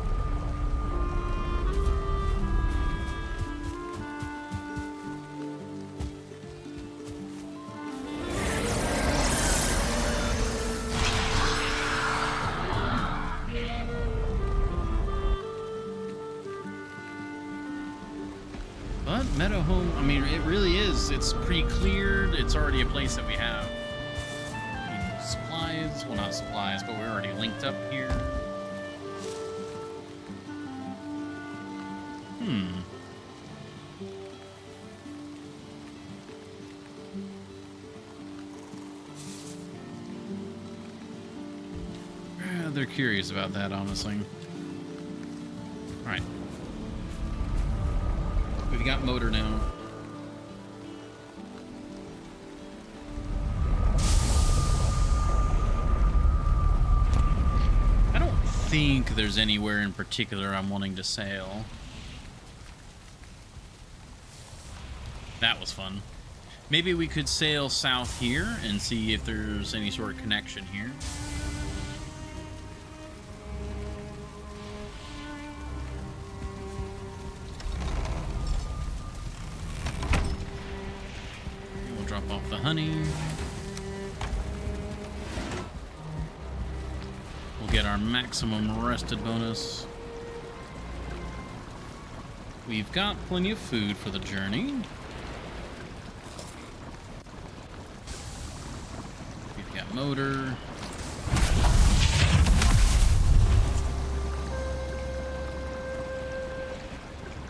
But Meadow Home, I mean, it really is. It's pre-cleared. It's already a place that we have supplies. Well, not supplies, but we're already linked up here. They're curious about that, honestly. All right. We've got motor now. I don't think there's anywhere in particular I'm wanting to sail. That was fun. Maybe we could sail south here and see if there's any sort of connection here. Drop off the honey. We'll get our maximum rested bonus. We've got plenty of food for the journey. We've got motor.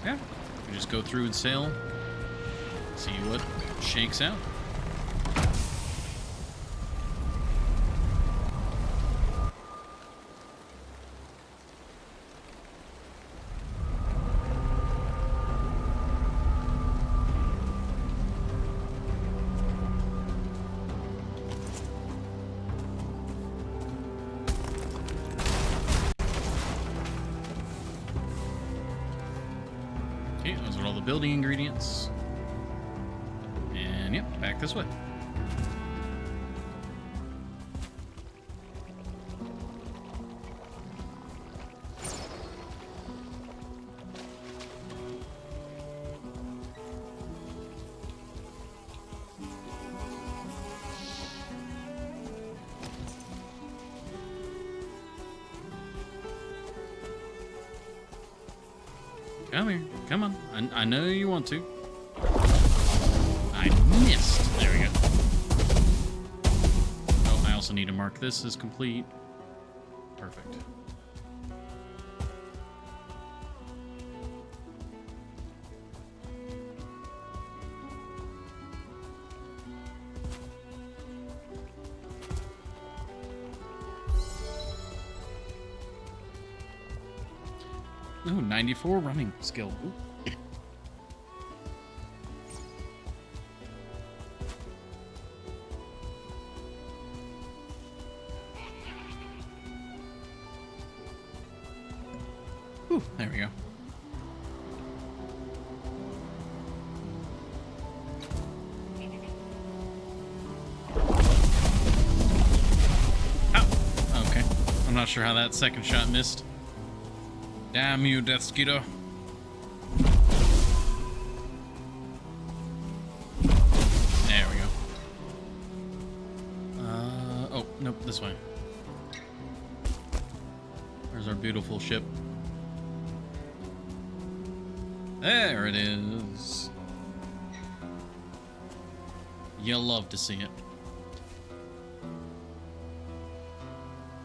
Yeah, We just go through and sail, see what shakes out. Okay, those are all the building ingredients. And yep, back this way. Come here. Come on. I know you want to. I missed. There we go. Oh, I also need to mark this as complete. Perfect. Ooh, 94 running skill. Ooh. Ooh, there we go. Oh, okay. I'm not sure how that second shot missed. Damn you, Death Skeeter. There we go. Oh, nope, this way. Where's our beautiful ship? There it is. You'll love to see it.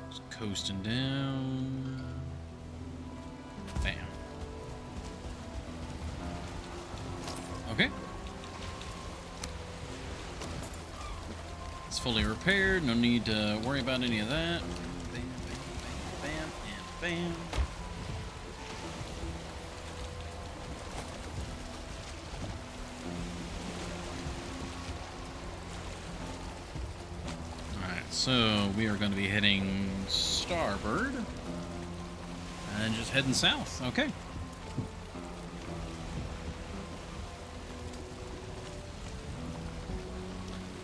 Just coasting down. Bam. Okay. It's fully repaired. No need to worry about any of that. Bam, bam, bam, bam, and bam. Alright, so we are going to be heading starboard. And just heading south. Okay.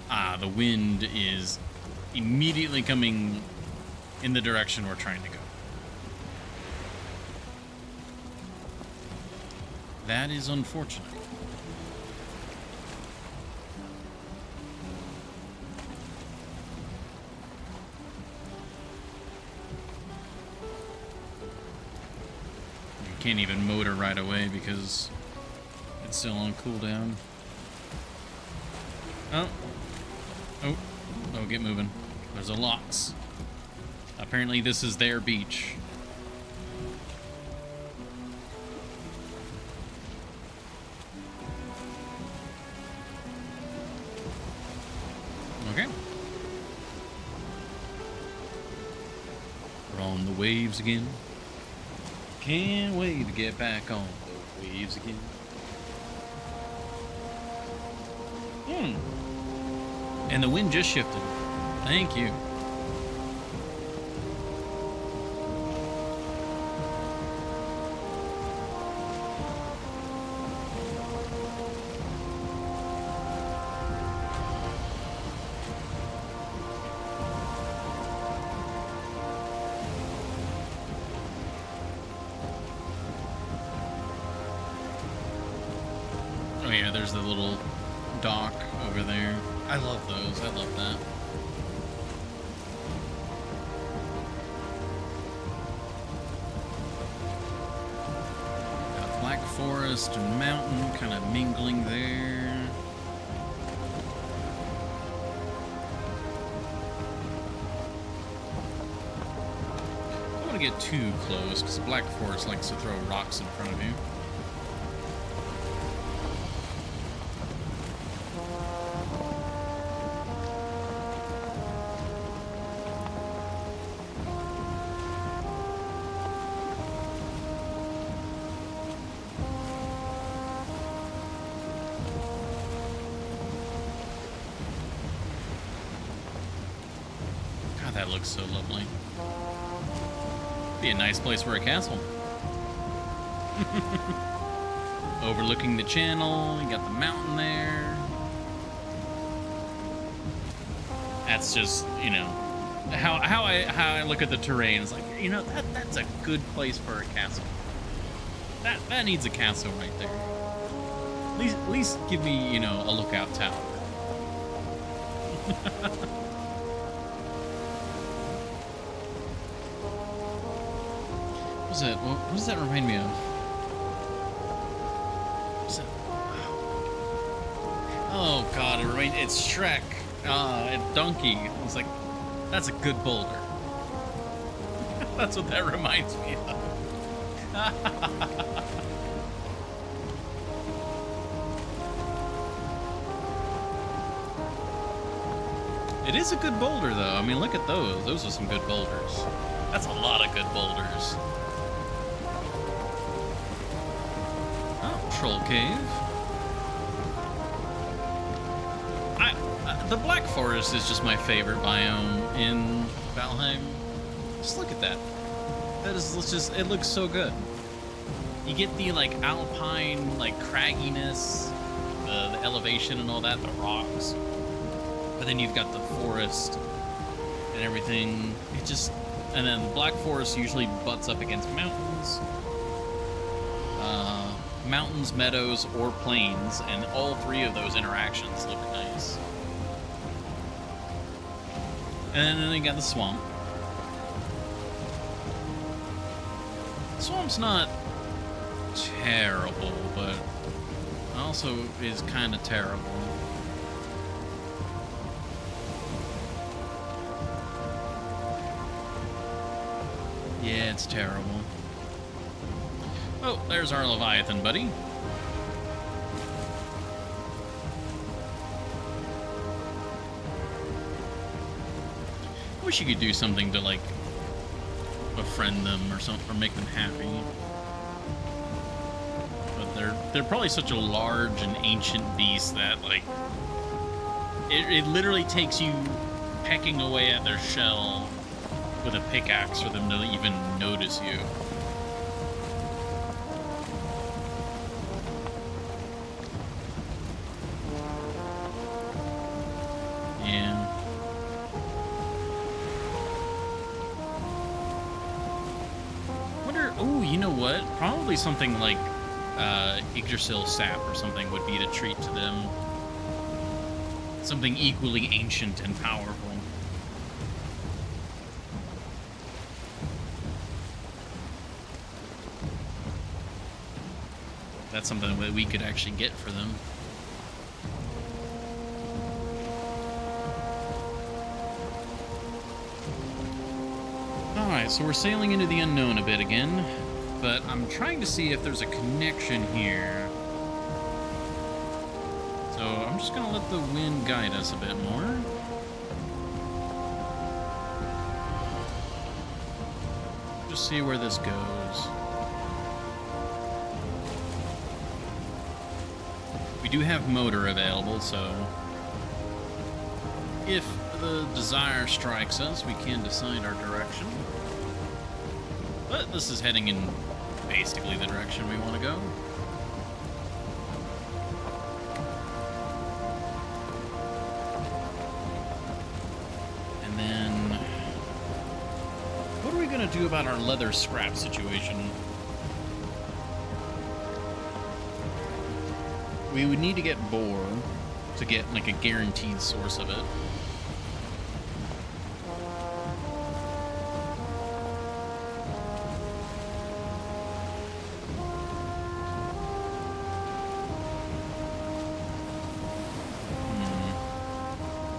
Ah, the wind is immediately coming in the direction we're trying to go. That is unfortunate. Can't even motor right away because it's still on cooldown. Oh. Oh. Oh, get moving. There's a locks. Apparently this is their beach. Okay. We're on the waves again. Can't wait to get back on the waves again. And the wind just shifted. Thank you. Oh yeah, there's the little dock over there. I love those. I love that. Got Black Forest and mountain kind of mingling there. I don't want to get too close because Black Forest likes to throw rocks in front of you. that looks so lovely. Be a nice place for a castle. Overlooking the channel, you got the mountain there. That's just, you know, how I look at the terrain. It's like, you know, that's a good place for a castle. That needs a castle right there. At least give me, you know, a lookout tower. What was it? What does that remind me of? What's that? Oh God, it's Shrek. And Donkey. I was like, that's a good boulder. That's what that reminds me of. It is a good boulder, though. I mean, look at those. Those are some good boulders. That's a lot of good boulders. Oh, Troll Cave. The Black Forest is just my favorite biome in Valheim. Just look at that. That is just, it looks so good. You get the, like, alpine, like, cragginess, the elevation and all that, the rocks. But then you've got the forest and everything. It just, and then Black Forest usually butts up against mountains. Mountains, meadows, or plains, and all three of those interactions look nice. And then you got the swamp. The swamp's not terrible, but also is kind of terrible. Yeah, it's terrible. Oh, there's our Leviathan, buddy. I wish you could do something to, like, befriend them or something, or make them happy. But they're probably such a large and ancient beast that, like, it literally takes you pecking away at their shell with a pickaxe for them to even notice you. Yeah. Wonder, oh, you know what? Probably something like Yggdrasil sap or something would be to treat to them. Something equally ancient and powerful. That's something that we could actually get for them. Alright, so we're sailing into the unknown a bit again, but I'm trying to see if there's a connection here. So I'm just going to let the wind guide us a bit more. Just see where this goes. We do have motor available, so if the desire strikes us, we can decide our direction. But this is heading in basically the direction we want to go. And then, what are we going to do about our leather scrap situation? We would need to get boar to get, like, a guaranteed source of it.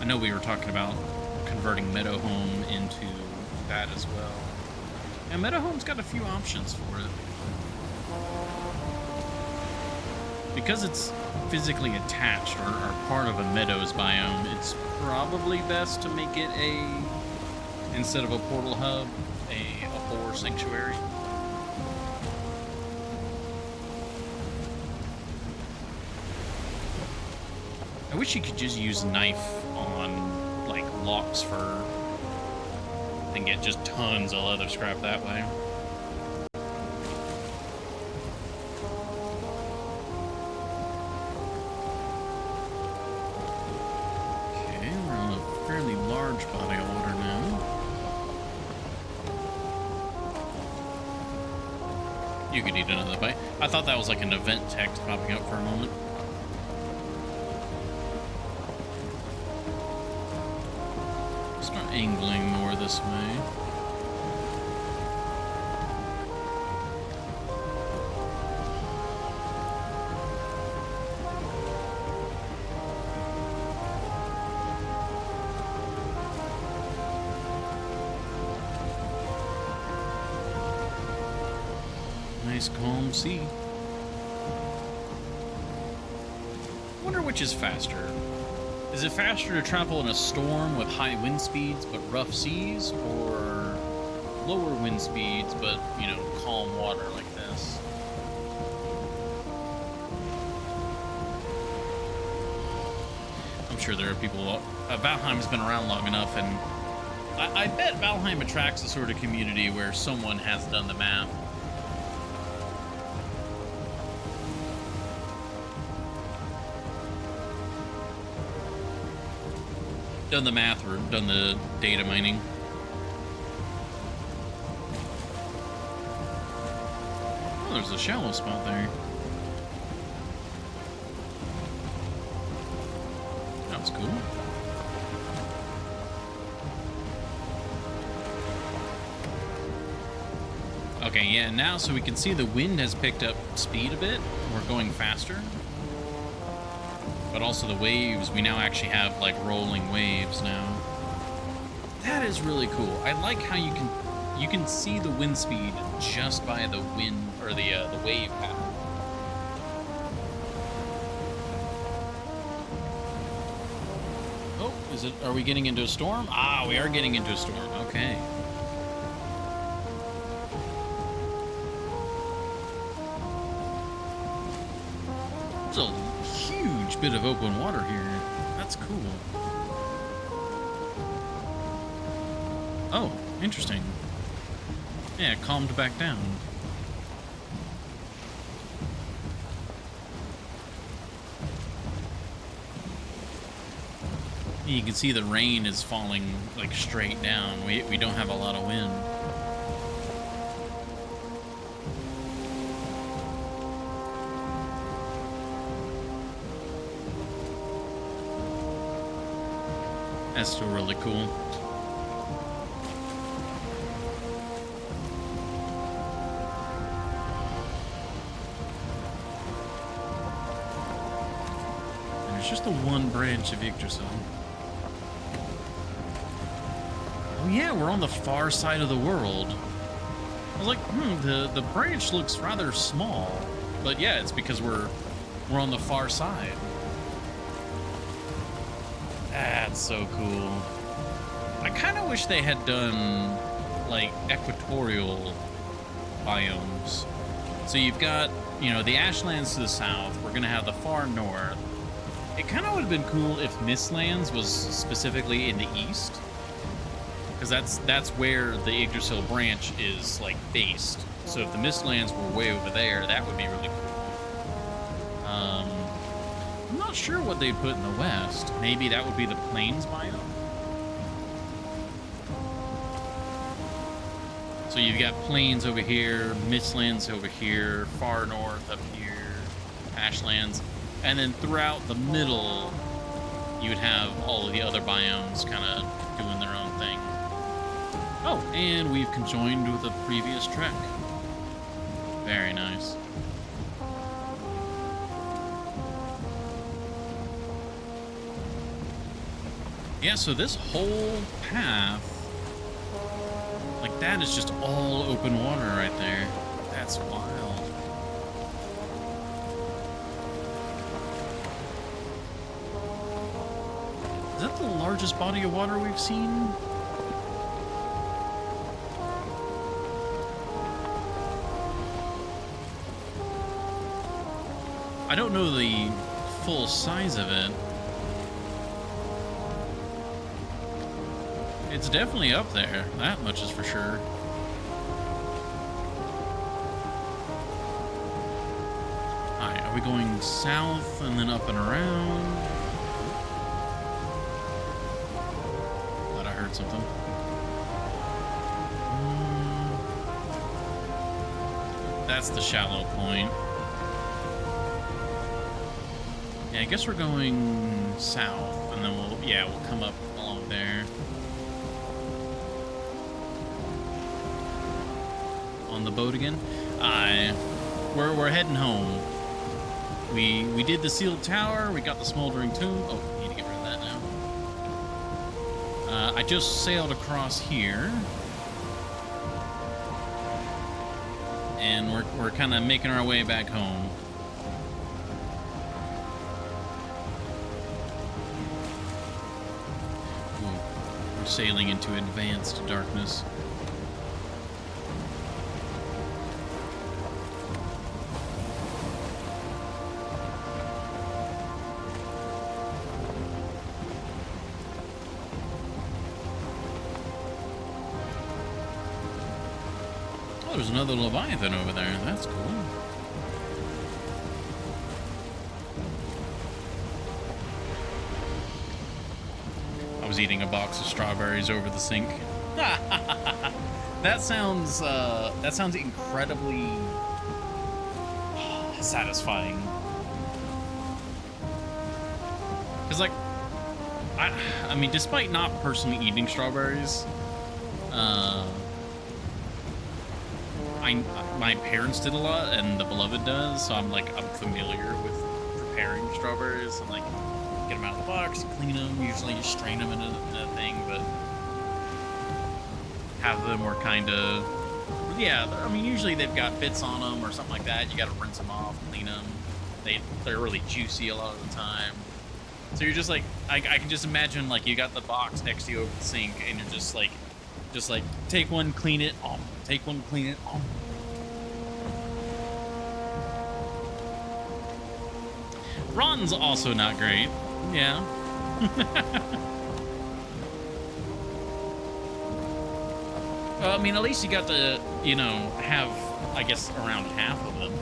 I know we were talking about converting Meadowhome into that as well. And Meadowhome's got a few options for it. Because it's physically attached or part of a meadows biome, it's probably best to make it instead of a portal hub, a boar sanctuary. I wish you could just use knife on, like, locks for and get just tons of leather scrap that way. Okay, we're in a fairly large body of water now. You could eat another bite. I thought that was like an event text popping up for a moment. Start angling more this way. Nice calm sea. Wonder which is faster. Is it faster to travel in a storm with high wind speeds but rough seas, or lower wind speeds but, you know, calm water like this? I'm sure there are people. Valheim's been around long enough, and I bet Valheim attracts a sort of community where someone has done the math. Done the math or done the data mining. Oh, there's a shallow spot there. That was cool. Okay, yeah, now so we can see the wind has picked up speed a bit. We're going faster. But also the waves, we now actually have like rolling waves now. That is really cool. I like how you can see the wind speed just by the wind or the wave pattern. Oh, are we getting into a storm? Ah, we are getting into a storm. Okay. There's a huge bit of open water here. That's cool. Oh, interesting. Yeah, it calmed back down. You can see the rain is falling like straight down. We don't have a lot of wind. That's still really cool. And it's just the one branch of Yggdrasil. Oh yeah, we're on the far side of the world. I was like, the branch looks rather small. But yeah, it's because we're on the far side. That's so cool. I kind of wish they had done like equatorial biomes. So you've got, you know, the Ashlands to the south. We're gonna have the far north. It kind of would have been cool if Mistlands was specifically in the east, because that's where the Yggdrasil branch is like based. So if the Mistlands were way over there, that would be really cool. I'm not sure what they'd put in the west. Maybe that would be the plains biome. So you've got plains over here, Mistlands over here, far north up here, Ashlands, and then throughout the middle, you would have all of the other biomes kind of doing their own thing. Oh, and we've conjoined with a previous trek. Very nice. Yeah, so this whole path, like that is just all open water right there. That's wild. Is that the largest body of water we've seen? I don't know the full size of it. It's definitely up there. That much is for sure. Alright, are we going south and then up and around? Thought I heard something. That's the shallow point. Yeah, I guess we're going south, and then we'll come up along there. On the boat again. We're heading home. We did the sealed tower. We got the smoldering tomb. Oh, need to get rid of that now. I just sailed across here, and we're kind of making our way back home. Ooh, we're sailing into advanced darkness. There's another Leviathan over there. That's cool. I was eating a box of strawberries over the sink. That sounds incredibly satisfying. Cause like, I mean, despite not personally eating strawberries, my parents did a lot, and the beloved does, so I'm familiar with preparing strawberries and get them out of the box, clean them. Usually you strain them in a thing, but have them were kind of, yeah. I mean, usually they've got bits on them or something like that. You got to rinse them off, clean them. They're really juicy a lot of the time. So you're just I can just imagine you got the box next to you over the sink, and you're just take one, clean it, take one, clean it, Rotten's also not great. Yeah. Well, I mean, at least you got to, have, I guess, around half of them.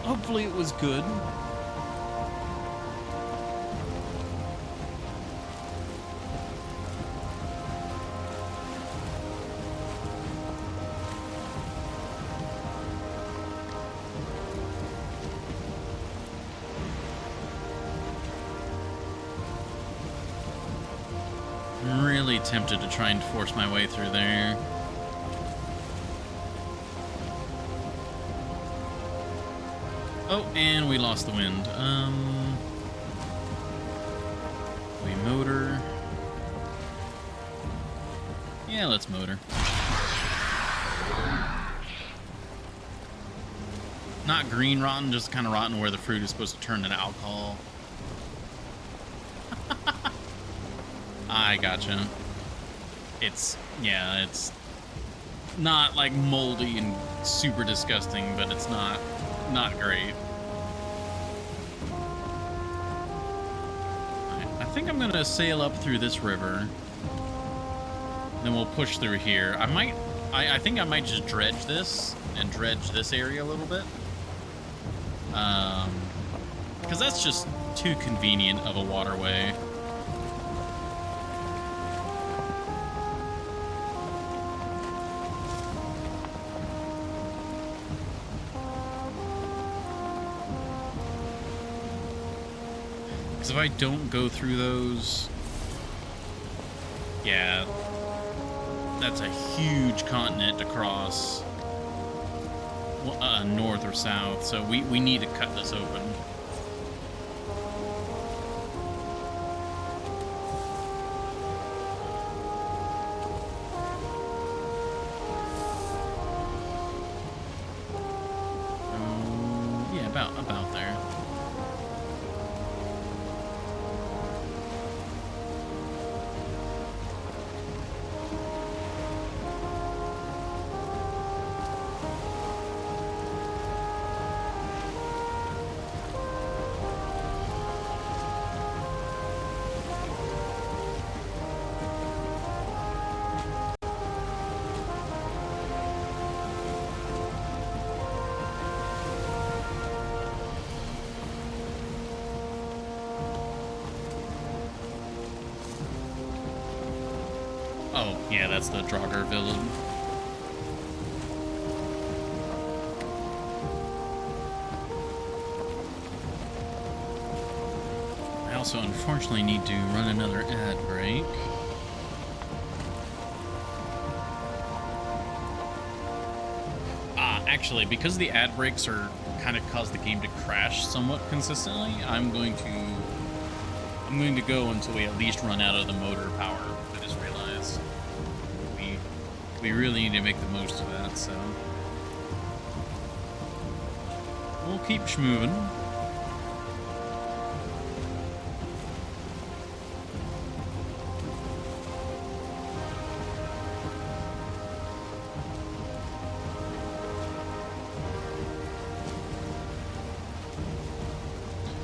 Hopefully it was good. Really tempted to try and force my way through there. Oh, and we lost the wind. We motor. Yeah, let's motor. Not green rotten, just kind of rotten where the fruit is supposed to turn into alcohol. I gotcha. It's not moldy and super disgusting, but it's not great. I think I'm gonna sail up through this river. Then we'll push through here. I think I might just dredge this and dredge this area a little bit. Because that's just too convenient of a waterway. Because if I don't go through those, yeah, that's a huge continent to cross, north or south, so we need to cut this open. Yeah, about there. Yeah, that's the Draugr villain. I also unfortunately need to run another ad break. Actually, because the ad breaks are kind of cause the game to crash somewhat consistently, I'm going to go until we at least run out of the motor power. I just realized we really need to make the most of that, so we'll keep schmoving.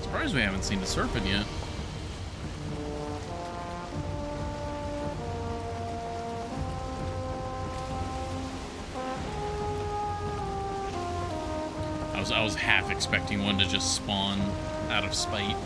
Surprised we haven't seen the serpent yet. I was half expecting one to just spawn out of spite.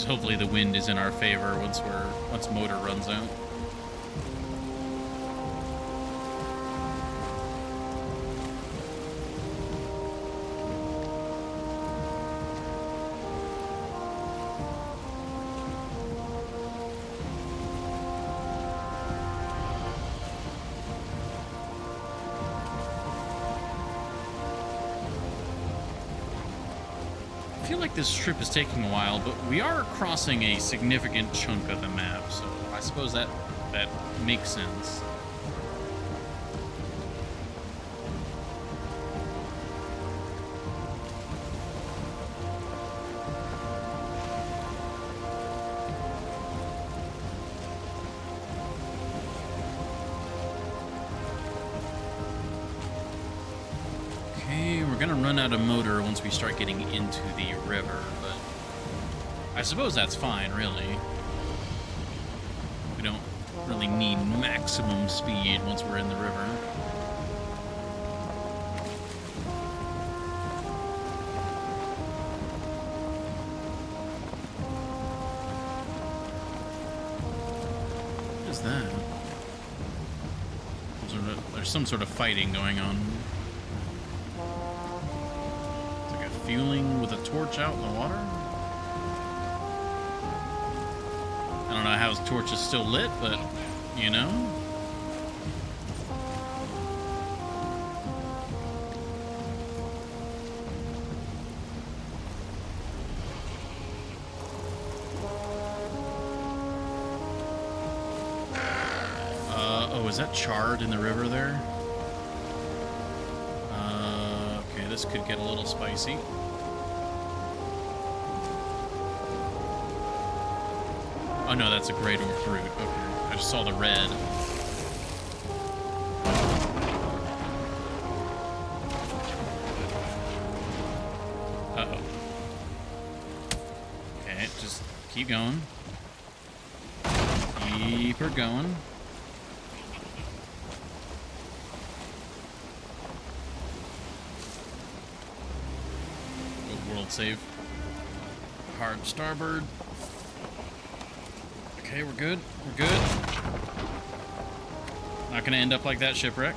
Hopefully the wind is in our favor once motor runs out. I feel like this trip is taking a while, but we are crossing a significant chunk of the map, so I suppose that makes sense. Out of motor once we start getting into the river, but I suppose that's fine, really. We don't really need maximum speed once we're in the river. What is that? There's some sort of fighting going on. Fueling with a torch out in the water? I don't know how his torch is still lit, but, you know. Oh, is that charred in the river there? Okay, this could get a little spicy. Oh no, that's a great orc root. Okay, I just saw the red. Uh-oh. Okay, just keep going. Keep her going. Go world save. Hard starboard. Okay, we're good. We're good. Not gonna end up like that shipwreck.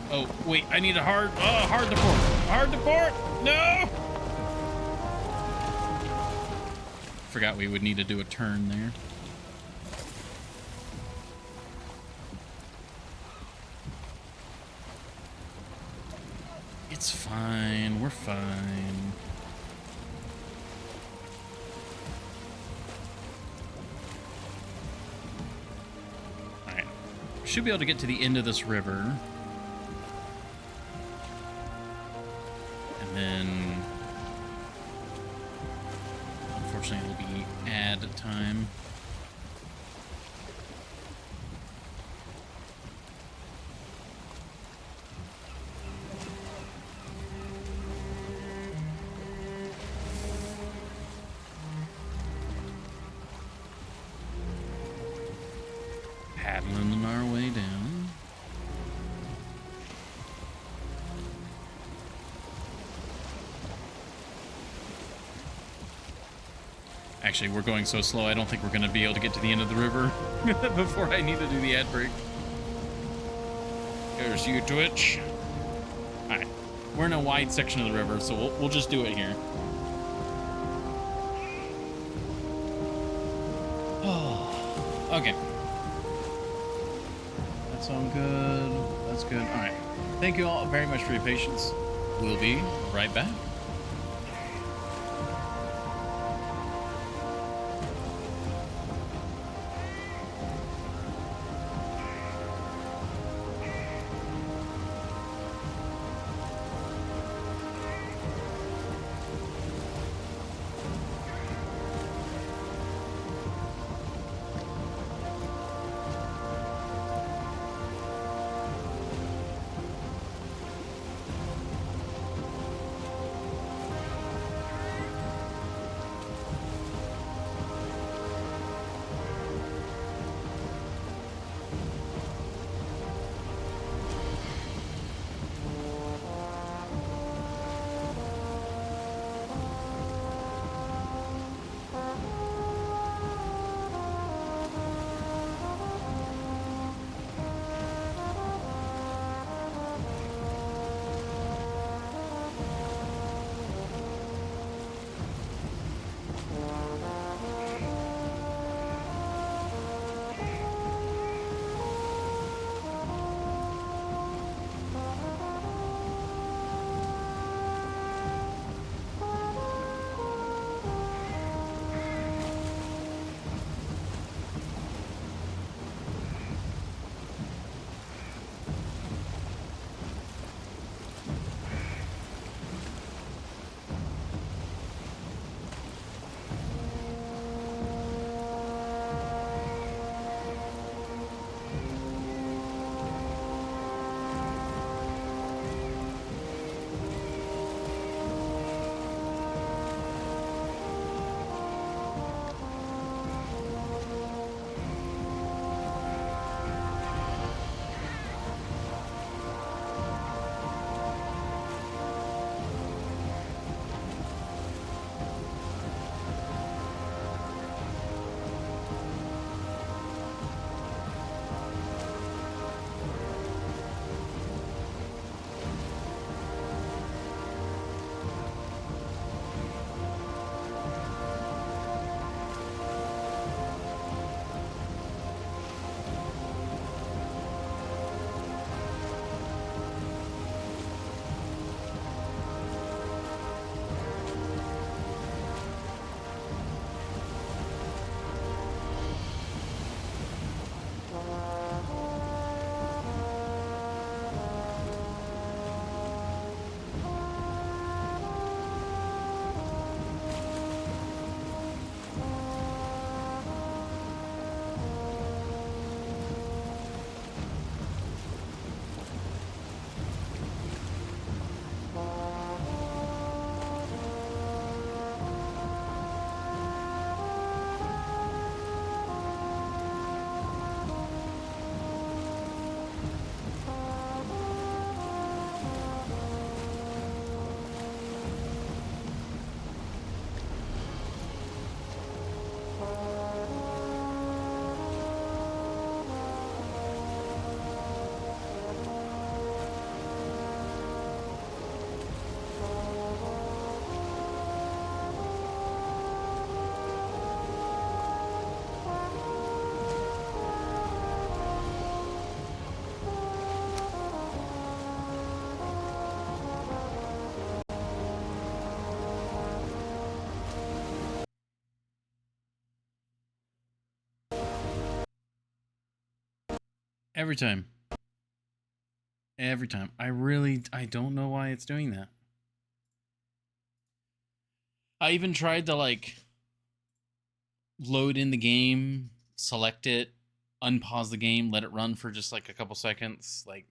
Oh, wait, I need a hard to port. Hard to port! No! Forgot we would need to do a turn there. It's fine. We're fine. Should be able to get to the end of this river. unfortunately, it'll be ad time. Paddling our way down. Actually, we're going so slow, I don't think we're going to be able to get to the end of the river before I need to do the ad break. There's you, Twitch. Alright. We're in a wide section of the river, so we'll just do it here. Oh, okay. That's all good. That's good. Alright. Thank you all very much for your patience. We'll be right back. Every time. Every time. I don't know why it's doing that. I even tried to, like, load in the game, select it, unpause the game, let it run for just like a couple seconds. Like,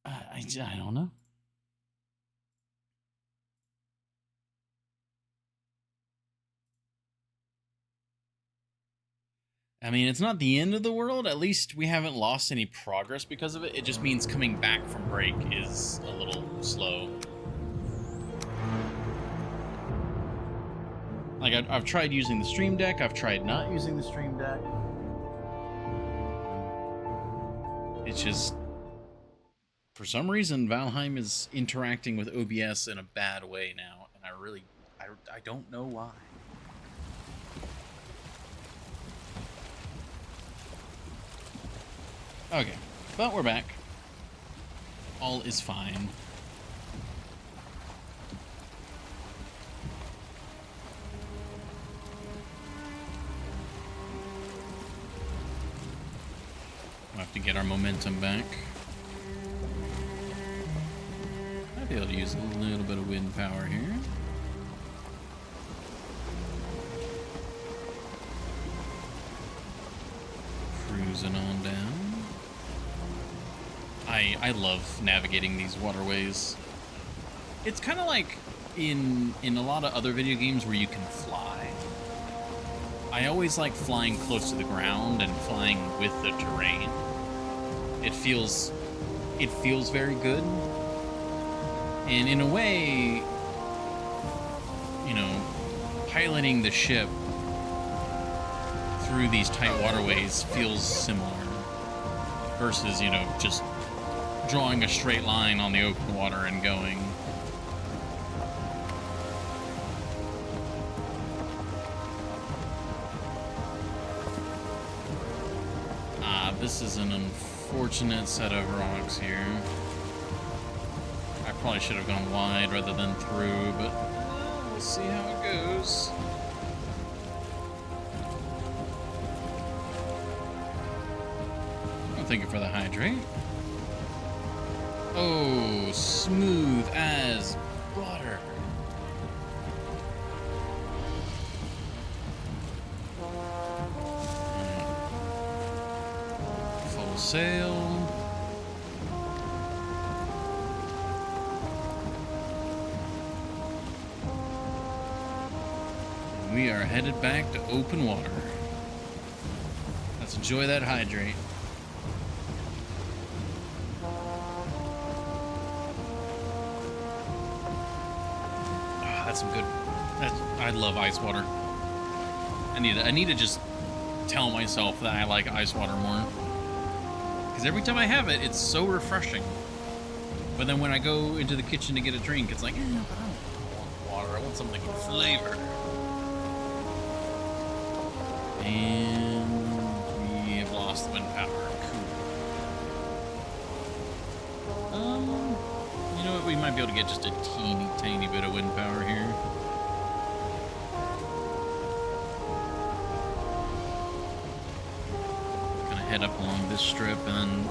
I don't know. I mean, it's not the end of the world. At least we haven't lost any progress because of it. It just means coming back from break is a little slow. Like, I've tried using the Stream Deck. I've tried not using the Stream Deck. It's just, for some reason, Valheim is interacting with OBS in a bad way now. And I don't know why. Okay, but we're back. All is fine. We'll have to get our momentum back. I'll be able to use a little bit of wind power here. Cruising on down. I love navigating these waterways. It's kind of like in a lot of other video games where you can fly. I always like flying close to the ground and flying with the terrain. It feels very good. And in a way, you know, piloting the ship through these tight waterways feels similar versus, you know, just drawing a straight line on the open water and going. This is an unfortunate set of rocks here. I probably should have gone wide rather than through, but we'll see how it goes. Oh, thank you for the hydrate. Oh, smooth as butter. Full sail. We are headed back to open water. Let's enjoy that hydrate. That's some good. I love ice water. I need to just tell myself that I like ice water more. Because every time I have it, it's so refreshing. But then when I go into the kitchen to get a drink, it's like, but I don't want water. I want something with flavor. And we have lost wind power. Cool. You know what? We might be able to get just a teeny tiny bit of wind power here. Gonna head up along this strip and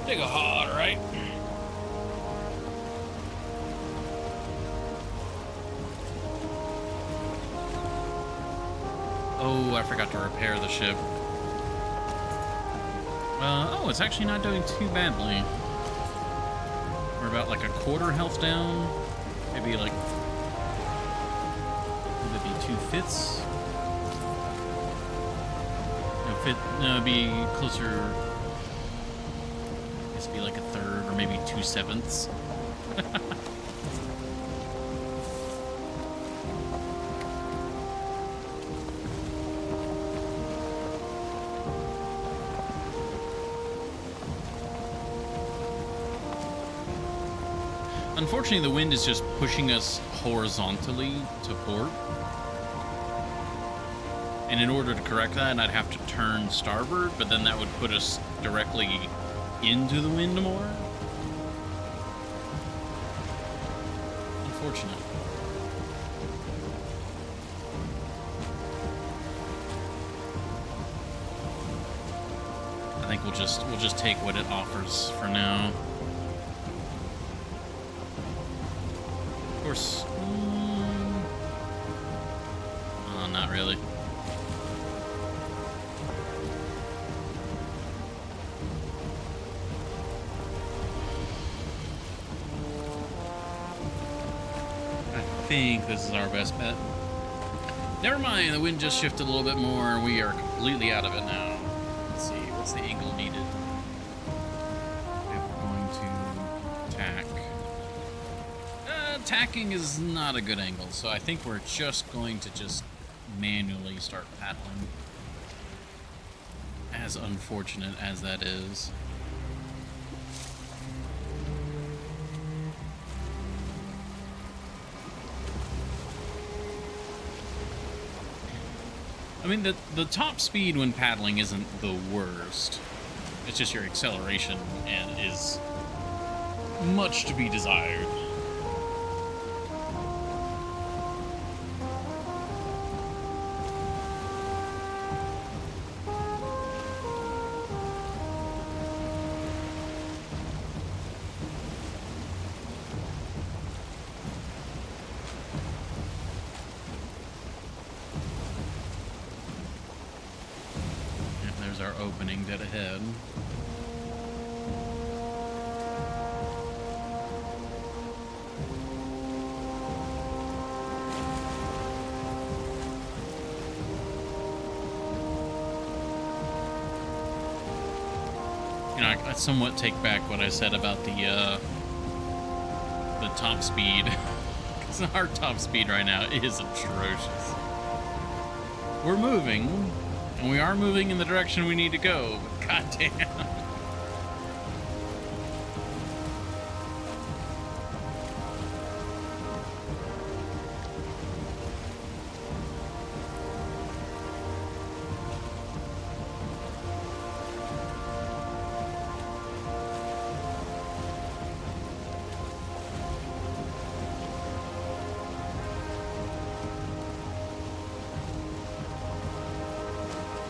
take a hard right. Oh, I forgot to repair the ship. Oh, it's actually not doing too badly. We're about like a quarter health down. Maybe like, would it be 2 fifths? No, it'd be closer. I guess it'd be like a third or maybe 2/7. Unfortunately, the wind is just pushing us horizontally to port. And in order to correct that, I'd have to turn starboard, but then that would put us directly into the wind more. Unfortunate. I think we'll just take what it offers for now. Of course. Oh really. I think this is our best bet. Never mind, the wind just shifted a little bit more, and we are completely out of it now. Let's see, what's the angle needed? If we're going to tack. Tacking is not a good angle, so I think we're just going to just manually start paddling. As unfortunate as that is. I mean, the top speed when paddling isn't the worst. It's just your acceleration and is much to be desired. Our opening dead ahead. You know, I somewhat take back what I said about the top speed, because our top speed right now is atrocious. We're moving. And we are moving in the direction we need to go, but goddamn.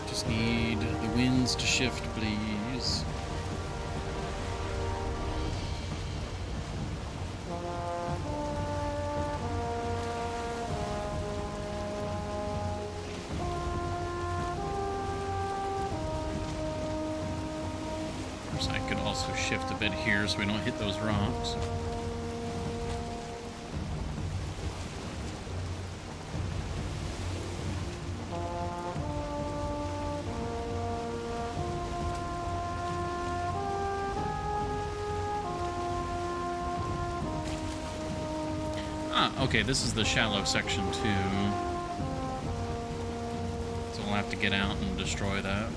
Just need the winds to shift, please. Of course, I could also shift a bit here so we don't hit those rocks. Okay, this is the shallow section too. So we'll have to get out and destroy that.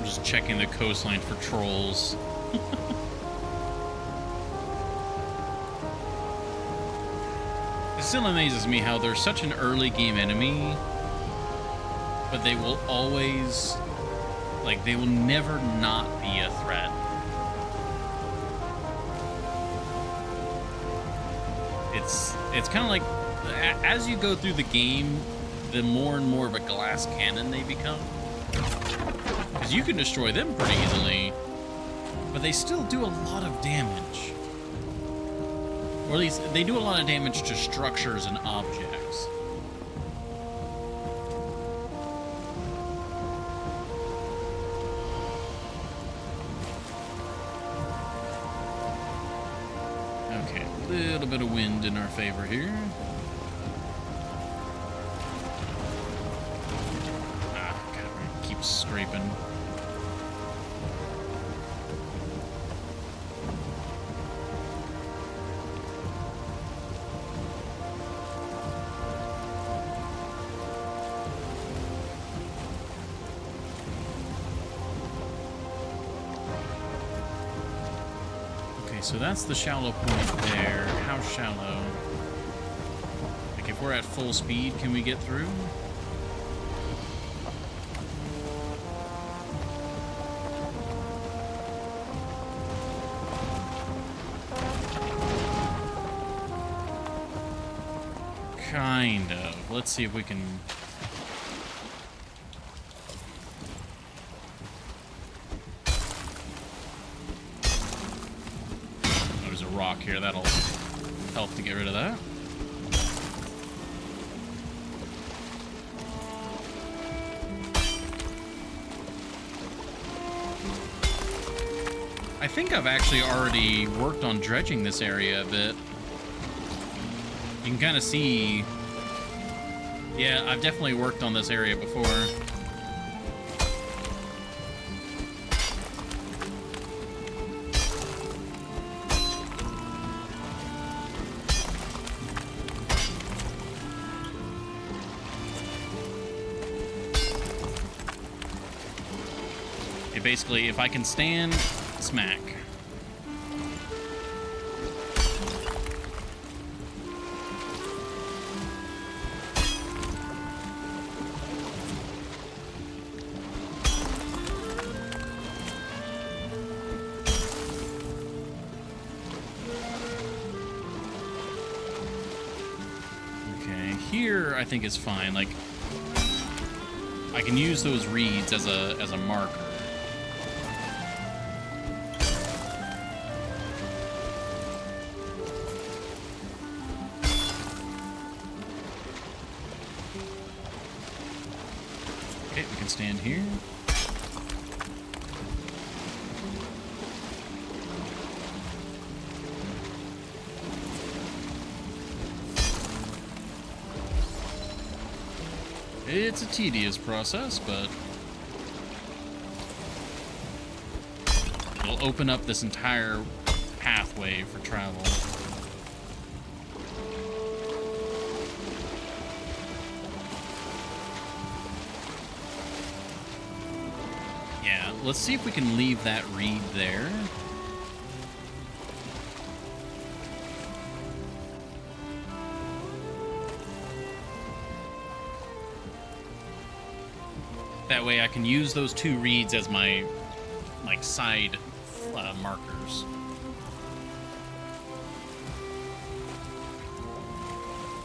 Just checking the coastline for trolls. It still amazes me how they're such an early game enemy, but they will always, like, they will never not be a threat. It's kind of like, as you go through the game, the more and more of a glass cannon they become. Because you can destroy them pretty easily, but they still do a lot of damage. Or at least, they do a lot of damage to structures and objects. Okay, a little bit of wind in our favor here. God, keep scraping. So that's the shallow point there. How shallow? Like if we're at full speed, can we get through? Kind of. Let's see if we can... Oh, there's a rock here. That'll help to get rid of that. I think I've actually already worked on dredging this area a bit. You can kind of see... Yeah, I've definitely worked on this area before. Okay, basically, if I can stand smack. Here, I think is fine. Like, I can use those reeds as a marker. Okay, we can stand here. It's a tedious process, but it'll open up this entire pathway for travel. Yeah, let's see if we can leave that reed there. That way I can use those two reeds as my, like, side markers.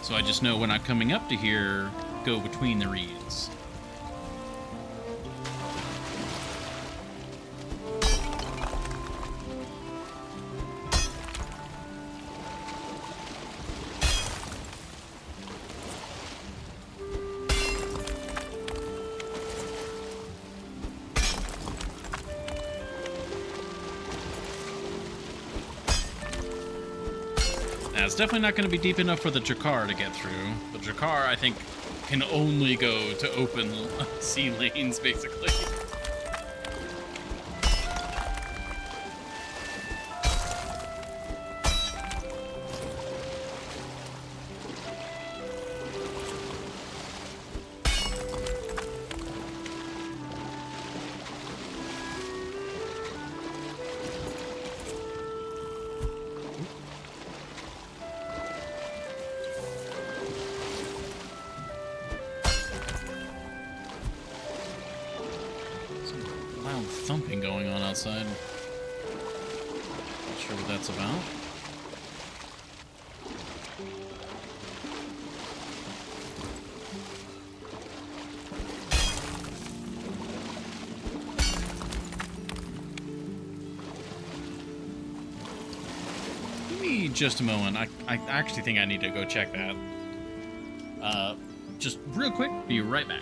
So I just know when I'm coming up to here, go between the reeds. It's definitely not going to be deep enough for the Jakar to get through. The Jakar, I think, can only go to open sea lanes, basically. Thumping going on outside. Not sure what that's about. Give me just a moment. I actually think I need to go check that. Just real quick, be right back.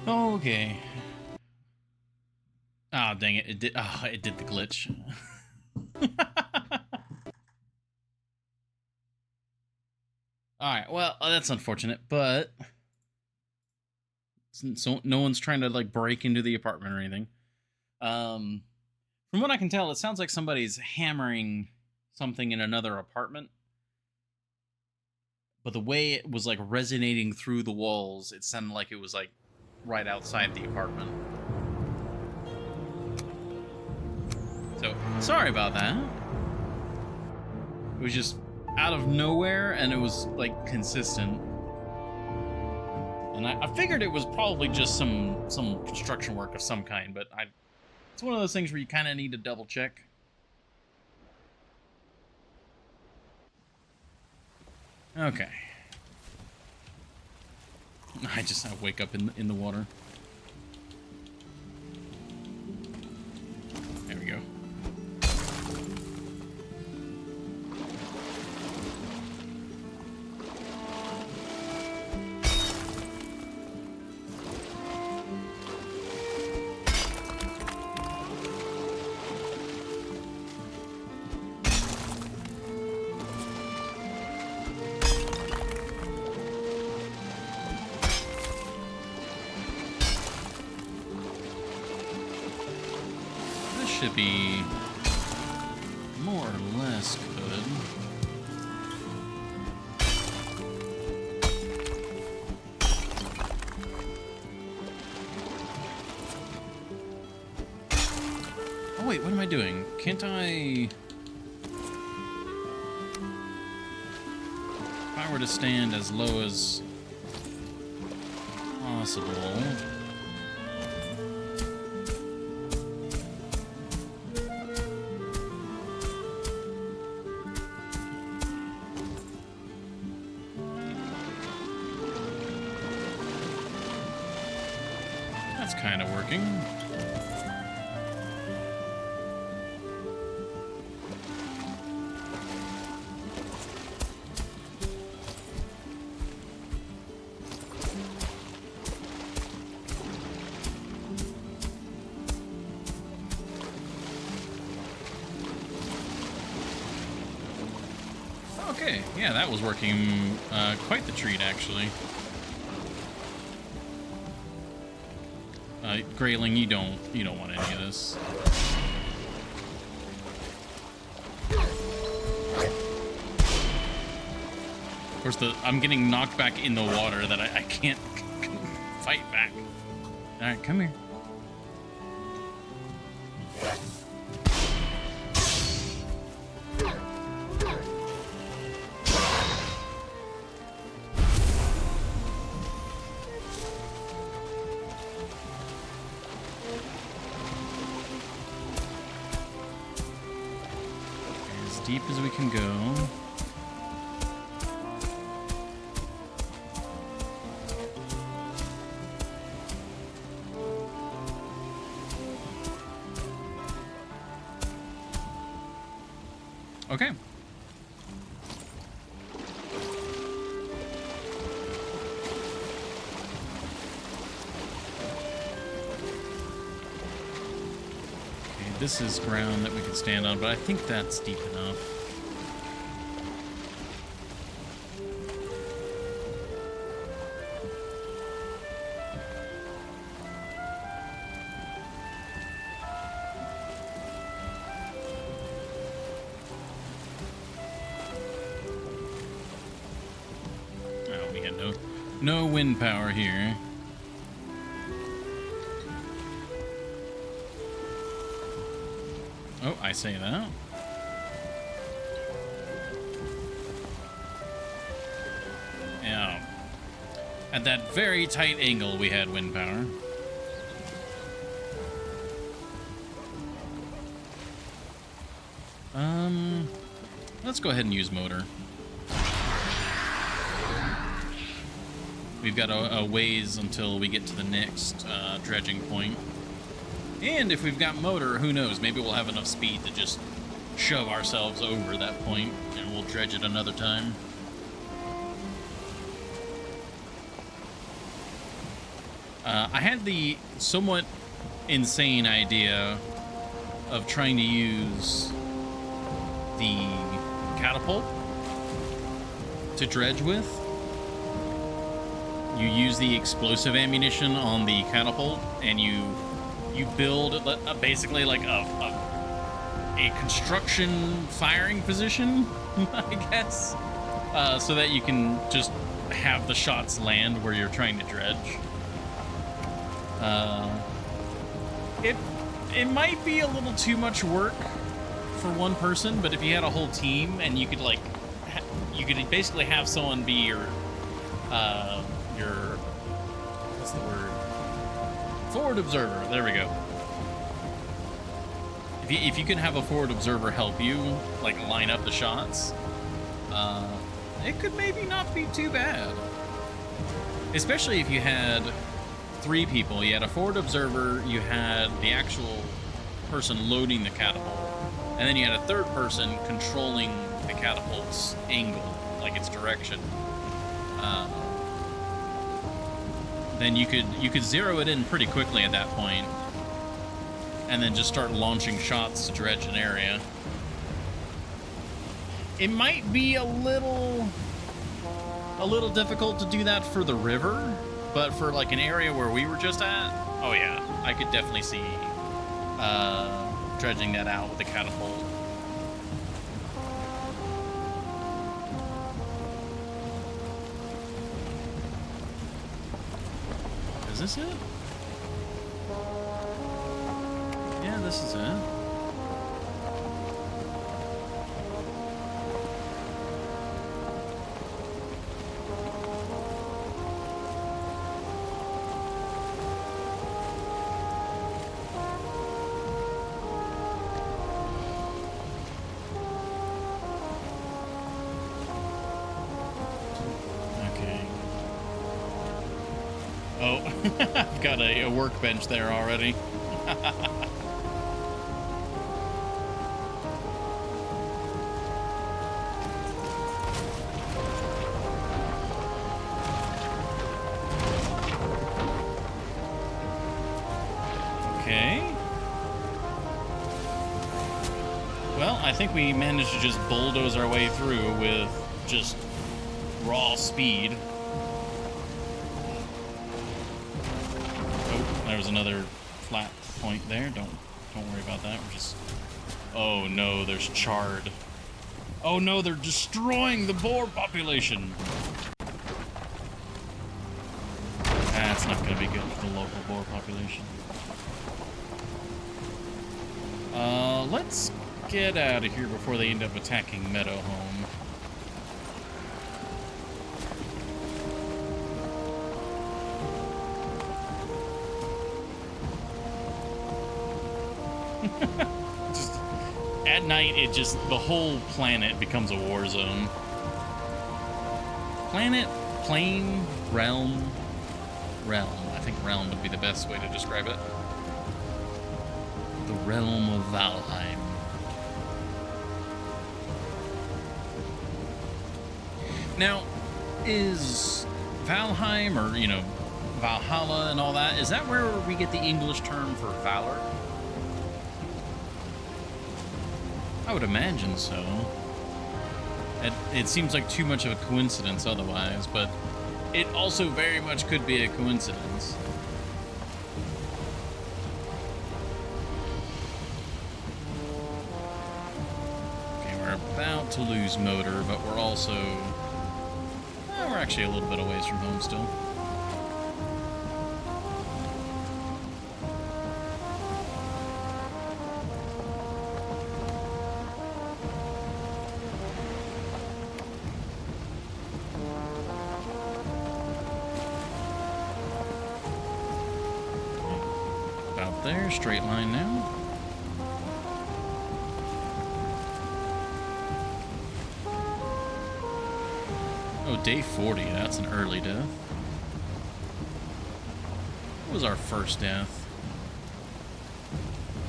Okay. Ah, oh, dang it! It did. Oh, it did the glitch. All right. Well, that's unfortunate, but so no one's trying to like break into the apartment or anything. From what I can tell, it sounds like somebody's hammering something in another apartment. But the way it was like resonating through the walls, it sounded like it was like right outside the apartment. So, sorry about that. It was just out of nowhere, and it was like consistent. And I figured it was probably just some construction work of some kind, but it's one of those things where you kind of need to double check. Okay. I wake up in the water. There we go. Should be more or less good. Oh wait, what am I doing? Can't I... If I were to stand as low as possible... That's kind of working. Okay, yeah, that was working quite the treat, actually. Grayling, you don't want any of this. Of course, I'm getting knocked back in the water that I can't fight back. All right, come here. Deep as we can go. Okay. This is ground that we can stand on, but I think that's deep enough. Oh, we got no wind power here. Oh, I say that. Yeah. At that very tight angle, we had wind power. Let's go ahead and use motor. We've got a ways until we get to the next dredging point. And if we've got motor, who knows? Maybe we'll have enough speed to just shove ourselves over that point, and we'll dredge it another time. I had the somewhat insane idea of trying to use the catapult to dredge with. You use the explosive ammunition on the catapult, and you build basically like a construction firing position, I guess, so that you can just have the shots land where you're trying to dredge. It might be a little too much work for one person, but if you had a whole team and you could like, you could basically have someone be your what's the word? Forward observer. There we go. If you can have a forward observer help you like line up the shots, it could maybe not be too bad. Especially if you had 3 people. You had a forward observer, you had the actual person loading the catapult, and then you had a third person controlling the catapult's angle, like its direction. Then you could zero it in pretty quickly at that point, and then just start launching shots to dredge an area. It might be a little difficult to do that for the river, but for like an area where we were just at, oh yeah, I could definitely see dredging that out with the catapult. Is this it? Yeah, this is it. Oh, I've got a workbench there already. Okay. Well, I think we managed to just bulldoze our way through with just raw speed. There's another flat point there. Don't worry about that. We're just... Oh no, there's chard. Oh no, they're destroying the boar population. That's not gonna be good for the local boar population. Let's get out of here before they end up attacking Meadowhome. Just at night, the whole planet becomes a war zone. Planet, plane, realm. I think realm would be the best way to describe it. The realm of Valheim. Now, is Valheim, or, you know, Valhalla and all that, is that where we get the English term for valor? I would imagine so. It seems like too much of a coincidence otherwise, but it also very much could be a coincidence. Okay, we're about to lose motor, but we're also... we're actually a little bit away from home still. There, straight line now. Oh, day 40, that's an early death. What was our first death?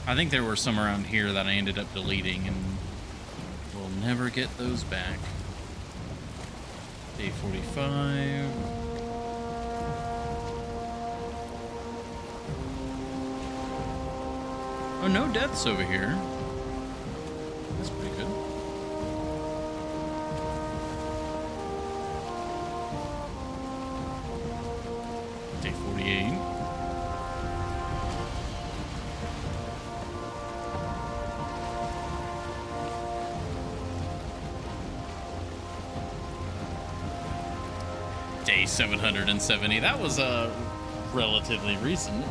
I think there were some around here that I ended up deleting, and we'll never get those back. Day 45. Oh, no deaths over here. That's pretty good. Day 48. Day 770. That was relatively recent.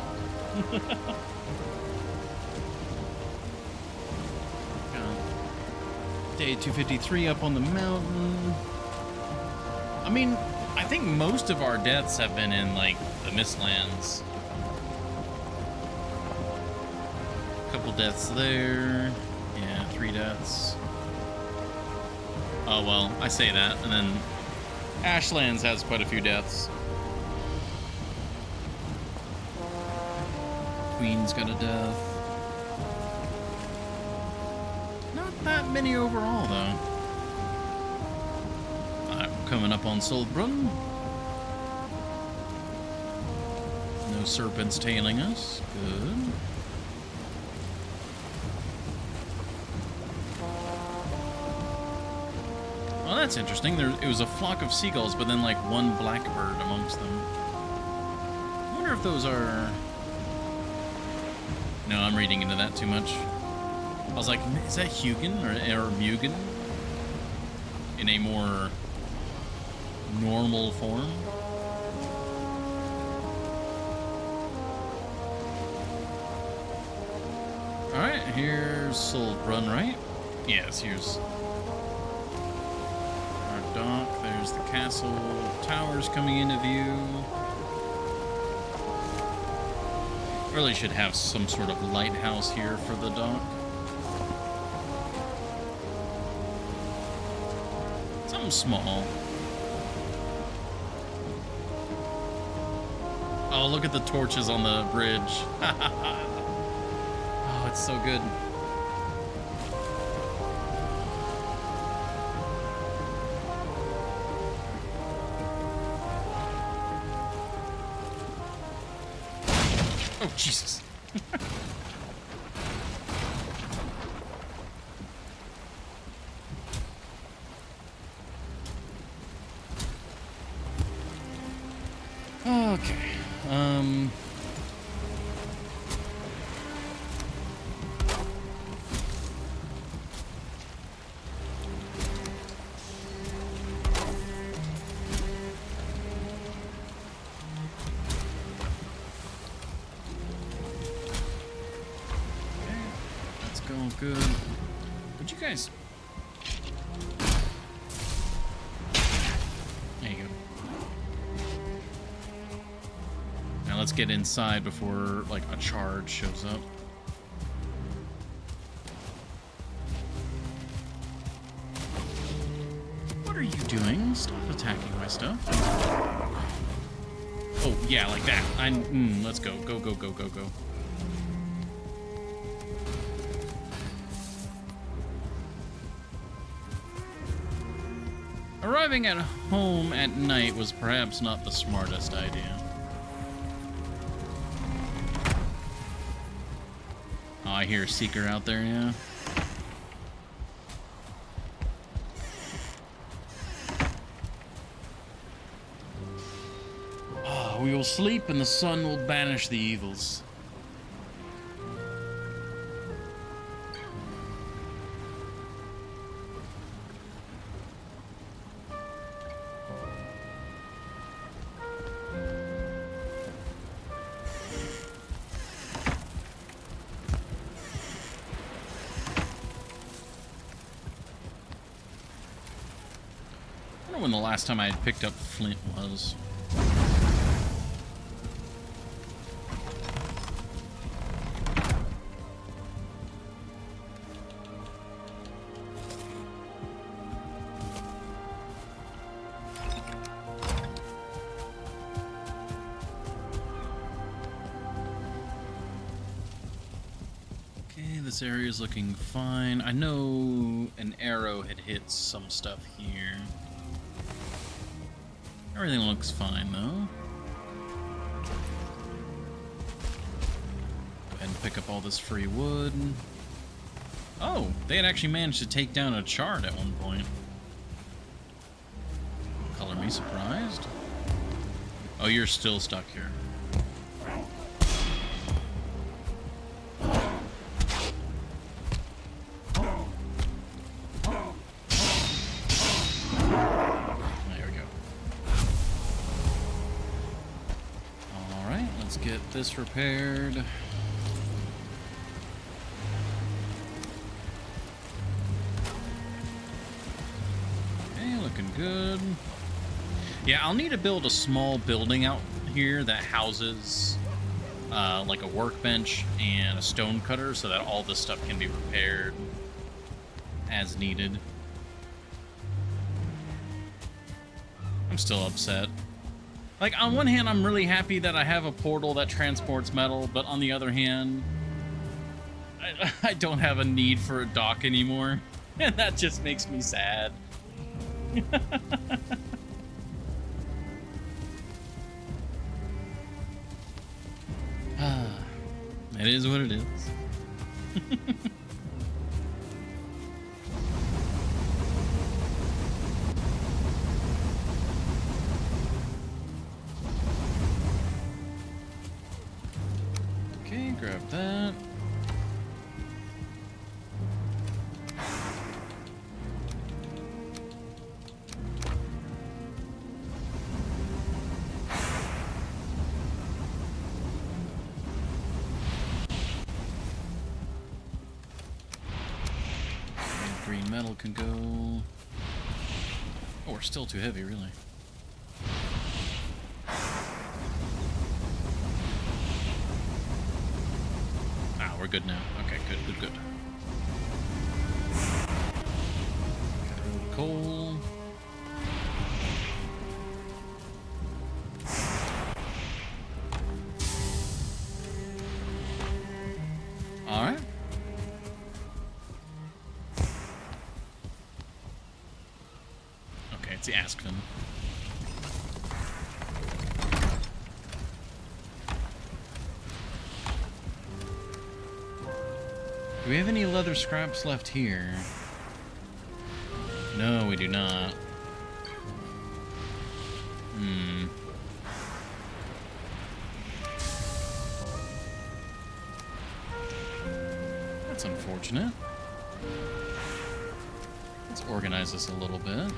Day 253 up on the mountain. I mean, I think most of our deaths have been in, like, the Mistlands. Couple deaths there. Yeah, 3 deaths. Oh, well, I say that, and then Ashlands has quite a few deaths. Queen's got a death. Not that many overall, though. Alright, we're coming up on Solbrunn. No serpents tailing us. Good. Well, that's interesting. It was a flock of seagulls, but then, like, one blackbird amongst them. I wonder if those are... No, I'm reading into that too much. I was like, is that Hugin or Mugen? In a more normal form? Alright, here's Solbrunn, right? Yes, here's our dock. There's the castle towers coming into view. Really should have some sort of lighthouse here for the dock. Something small. Oh, look at the torches on the bridge. Oh, it's so good. Oh, Jesus. Okay. Good. Would you guys... There you go. Now let's get inside before, like, a charge shows up. What are you doing? Stop attacking my stuff. Oh, yeah, like that. Let's go. Go, go, go, go, go. Arriving at home at night was perhaps not the smartest idea. Oh, I hear a seeker out there, yeah. Oh, we will sleep and the sun will banish the evils. When the last time I had picked up flint was. Okay, this area is looking fine. I know an arrow had hit some stuff here. Everything looks fine, though. Go And pick up all this free wood. Oh, they had actually managed to take down a chart at one point. Color me surprised. Oh, you're still stuck here. There we go. Alright, let's get this repaired. Looking good. Yeah, I'll need to build a small building out here that houses like a workbench and a stone cutter so that all this stuff can be repaired as needed. I'm still upset. Like, on one hand, I'm really happy that I have a portal that transports metal, but on the other hand, I don't have a need for a dock anymore. And that just makes me sad. It is what it is. Okay, grab that. Green metal can go. Oh, we're still too heavy, really. Ah, we're good now. Okay, good. Coal. All right. Okay, it's the Askfin. Do we have any leather scraps left here? No, we do not. That's unfortunate. Let's organize this a little bit.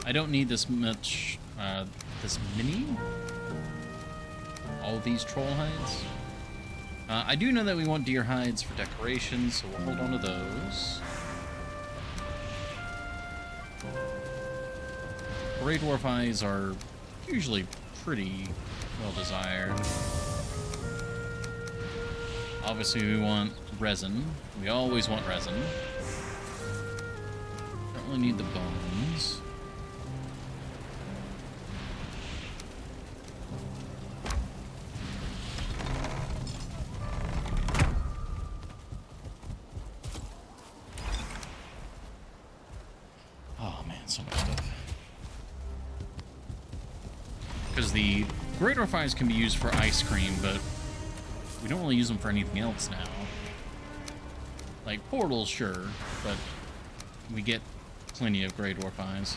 I don't need this much, this many. All these troll hides. I do know that we want deer hides for decoration, so we'll hold on to those. Grey dwarf eyes are usually pretty well desired. Obviously, we want resin. We always want resin. Don't really need the bones. Oh man, so much stuff. Because the grey dwarf eyes can be used for ice cream, but we don't really use them for anything else now. Like portals, sure, but we get plenty of grey dwarf eyes.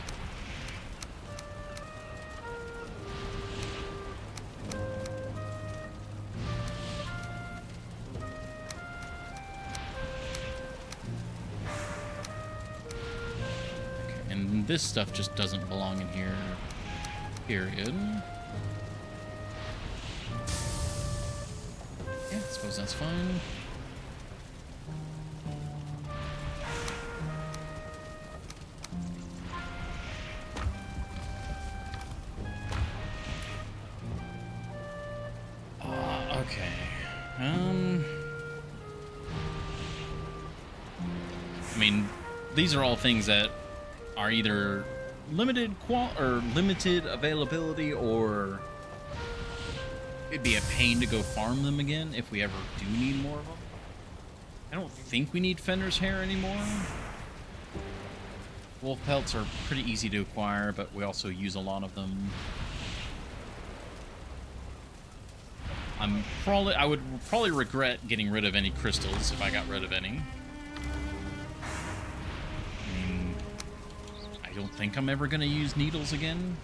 Okay, and this stuff just doesn't belong in here, period. Yeah, I suppose that's fine. Okay. I mean, these are all things that are either limited limited availability, or it'd be a pain to go farm them again if we ever do need more of them. I don't think we need Fenrir's hair anymore. Wolf pelts are pretty easy to acquire, but we also use a lot of them. I would probably regret getting rid of any crystals if I got rid of any. I mean, I don't think I'm ever gonna use needles again.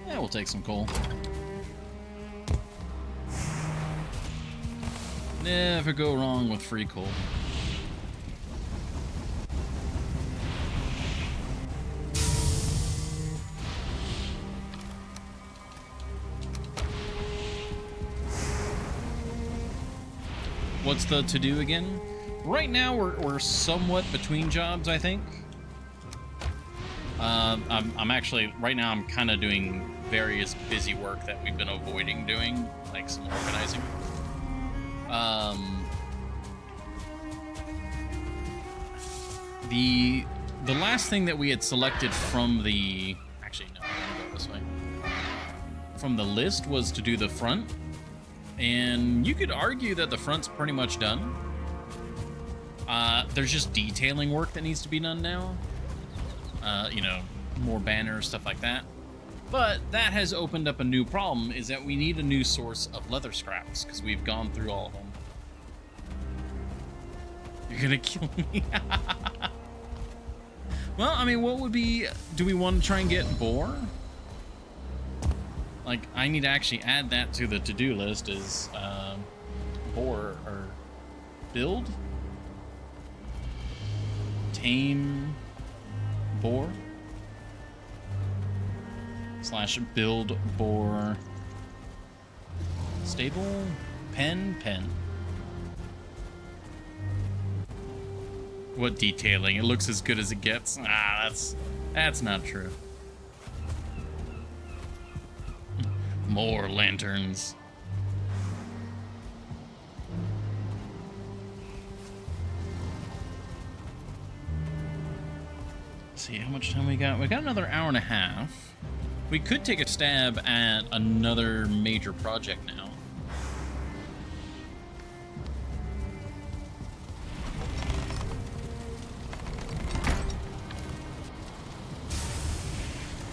Yeah, we'll take some coal. Never go wrong with free coal. What's the to-do again? Right now, we're somewhat between jobs, I think. I'm actually, right now, I'm kind of doing various busy work that we've been avoiding doing, like some organizing. The last thing that we had selected from the... Actually, no, I'm gonna go this way. From the list was to do the front. And you could argue that the front's pretty much done. There's just detailing work that needs to be done now. You know, more banners, stuff like that. But that has opened up a new problem, is that we need a new source of leather scraps, because we've gone through all of them. You're gonna kill me? Well, I mean, what would be... Do we want to try and get boar? Like, I need to actually add that to the to-do list, is boar, or build? Tame boar? / build boar. Stable? Pen? What detailing? It looks as good as it gets. Ah, that's not true. More lanterns. Let's see how much time we got. We got another hour and a half. We could take a stab at another major project now.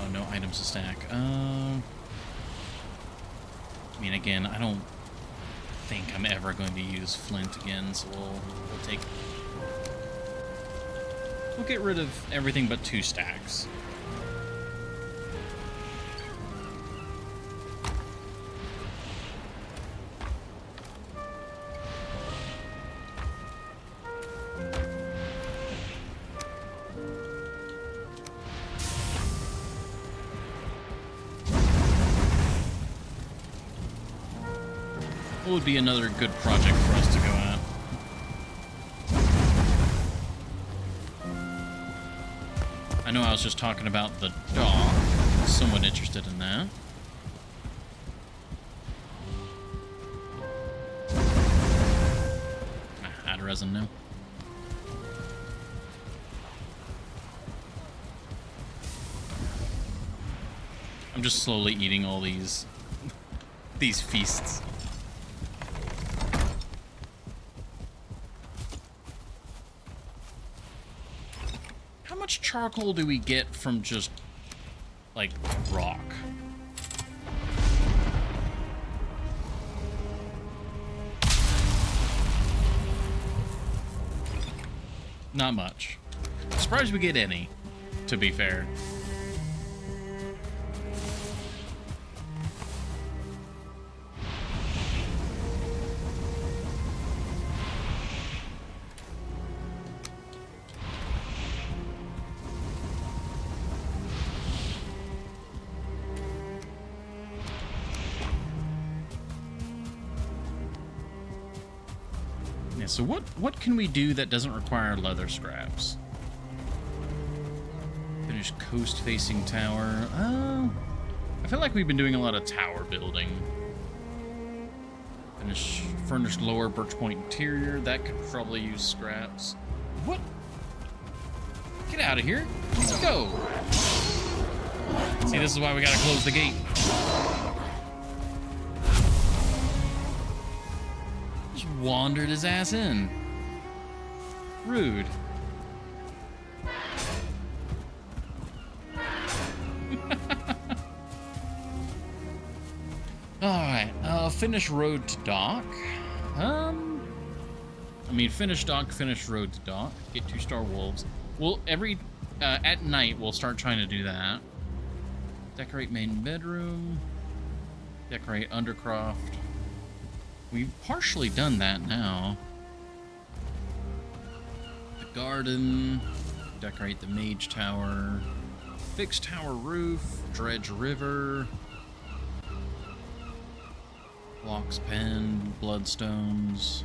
Oh, no items to stack. I mean, again, I don't think I'm ever going to use flint again, so we'll get rid of everything but 2 stacks. What would be another good project for us to go at? I know I was just talking about the dog. I'm somewhat interested in that. Add resin now. I'm just slowly eating all these feasts. How much charcoal do we get from just, like, rock? Not much. I'm surprised we get any, to be fair. So what can we do that doesn't require leather scraps? Finish coast-facing tower. I feel like we've been doing a lot of tower building. Furnished lower birch point interior. That could probably use scraps. What? Get out of here. Let's go. See, this is why we gotta close the gate. Just wandered his ass in. Rude. Alright, finish road to dock. I mean, finish dock, finish road to dock. Get 2-star wolves. We'll, at night, we'll start trying to do that. Decorate main bedroom. Decorate undercroft. We've partially done that now. The garden. Decorate the mage tower. Fix tower roof. Dredge river. Locks pen. Bloodstones.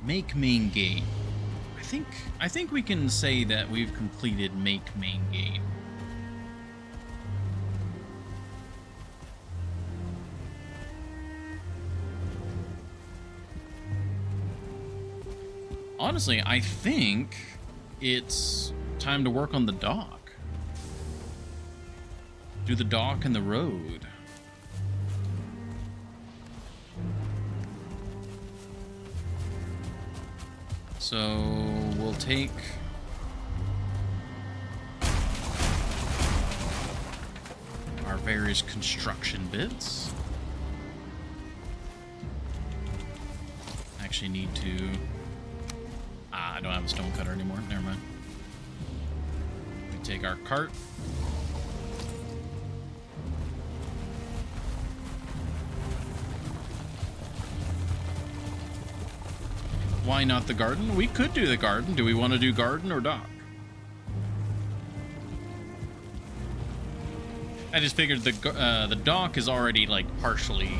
Make main gate. I think we can say that we've completed make main gate. Honestly, I think it's time to work on the dock. Do the dock and the road. So we'll take our various construction bits. Actually need to... I don't have a stone cutter anymore. Never mind. We take our cart. Why not the garden? We could do the garden. Do we want to do garden or dock? I just figured the dock is already like partially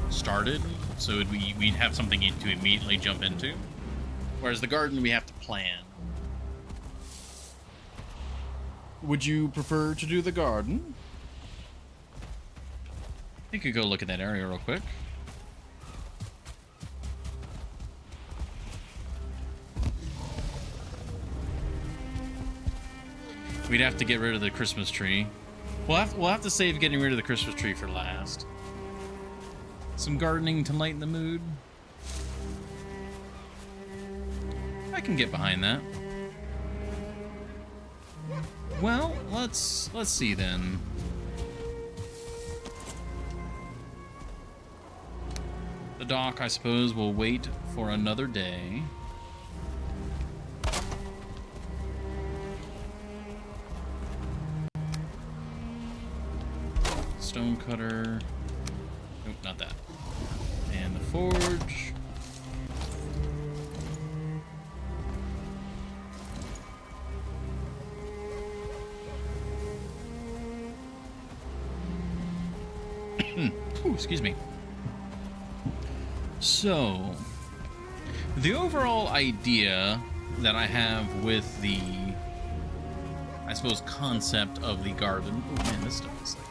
started, so we'd have something to immediately jump into. Whereas the garden we have to plan. Would you prefer to do the garden? You could go look at that area real quick. We'd have to get rid of the Christmas tree. We'll have to save getting rid of the Christmas tree for last. Some gardening to lighten the mood. I can get behind that. Well, let's see then. The dock, I suppose, will wait for another day. Stone cutter. Nope, not that. And the forge. Ooh, excuse me. So, the overall idea that I have with the, I suppose, concept of the garden. Oh man, this stuff is like...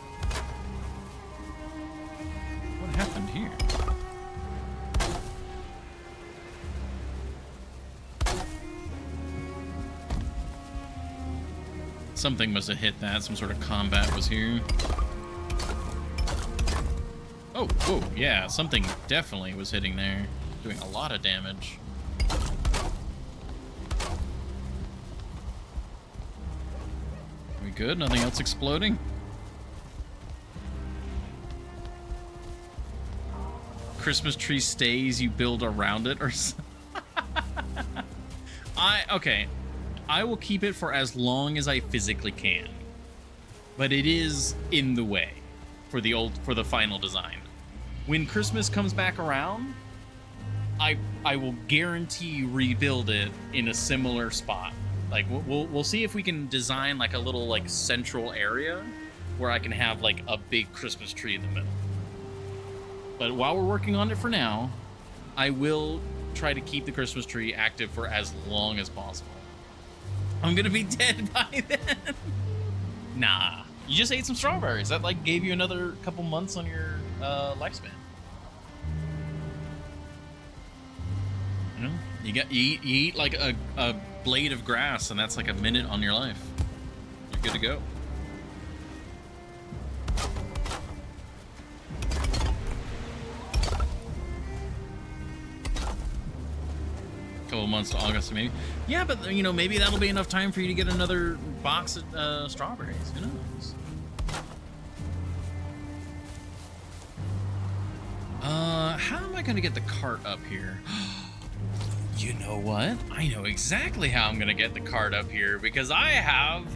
What happened here? Something must have hit that. Some sort of combat was here. Oh, whoa, yeah, something definitely was hitting there. Doing a lot of damage. Are we good? Nothing else exploding? Christmas tree stays, you build around it or something. Okay. I will keep it for as long as I physically can. But it is in the way for the final design. When Christmas comes back around, I will guarantee rebuild it in a similar spot. Like we'll see if we can design like a little like central area where I can have like a big Christmas tree in the middle. But while we're working on it for now, I will try to keep the Christmas tree active for as long as possible. I'm gonna be dead by then. Nah, you just ate some strawberries. That like gave you another couple months on your lifespan. You know, you eat like a blade of grass, and that's like a minute on your life. You're good to go. couple months to August, maybe. Yeah, but you know, maybe that'll be enough time for you to get another box of strawberries. Who knows? How am I gonna get the cart up here? You know what? I know exactly how I'm gonna get the cart up here because I have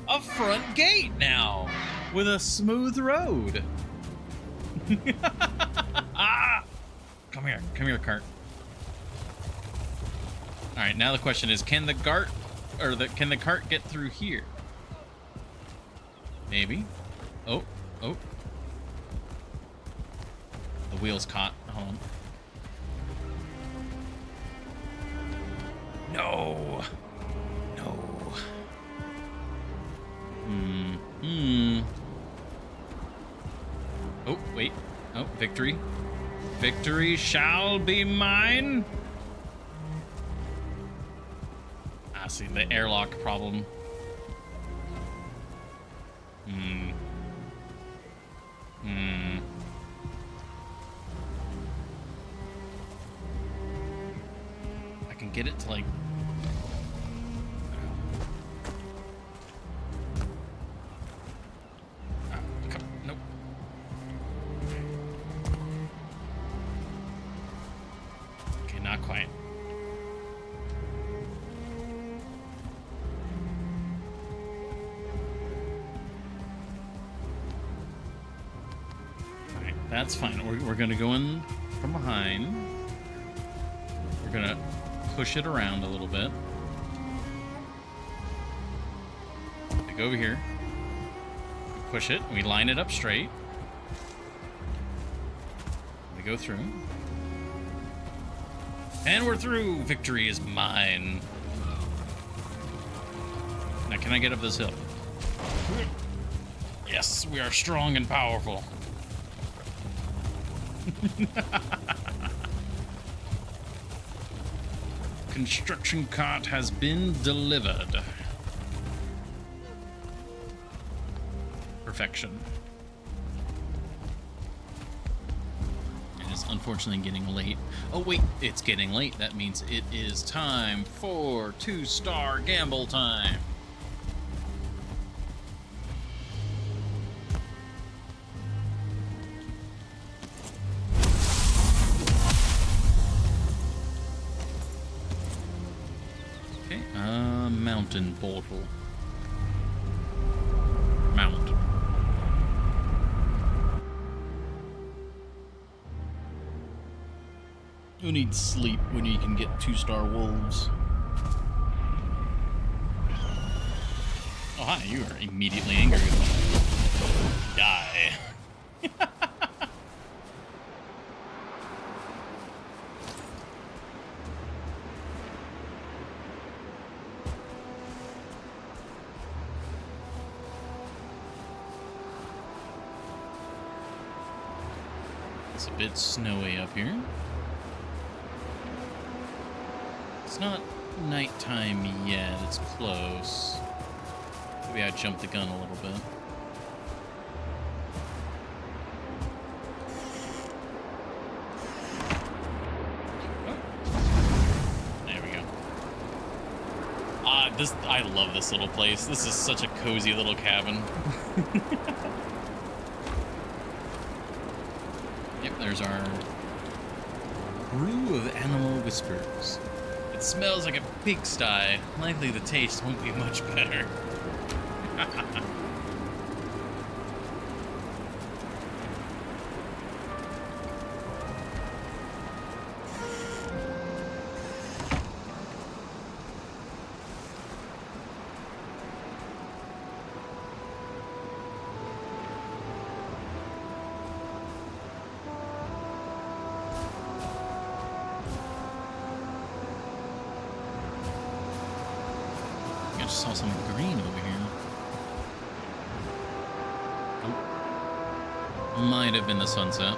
a front gate now with a smooth road. Ah! Come here, cart. All right, now the question is, can the cart get through here? Maybe. Oh. The wheel's caught. Hold on. No. Oh, wait. Oh, victory. Victory shall be mine. Ah, see, the airlock problem. I can get it to, like... Nope. Okay, not quite. Alright, that's fine. We're gonna go in from behind. We're gonna push it around a little bit. We go over here. We push it. We line it up straight. We go through. And we're through. Victory is mine. Now, can I get up this hill? Yes, we are strong and powerful. Construction cart has been delivered. Perfection. It is unfortunately getting late. Oh wait, it's getting late. That means it is time for 2-star gamble time. Mountain portal. Mount. Who needs sleep when you can get 2-star wolves? Oh, hi, you are immediately angry with me. Die. It's a bit snowy up here. It's not nighttime yet, it's close. Maybe I jumped the gun a little bit. There we go. I love this little place. This is such a cozy little cabin. Yep, there's our brew of animal whispers. It smells like a pigsty. Likely the taste won't be much better. I just saw some green over here. Oh. Might have been the sunset.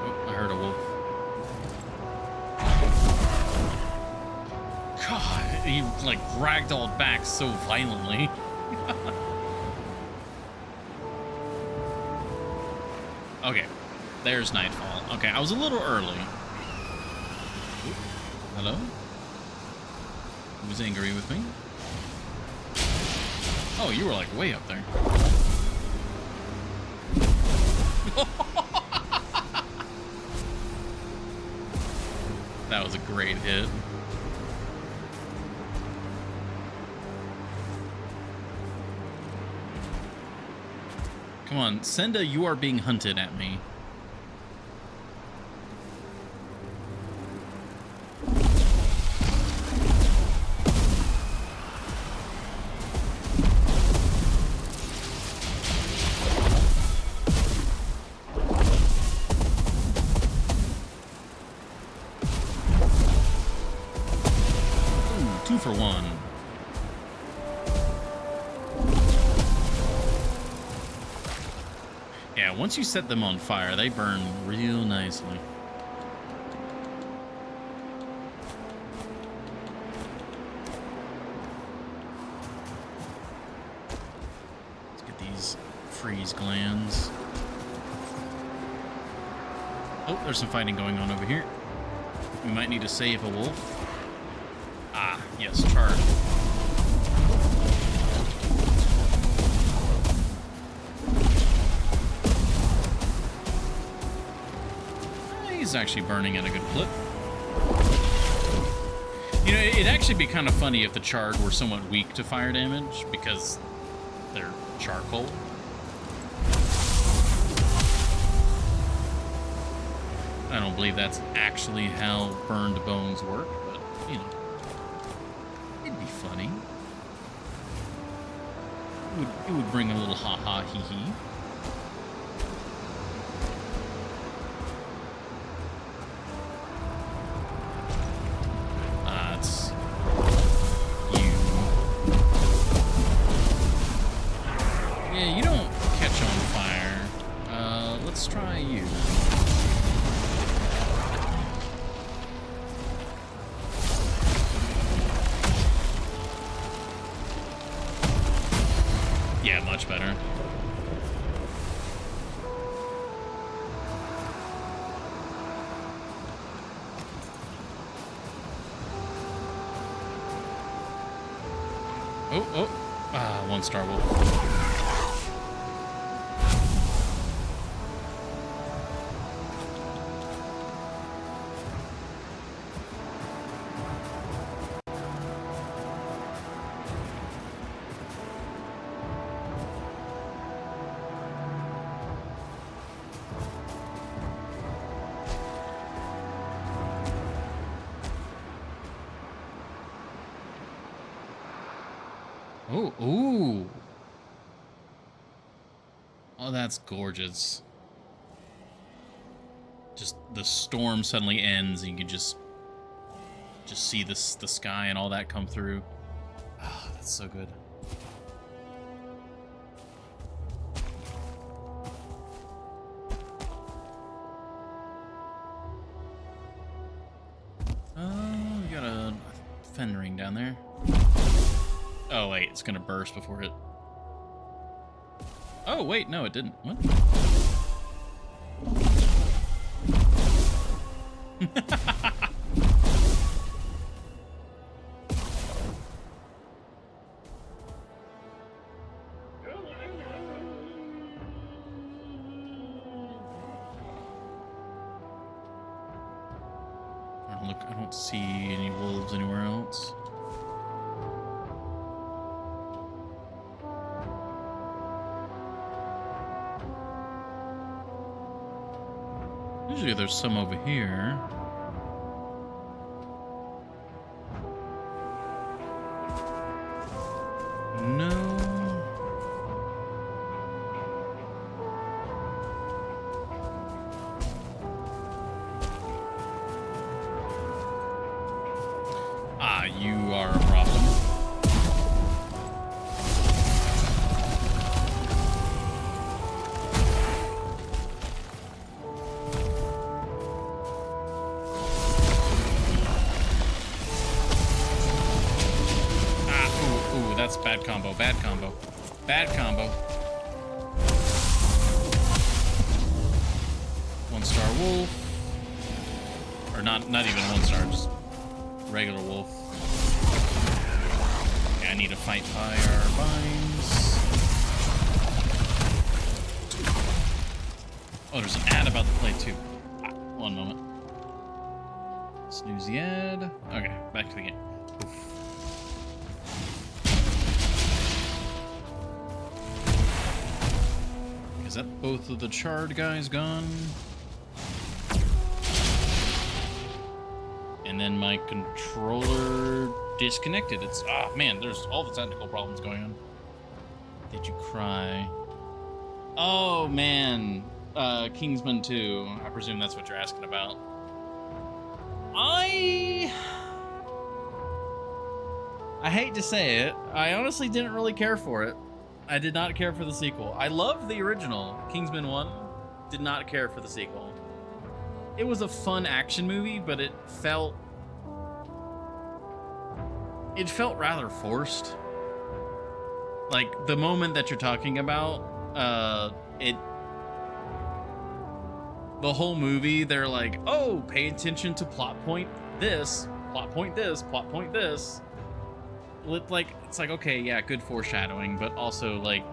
Oh, I heard a wolf. God, he like ragdolled back so violently. Okay, there's nightfall. Okay, I was a little early. Hello? Who's angry with me? Oh, you were like way up there. That was a great hit. Come on, send a "you are being hunted" at me. Ooh, 2 for 1. Yeah, once you set them on fire, they burn real nicely. Let's get these freeze glands. Oh, there's some fighting going on over here. We might need to save a wolf. Ah, yes, charge. He's actually burning at a good clip. You know, it'd actually be kind of funny if the Charred were somewhat weak to fire damage because they're charcoal. I don't believe that's actually how burned bones work, but, you know, it'd be funny. It would bring a little ha-ha, hee-hee. It's you. Yeah, you don't catch on fire. Let's try you. Yeah, much better. Oh, 1-star wolf. Oh, ooh. Oh, that's gorgeous. Just the storm suddenly ends and you can just see the sky and all that come through. Ah, that's so good. Oh, we got a fen ring down there. Oh, wait, it's gonna burst before it... Oh, wait, no, it didn't. What? Look, I don't see any wolves anywhere else. Usually there's some over here. No. Ah, you are a problem. That's bad combo, bad combo, bad combo. wolf. Or not even 1 star, just regular wolf. Okay, I need to fight fire vines. Oh, there's an ad about the play too. One moment. Snooze the ad. Okay, back to the game. Oof. Is that both of the charred guys gone? And then my controller disconnected. It's, man, there's all the technical problems going on. Did you cry? Oh, man. Kingsman 2. I presume that's what you're asking about. I hate to say it. I honestly didn't really care for it. I did not care for the sequel. I loved the original. Kingsman 1. Did not care for the sequel. It was a fun action movie, but it felt rather forced. Like, the moment that you're talking about, the whole movie, they're like, oh, pay attention to plot point this, plot point this, plot point this. Like, it's like, okay, yeah, good foreshadowing, but also, like,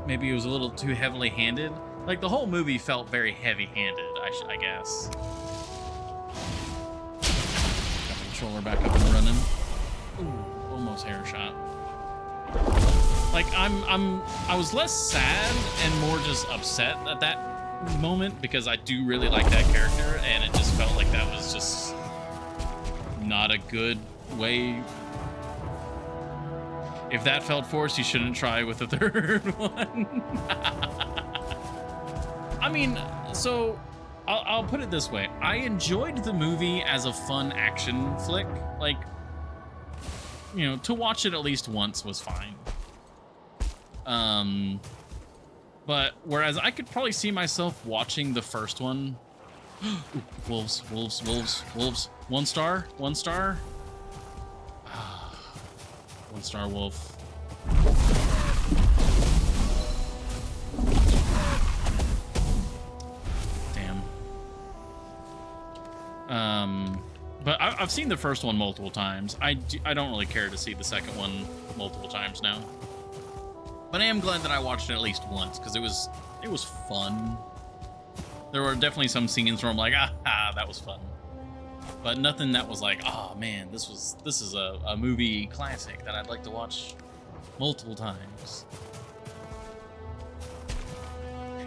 maybe it was a little too heavily handed. Like, the whole movie felt very heavy-handed, I guess. Got the controller back up and running. Ooh, almost hair shot. Like, I was less sad and more just upset at that moment because I do really like that character, and it just felt like that was just not a good way. If that felt forced, you shouldn't try with the third one. I mean, so I'll put it this way. I enjoyed the movie as a fun action flick. Like, you know, to watch it at least once was fine. But whereas I could probably see myself watching the first one. Ooh, wolves, wolves, wolves, wolves. 1 star, 1 star. 1 star wolf. Damn. But I've seen the first one multiple times. I don't really care to see the second one multiple times now. But I am glad that I watched it at least once because it was fun. There were definitely some scenes where I'm like, that was fun. But nothing that was like, oh man, this is a movie classic that I'd like to watch multiple times.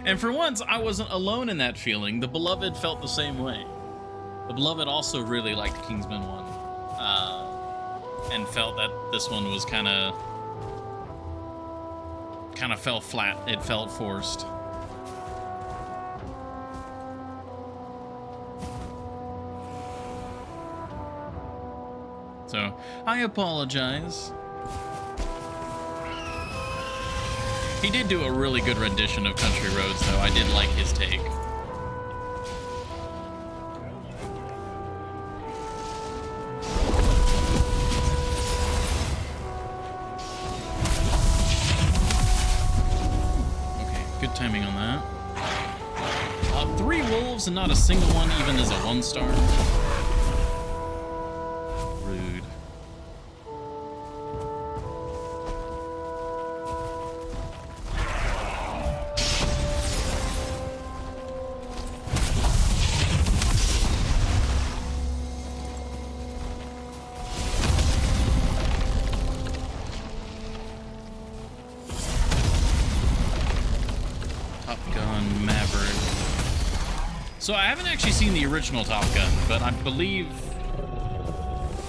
And for once, I wasn't alone in that feeling. The Beloved felt the same way. The Beloved also really liked Kingsman 1, and felt that this one was kind of fell flat. It felt forced. So, I apologize. He did do a really good rendition of Country Roads, though. I did like his take. Okay, good timing on that. 3 wolves and not a single one even as a 1 star. Rude. Top Gun Maverick. So I haven't actually seen the original Top Gun, but I believe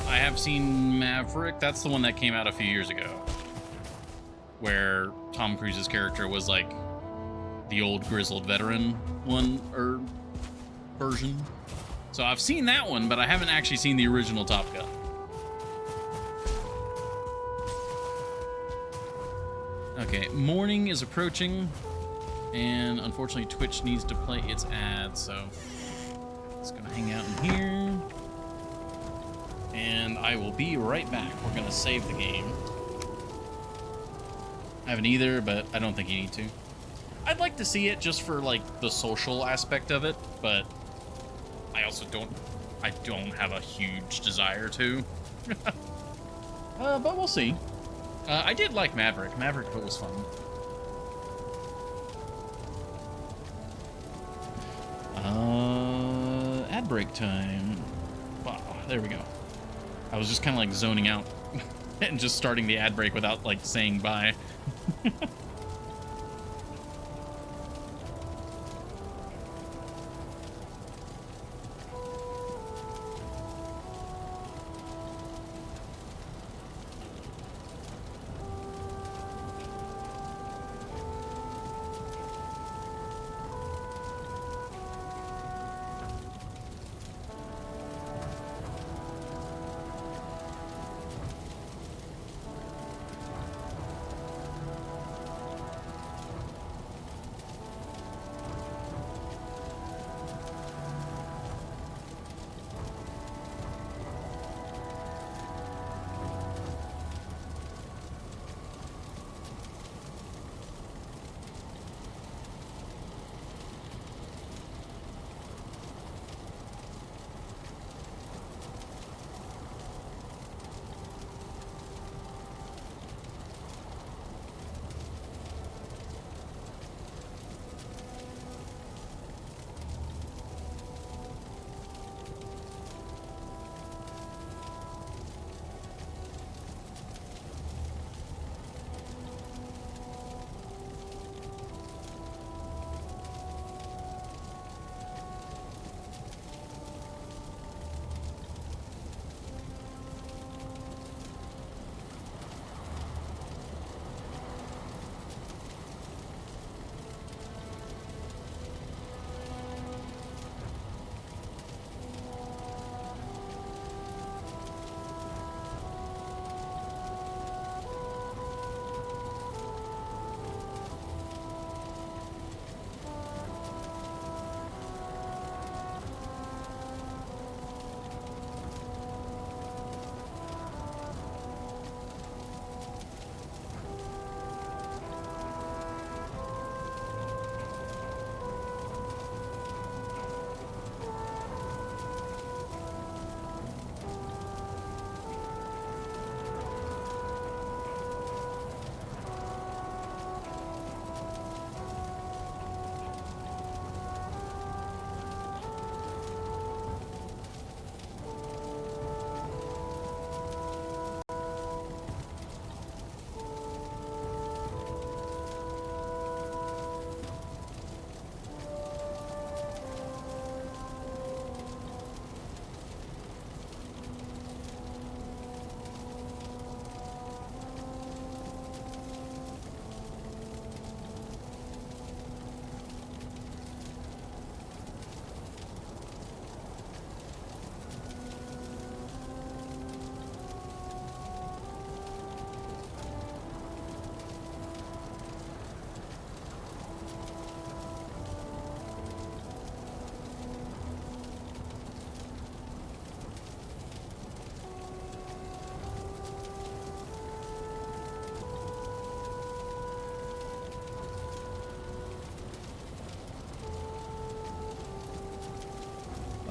I have seen Maverick. That's the one that came out a few years ago, where Tom Cruise's character was like the old grizzled veteran one or version. So I've seen that one, but I haven't actually seen the original Top Gun. Okay, morning is approaching, and unfortunately Twitch needs to play its ad, so it's gonna hang out in here. And I will be right back. We're gonna save the game. I haven't either, but I don't think you need to. I'd like to see it just for like the social aspect of it, but I also don't have a huge desire to. But we'll see. I did like Maverick. Maverick was fun. Ad break time. Wow, there we go. I was just kind of like zoning out and just starting the ad break without like saying bye.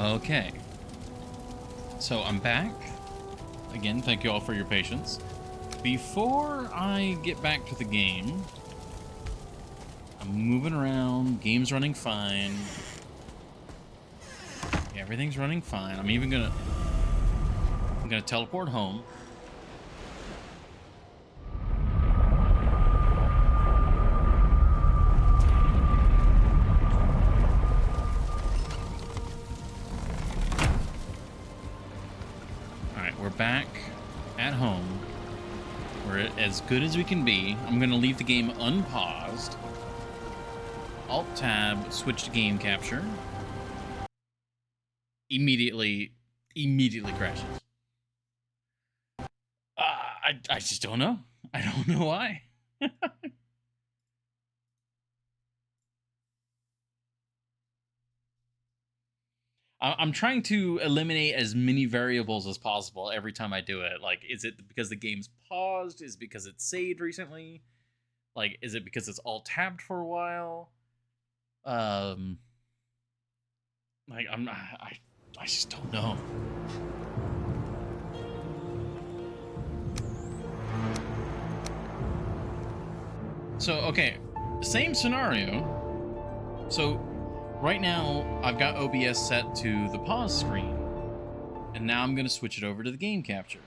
Okay. So I'm back. Again, thank you all for your patience. Before I get back to the game, I'm moving around. Game's running fine. Yeah, everything's running fine. I'm gonna teleport home. We're back at home. We're as good as we can be. I'm going to leave the game unpaused. Alt-Tab, switch to game capture. Immediately crashes. I just don't know. I don't know why. I'm trying to eliminate as many variables as possible every time I do it. Like, is it because the game's paused? Is it because it's saved recently? Like, is it because it's all tabbed for a while? Um, like I just don't know. So okay, same scenario. So right now I've got OBS set to the pause screen, and now I'm gonna switch it over to the game capture.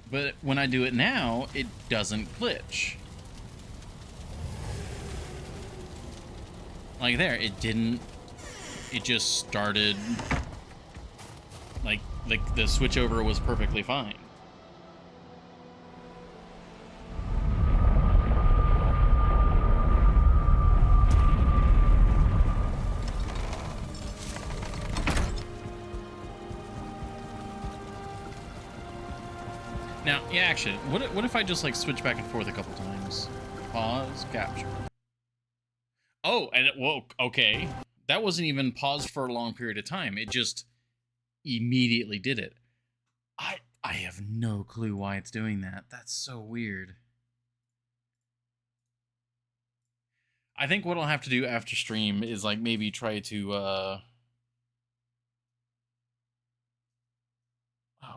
But when I do it now, it doesn't glitch. Like there, it didn't. It just started. Like the switchover was perfectly fine. Now, yeah, actually, what if I just like switch back and forth a couple times? Pause, capture. Oh, and well, okay. That wasn't even paused for a long period of time. It just immediately did it. I have no clue why it's doing that. That's so weird. I think what I'll have to do after stream is like maybe try to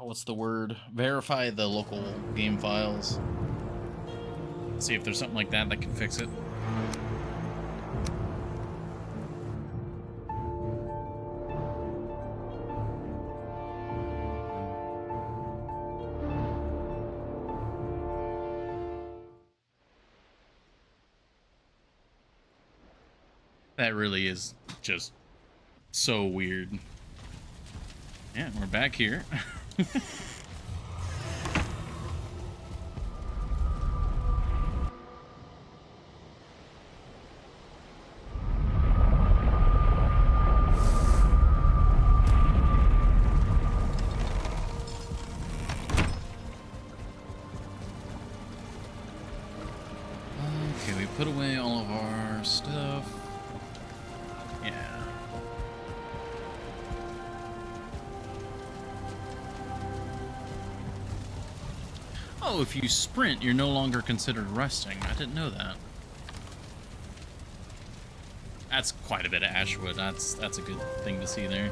what's the word? Verify the local game files. See if there's something like that that can fix it. That really is just so weird. Yeah, we're back here. Okay, we put away all of our stuff. Yeah. Oh, if you sprint, you're no longer considered resting. I didn't know that. That's quite a bit of Ashwood. That's a good thing to see there.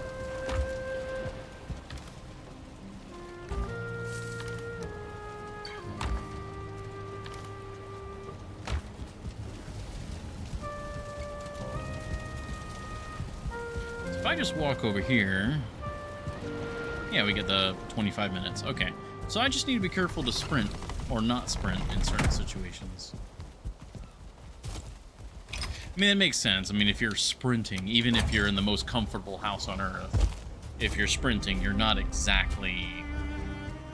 So if I just walk over here, yeah, we get the 25 minutes. Okay. So I just need to be careful to sprint or not sprint in certain situations. I mean, that makes sense. I mean, if you're sprinting, even if you're in the most comfortable house on earth, if you're sprinting, you're not exactly,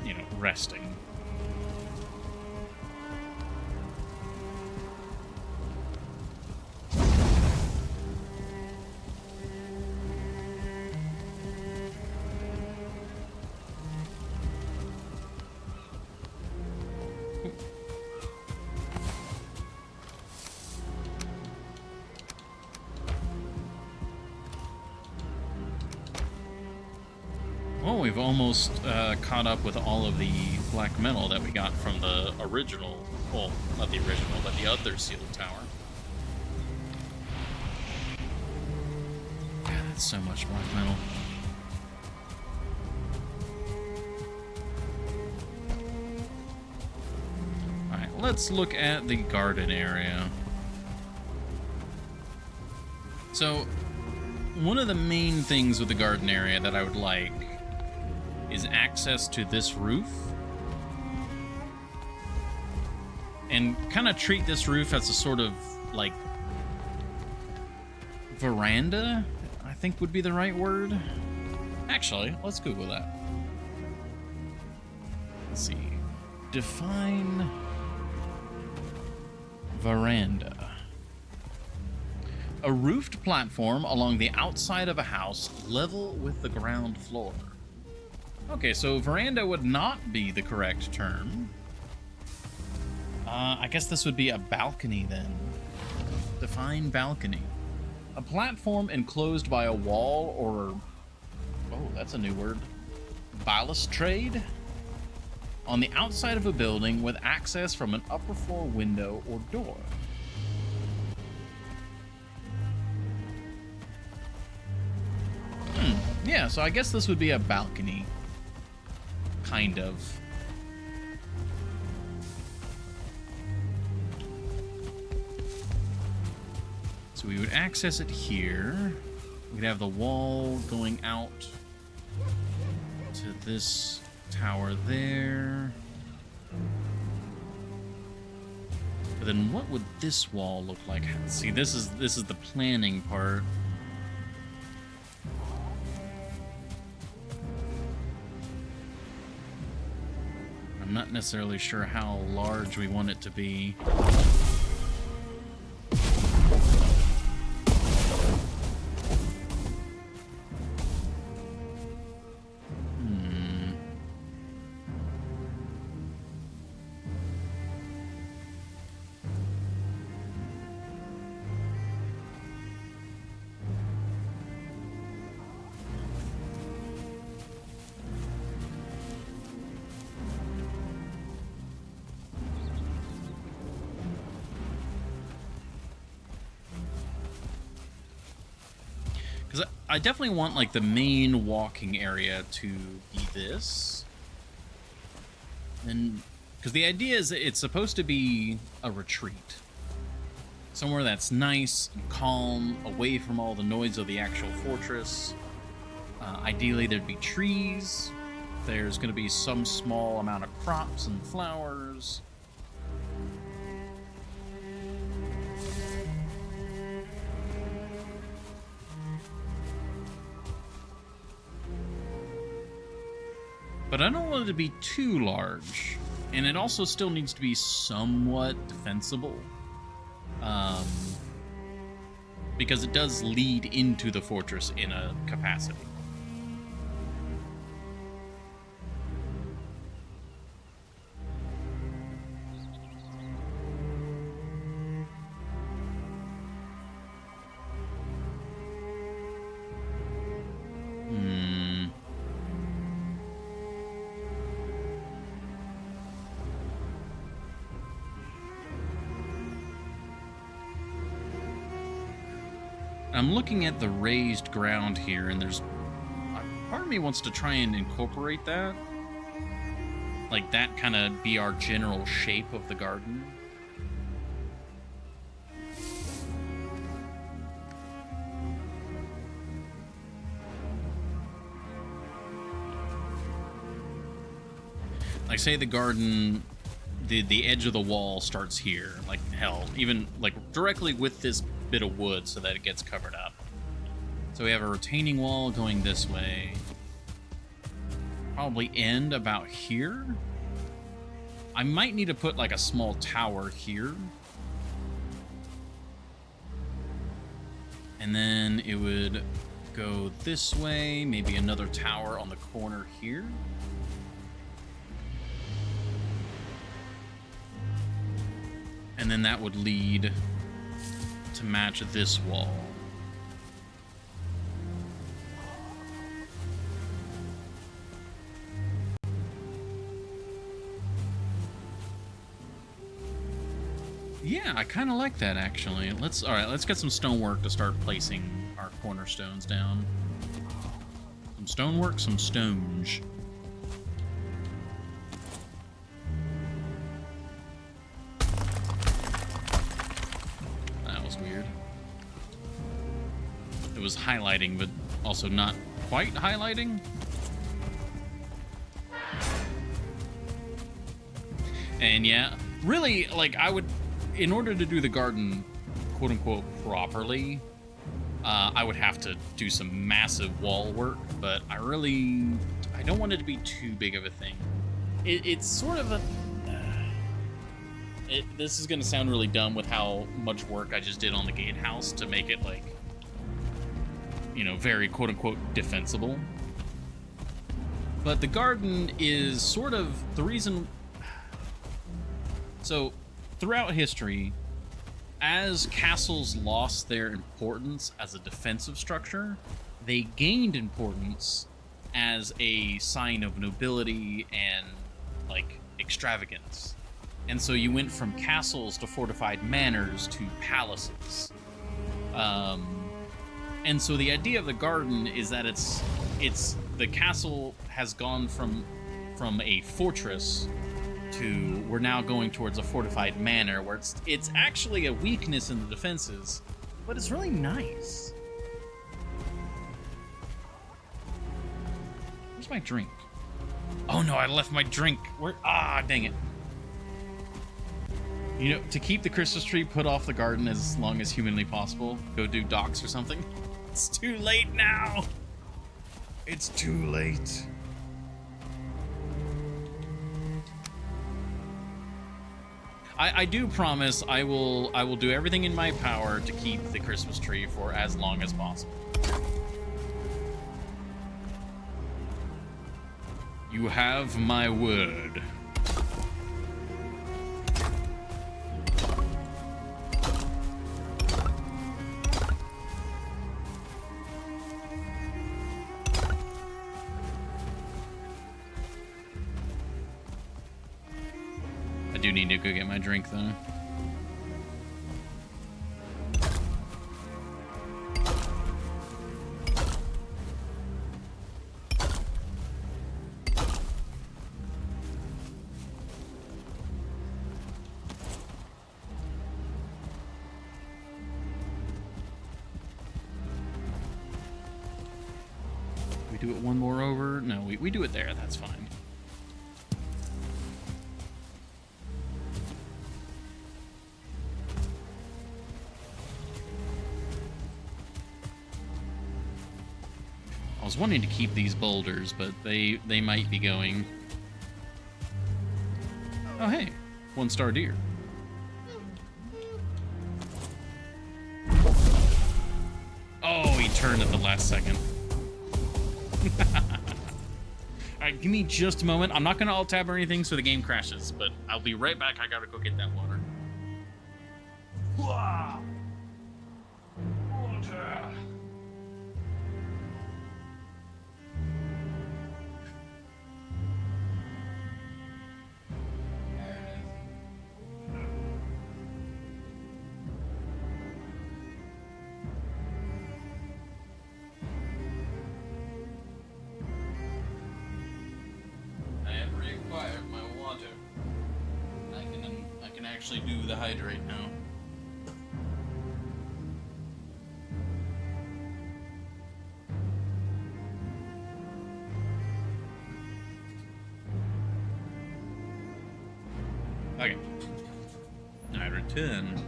you know, resting. Well, we've almost caught up with all of the black metal that we got from the original, well, not the original, but the other sealed tower. God, that's so much black metal. Alright, let's look at the garden area. So, one of the main things with the garden area that I would like is access to this roof. And kind of treat this roof as a sort of, like, veranda, I think would be the right word. Actually, let's Google that. Let's see. Define veranda. A roofed platform along the outside of a house, level with the ground floor. Okay, so veranda would not be the correct term. I guess this would be a balcony then. Define balcony. A platform enclosed by a wall or... Oh, that's a new word. Balustrade? on the outside of a building with access from an upper floor window or door. Yeah, so I guess this would be a balcony. Kind of. So we would access it here. We'd have the wall going out to this tower there. But then what would this wall look like? See, this is the planning part. I'm not necessarily sure how large we want it to be. Because I definitely want, like, the main walking area to be this. And because the idea is that it's supposed to be a retreat. Somewhere that's nice and calm, away from all the noise of the actual fortress. Ideally, there'd be trees. There's going to be some small amount of crops and flowers. But I don't want it to be too large. And it also still needs to be somewhat defensible. Because it does lead into the fortress in a capacity. I'm looking at the raised ground here, and there's part of me wants to try and incorporate that, like that kind of be our general shape of the garden. Like, say the garden, the edge of the wall starts here, like hell, even like directly with this bit of wood so that it gets covered up. So we have a retaining wall going this way. Probably end about here. I might need to put like a small tower here. And then it would go this way, maybe another tower on the corner here. And then that would lead to match this wall. Yeah, I kind of like that actually. All right, let's get some stonework to start placing our cornerstones down. Some stonework, some stones. Weird. It was highlighting, but also not quite highlighting. And yeah, really, like, I would, in order to do the garden, quote unquote, properly, I would have to do some massive wall work, but I don't want it to be too big of a thing. It's sort of a, this is going to sound really dumb with how much work I just did on the gatehouse to make it, like, you know, very quote-unquote defensible. But the garden is sort of the reason... So, throughout history, as castles lost their importance as a defensive structure, they gained importance as a sign of nobility and like extravagance. And so you went from castles to fortified manors to palaces. And so the idea of the garden is that it's the castle has gone from a fortress to we're now going towards a fortified manor where it's actually a weakness in the defenses, but it's really nice. Where's my drink? Oh no, I left my drink. Where? Ah, dang it. You know, to keep the Christmas tree, put off the garden as long as humanly possible. Go do docks or something. It's too late now. It's too late. I do promise I will do everything in my power to keep the Christmas tree for as long as possible. You have my word. I do need to go get my drink, though. We do it one more over? No, we do it there. That's fine. I was wanting to keep these boulders, but they might be going. Oh, hey. 1-star deer. Oh, he turned at the last second. Alright, give me just a moment. I'm not going to alt-tab or anything so the game crashes, but I'll be right back. I gotta go get that water. Water! I can actually do the hydrate now. Okay. I return.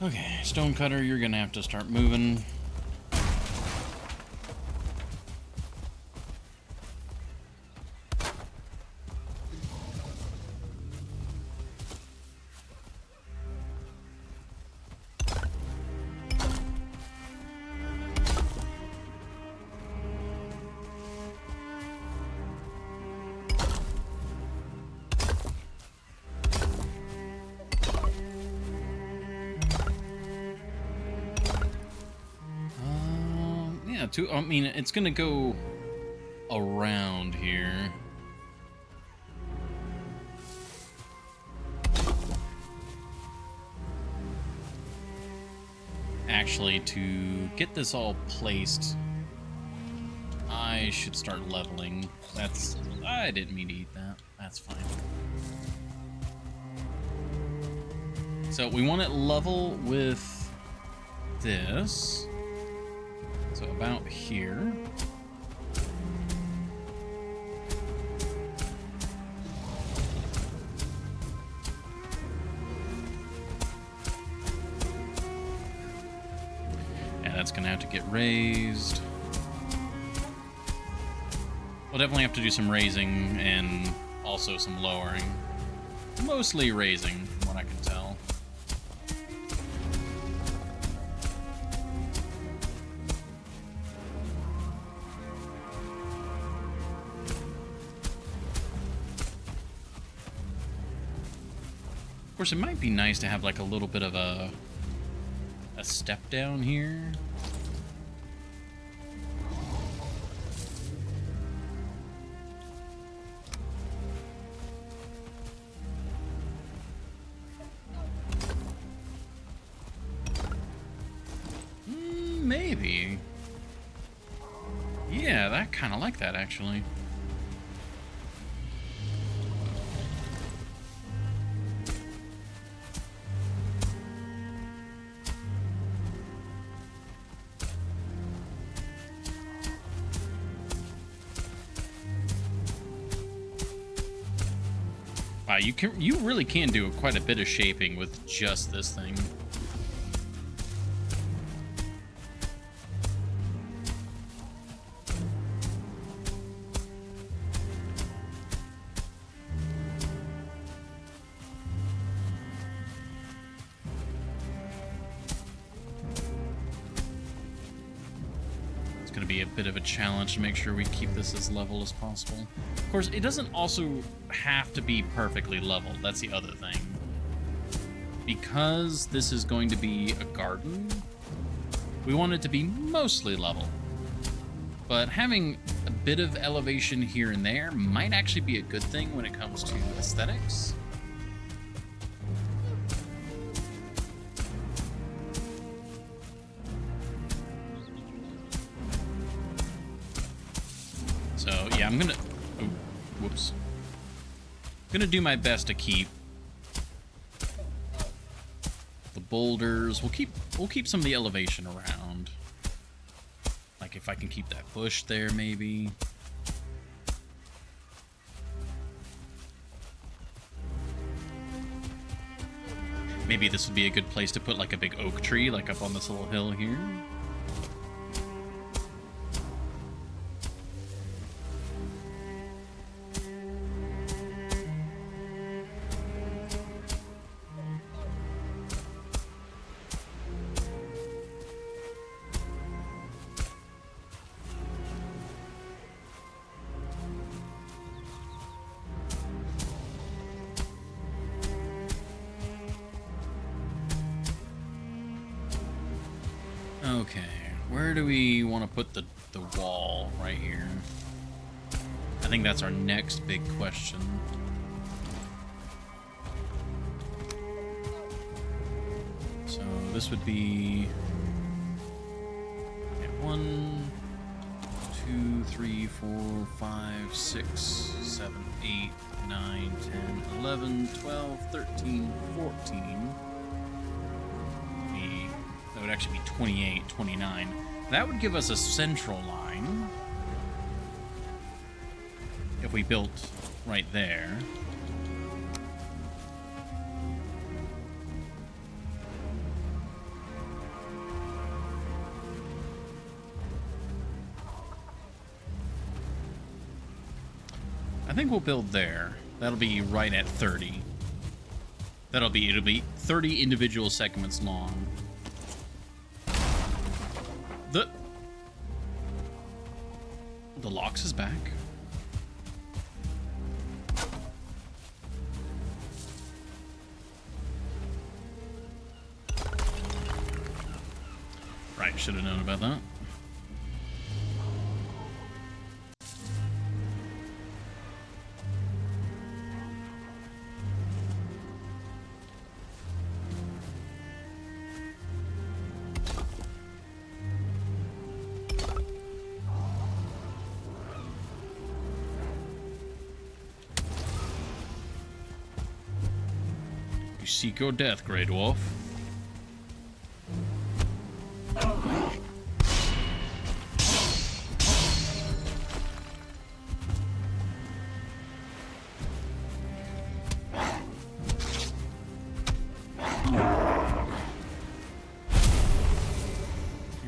Okay, Stonecutter, you're gonna have to start moving. I mean, it's gonna go around here. Actually, to get this all placed, I should start leveling. I didn't mean to eat that. That's fine. So we want it level with this. So about here. Yeah, that's gonna have to get raised. We'll definitely have to do some raising and also some lowering. Mostly raising, from what I can tell. Of course, it might be nice to have like a little bit of a step down here. Yeah, I kind of like that, actually. Wow, you really can do quite a bit of shaping with just this thing. Going to be a bit of a challenge to make sure we keep this as level as possible. Of course, it doesn't also have to be perfectly level. That's the other thing. Because this is going to be a garden, we want it to be mostly level. But having a bit of elevation here and there might actually be a good thing when it comes to aesthetics. So, yeah, I'm gonna... Oh, whoops. Gonna do my best to keep the boulders. We'll keep some of the elevation around. Like, if I can keep that bush there, maybe. Maybe this would be a good place to put, like, a big oak tree, like, up on this little hill here. Okay, where do we want to put the wall? Right here. I think that's our next big question. So this would be 1, 2, 3, 4, 5, 6, 7, 8, 9, 10, 11, 12, 13, 14. That would actually be 28, 29. That would give us a central line. If we built right there. I think we'll build there. That'll be right at 30. It'll be 30 individual segments long. The locks is back. Right, should have known about that. You seek your death, Grey Dwarf. There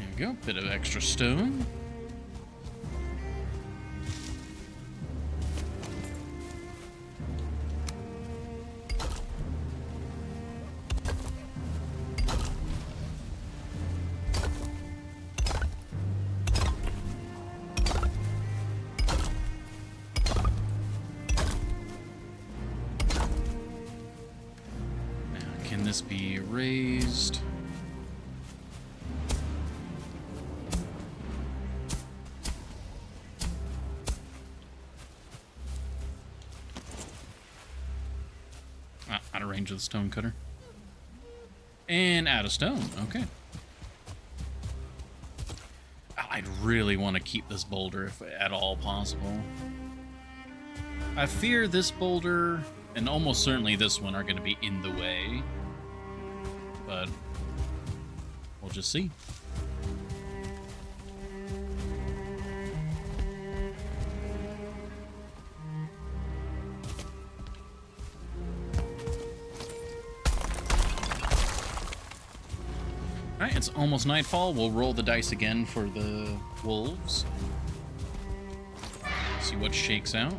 we go, bit of extra stone. Can this be raised? Out of range of the stone cutter. And out of stone, okay. I'd really want to keep this boulder if at all possible. I fear this boulder, and almost certainly this one, are going to be in the way. But we'll just see. Alright, it's almost nightfall. We'll roll the dice again for the wolves. See what shakes out.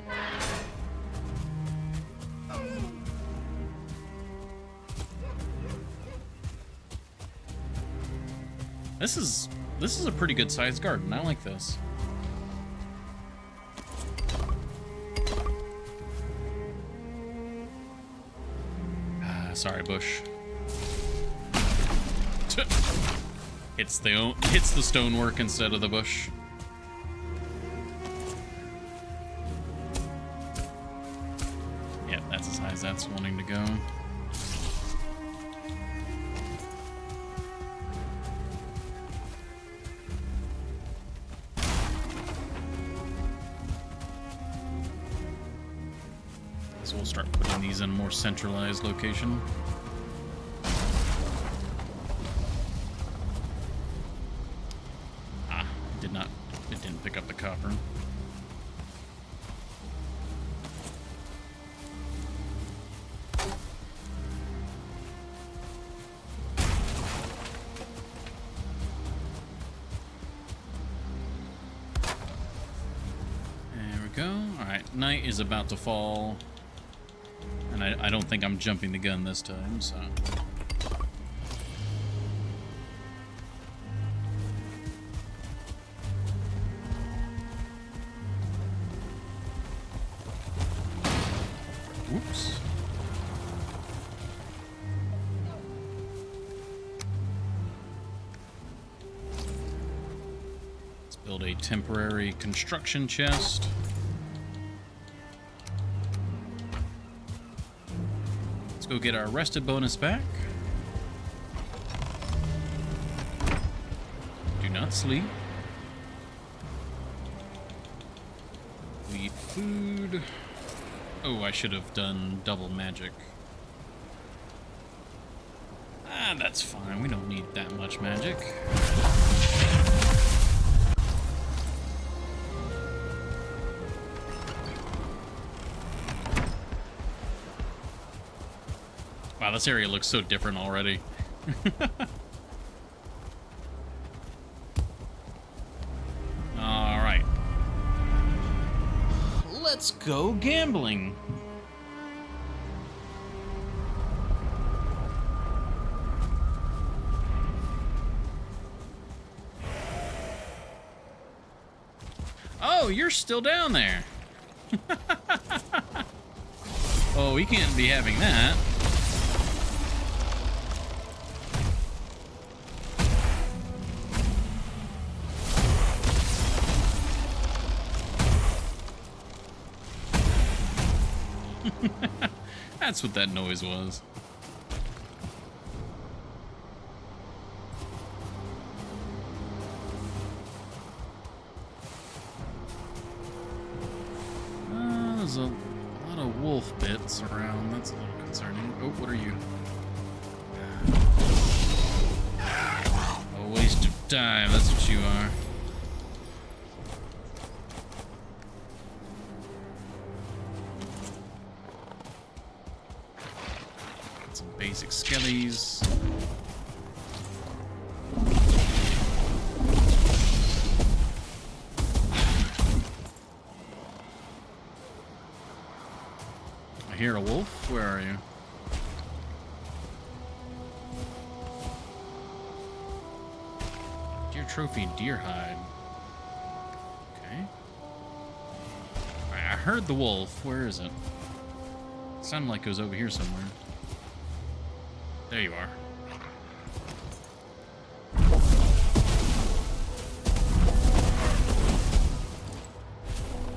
This is a pretty good sized garden. I like this. Sorry, bush. Hits the stonework instead of the bush. Yeah, that's as high as that's wanting to go. So we'll start putting these in a more centralized location. It didn't pick up the copper. There we go. Alright, night is about to fall. And I don't think I'm jumping the gun this time, so... Whoops. Let's build a temporary construction chest. Let's go get our rested bonus back. Do not sleep. We eat food. Oh, I should have done double magic. Ah, that's fine. We don't need that much magic. Wow, this area looks so different already. All right. Let's go gambling. Oh, you're still down there. Oh, we can't be having that. That's what that noise was. There's a lot of wolf bits around. That's a little concerning. Oh, what are you? A waste of time. That's what you are. Basic skellies. I hear a wolf. Where are you? Deer trophy deer hide. Okay. I heard the wolf. Where is it? It sounded like it was over here somewhere. There you are.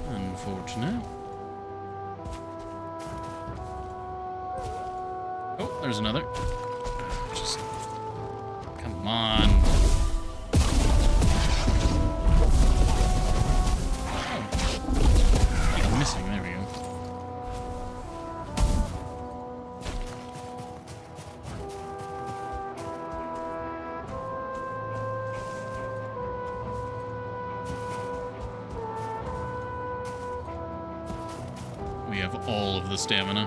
Unfortunate. Oh, there's another. Just come on. We have all of the stamina.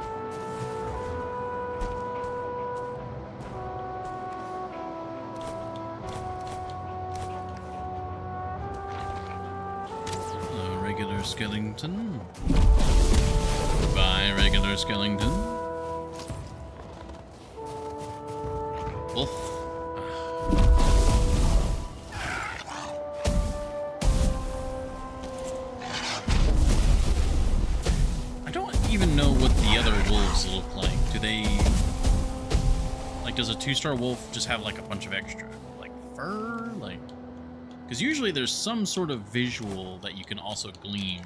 Hello, regular skeleton. Bye, regular skeleton. Wolf. I don't even know what the other wolves look like. Do they... Like, does a 2-star wolf just have, like, a bunch of extra, like, fur? Like... Because usually there's some sort of visual that you can also glean.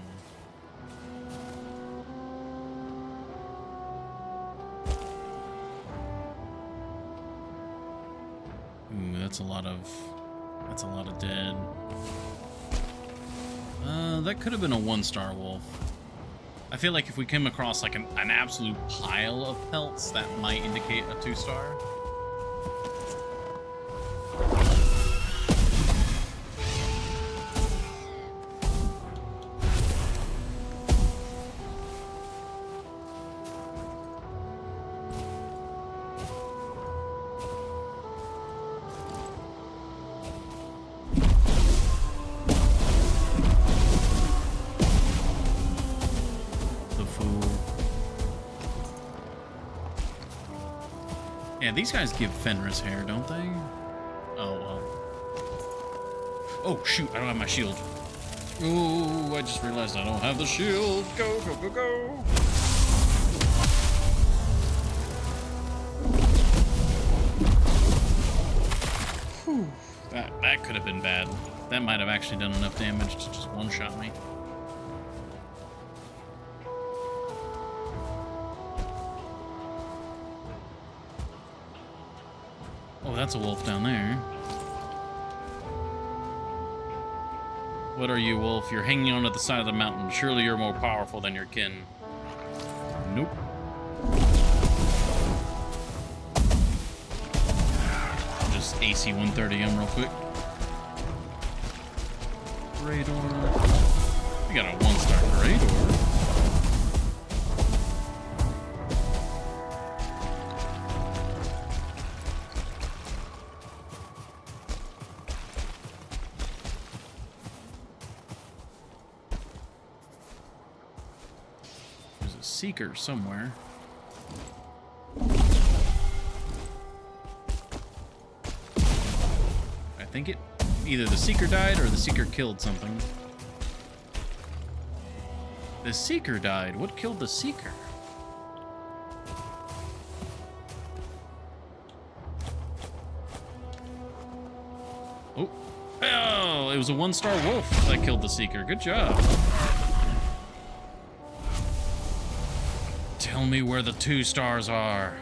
Ooh, that's a lot of dead. That could have been a 1-star wolf. I feel like if we came across like an absolute pile of pelts, that might indicate a 2-star. Yeah, these guys give Fenris hair, don't they? Oh, well. Oh, shoot, I don't have my shield. Oh, I just realized I don't have the shield. Go, go, go, go. Whew. That could have been bad. That might have actually done enough damage to just one-shot me. Oh, that's a wolf down there. What are you, wolf? You're hanging on to the side of the mountain. Surely you're more powerful than your kin. Nope. I'll just AC 130 him real quick. Radar. We got a 1-star radar. Seeker somewhere. I think it either the Seeker died or the Seeker killed something. The Seeker died. What killed the Seeker? Oh. Oh, it was a 1-star wolf that killed the Seeker. Good job. Tell me where the 2 stars are.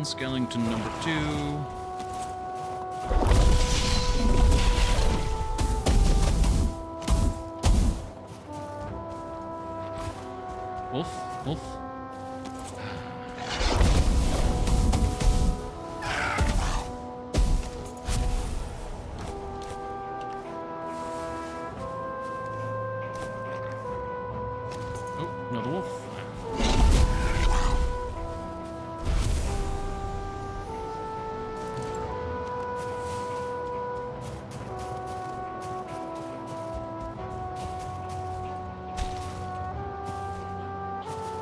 Skeleton number 2. Wolf, wolf. Another wolf.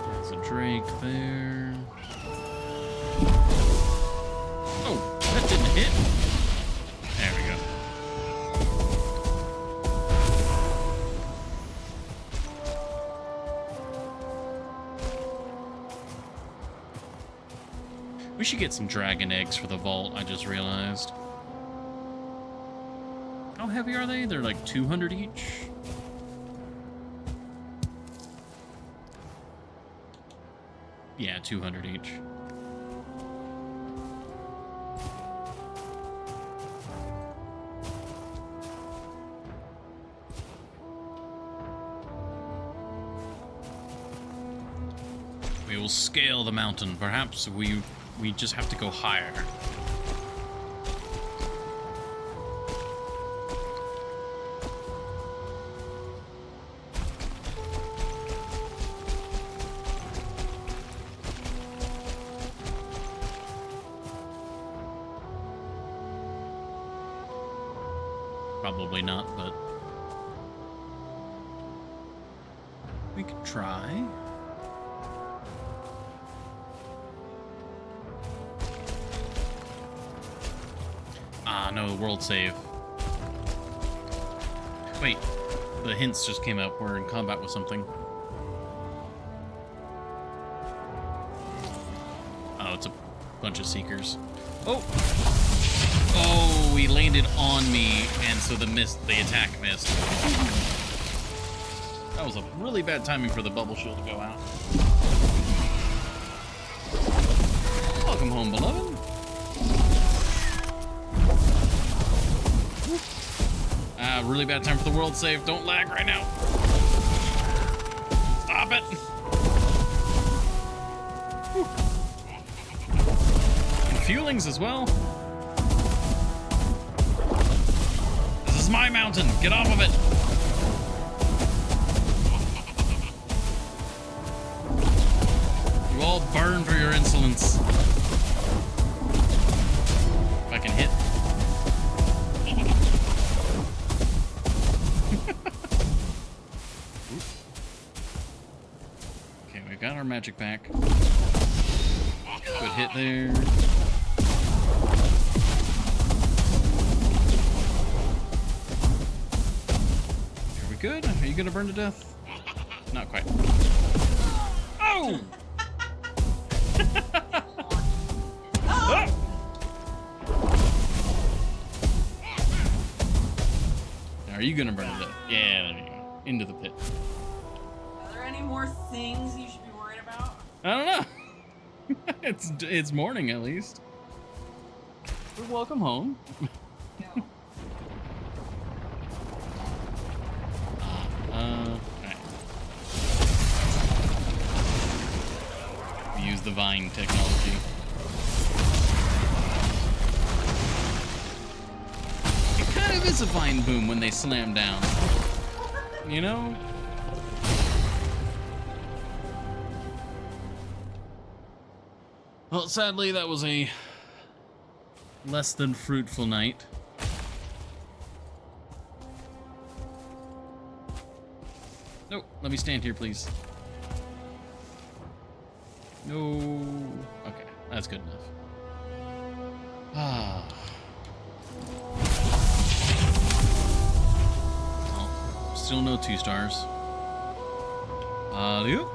There's a drake there. Oh, that didn't hit. There we go. We should get some dragon eggs for the vault, I just realized. How heavy are they? They're like 200 each? Yeah, 200 each. We will will scale the mountain. Perhaps we just have to go higher. Probably not, but we could try. Ah, no, world save. Wait, the hints just came up. We're in combat with something. Oh, it's a bunch of seekers. Oh! Oh, he landed on me, and so the attack missed. That was a really bad timing for the bubble shield to go out. Welcome home, beloved. Really bad time for the world save. Don't lag right now. Stop it. And fuelings as well. This is my mountain. Get off of it. You all burn for your insolence. If I can hit. Okay, we've got our magic back. Good hit there. Are we good? Are you gonna burn to death? Not quite. Oh! Oh! Are you gonna burn to death? Yeah, there you go. Into the pit. Are there any more things you should be worried about? I don't know. It's morning at least. But welcome home. No. Alright. We use the vine technology. It kind of is a vine boom when they slam down. You know? Well, sadly, that was a less than fruitful night. Nope, let me stand here, please. No. Okay, that's good enough. Ah. Well, still no 2 stars. Adieu.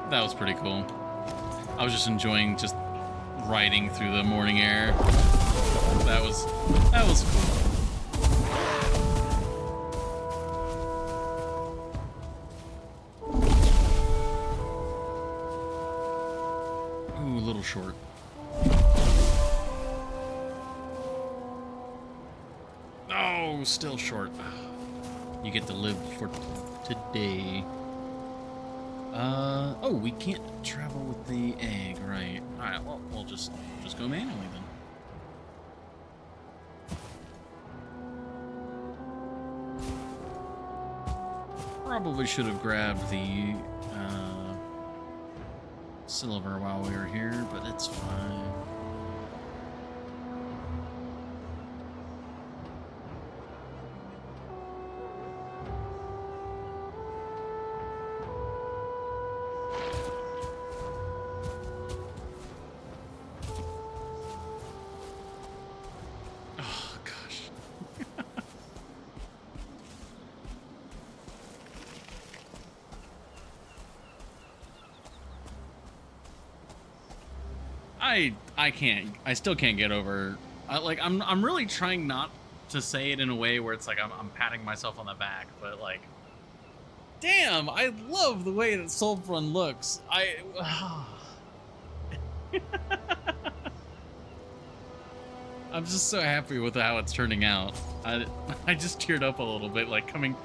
That was pretty cool. I was just enjoying just riding through the morning air. That was cool. Ooh, a little short. Oh, still short. You get to live for today. Oh, we can't travel with the egg, right? Alright, well, we'll just go manually then. Probably should have grabbed the, silver while we were here, but it's fine. I can't. I still can't get over. Like I'm really trying not to say it in a way where it's like I'm patting myself on the back, but like, damn, I love the way that Soulfront looks. I'm just so happy with how it's turning out. I just teared up a little bit, like coming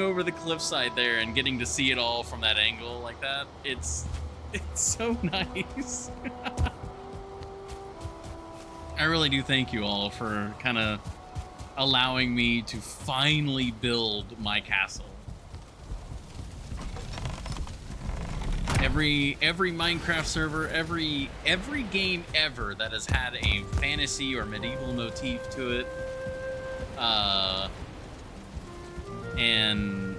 over the cliffside there and getting to see it all from that angle like that. It's so nice. I really do thank you all for kind of allowing me to finally build my castle. Every Minecraft server, every game ever that has had a fantasy or medieval motif to it, and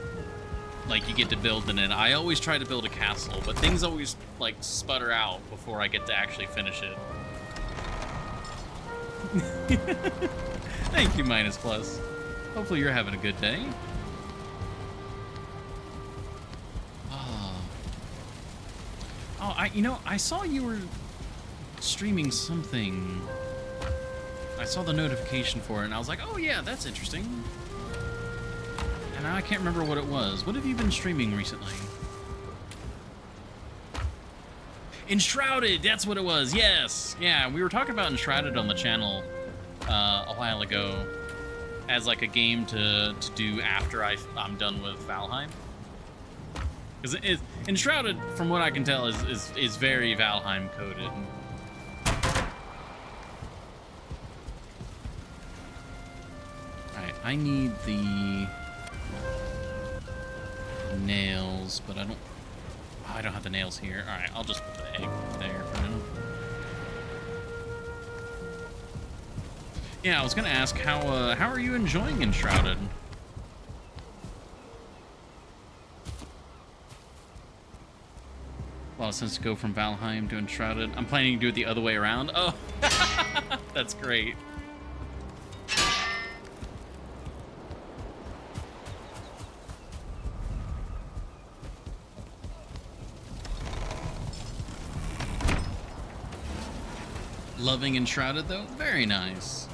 like you get to build in it. I always try to build a castle, but things always like sputter out before I get to actually finish it. Thank you, Minus Plus. Hopefully you're having a good day. Oh, I saw you were streaming something. I saw the notification for it, and I was like, oh yeah, that's interesting. And now I can't remember what it was. What have you been streaming recently? Enshrouded, that's what it was, yes! Yeah, we were talking about Enshrouded on the channel a while ago as like a game to do after I'm done with Valheim. Because Enshrouded, from what I can tell, is very Valheim coded. Alright, I need the nails, but I don't have the nails here. Alright, I'll just put the egg there for now. Yeah, I was gonna ask how are you enjoying Enshrouded? A lot of sense to go from Valheim to Enshrouded. I'm planning to do it the other way around. Oh, that's great. Loving Enshrouded though? Very nice.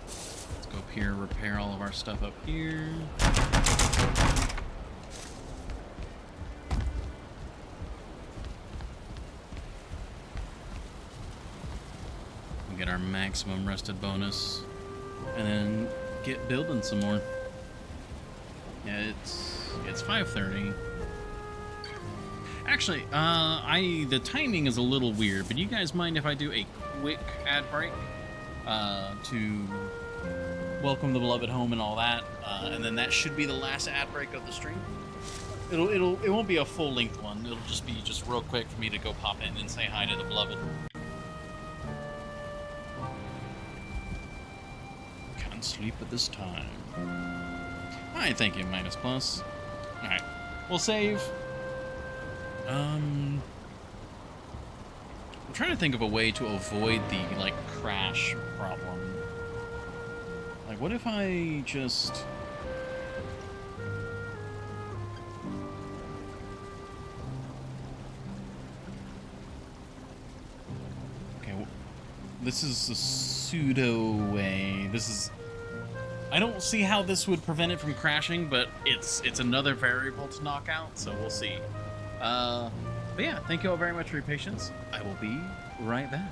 Let's go up here, repair all of our stuff up here. Get our maximum rusted bonus, and then get building some more. Yeah, it's 5:30. Actually, the timing is a little weird, but do you guys mind if I do a quick ad break to welcome the beloved home and all that, and then that should be the last ad break of the stream. It won't be a full length one. It'll just be real quick for me to go pop in and say hi to the beloved. Sleep at this time. Alright, thank you, Minus Plus. Alright, we'll save. I'm trying to think of a way to avoid the, like, crash problem. Like, what if I just... Okay, this is a pseudo way. This is... I don't see how this would prevent it from crashing, but it's another variable to knock out, so we'll see. But yeah, thank you all very much for your patience. I will be right back.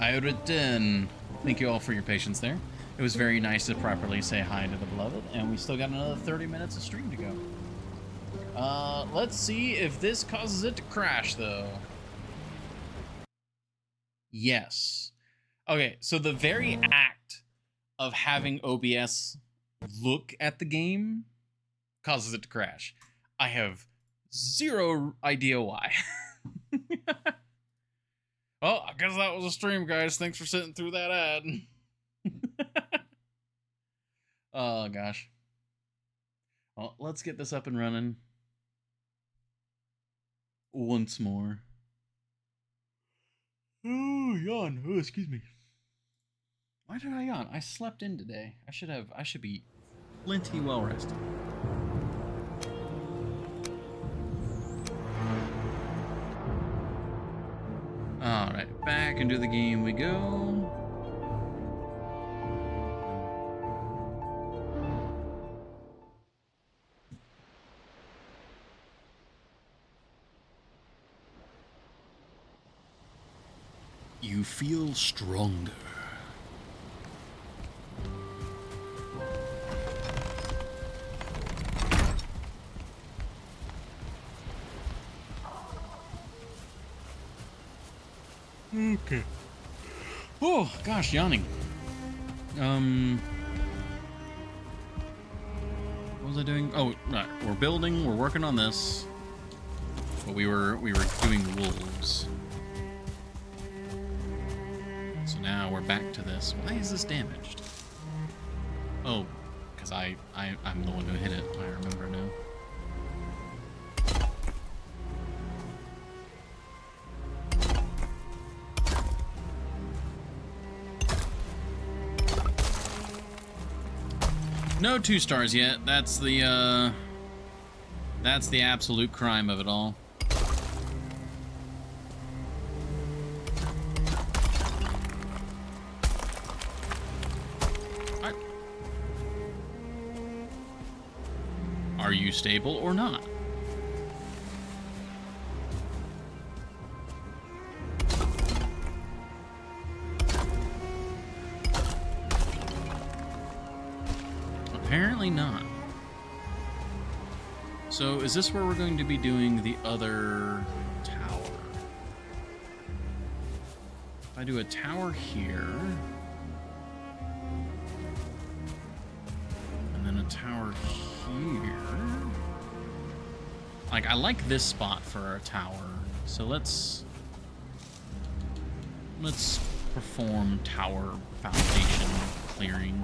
I return. Thank you all for your patience there. It was very nice to properly say hi to the beloved, and we still got another 30 minutes of stream to go. Let's see if this causes it to crash, though. Yes. Okay, so the very act of having OBS look at the game causes it to crash. I have zero idea why. Well, I guess that was a stream, guys. Thanks for sitting through that ad. Oh, gosh. Well, let's get this up and running once more. Oh, yawn. Oh, excuse me. Why did I yawn? I slept in today. I should be plenty well rested. Alright, back into the game we go. You feel stronger. Okay. Oh, gosh, yawning. What was I doing? Oh, right. We're building. We're working on this. But we were doing wolves. So now we're back to this. Why is this damaged? Oh, because I'm the one who hit it. I remember now. No 2 stars yet. That's the absolute crime of it all. Are you stable or not? Apparently not. So is this where we're going to be doing the other tower? If I do a tower here, and then a tower here. Like, I like this spot for a tower. So let's perform tower foundation clearing.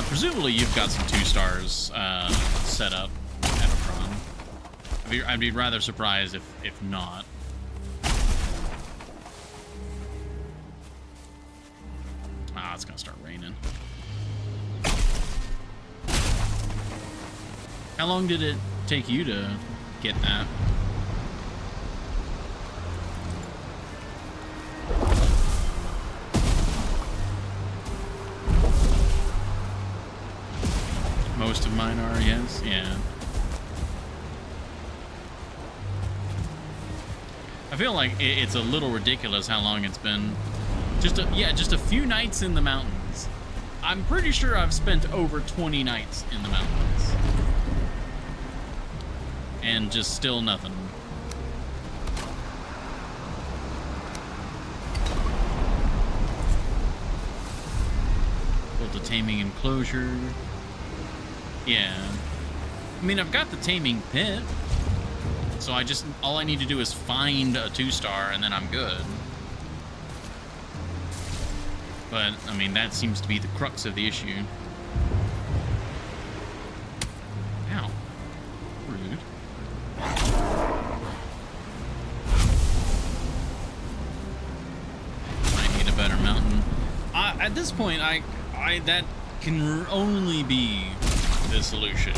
Presumably you've got some 2 stars set up at a run. I'd be rather surprised if not. Ah, it's gonna start raining. How long did it take you to get that? Most of mine are, yes, yeah. I feel like it's a little ridiculous how long it's been. Just a few nights in the mountains. I'm pretty sure I've spent over 20 nights in the mountains. And just still nothing. Built a taming enclosure. Yeah. I mean, I've got the taming pit. So all I need to do is find a 2-star and then I'm good. But, I mean, that seems to be the crux of the issue. Ow. Rude. I need a better mountain. At this point, that can only be the solution.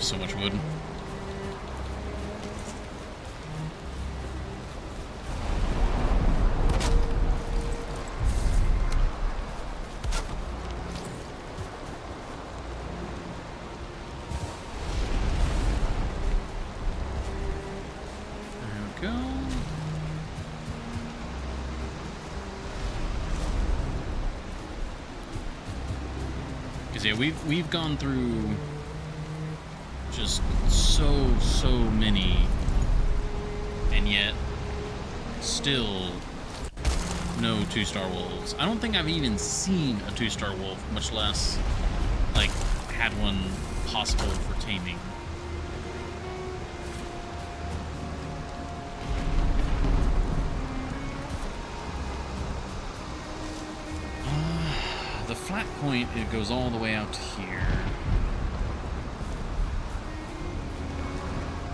so much wood. There we go. Because yeah, we've gone through just so many, and yet still no 2-star wolves. I don't think I've even seen a 2-star wolf, much less like had one possible for taming. The flat point, it goes all the way out to here.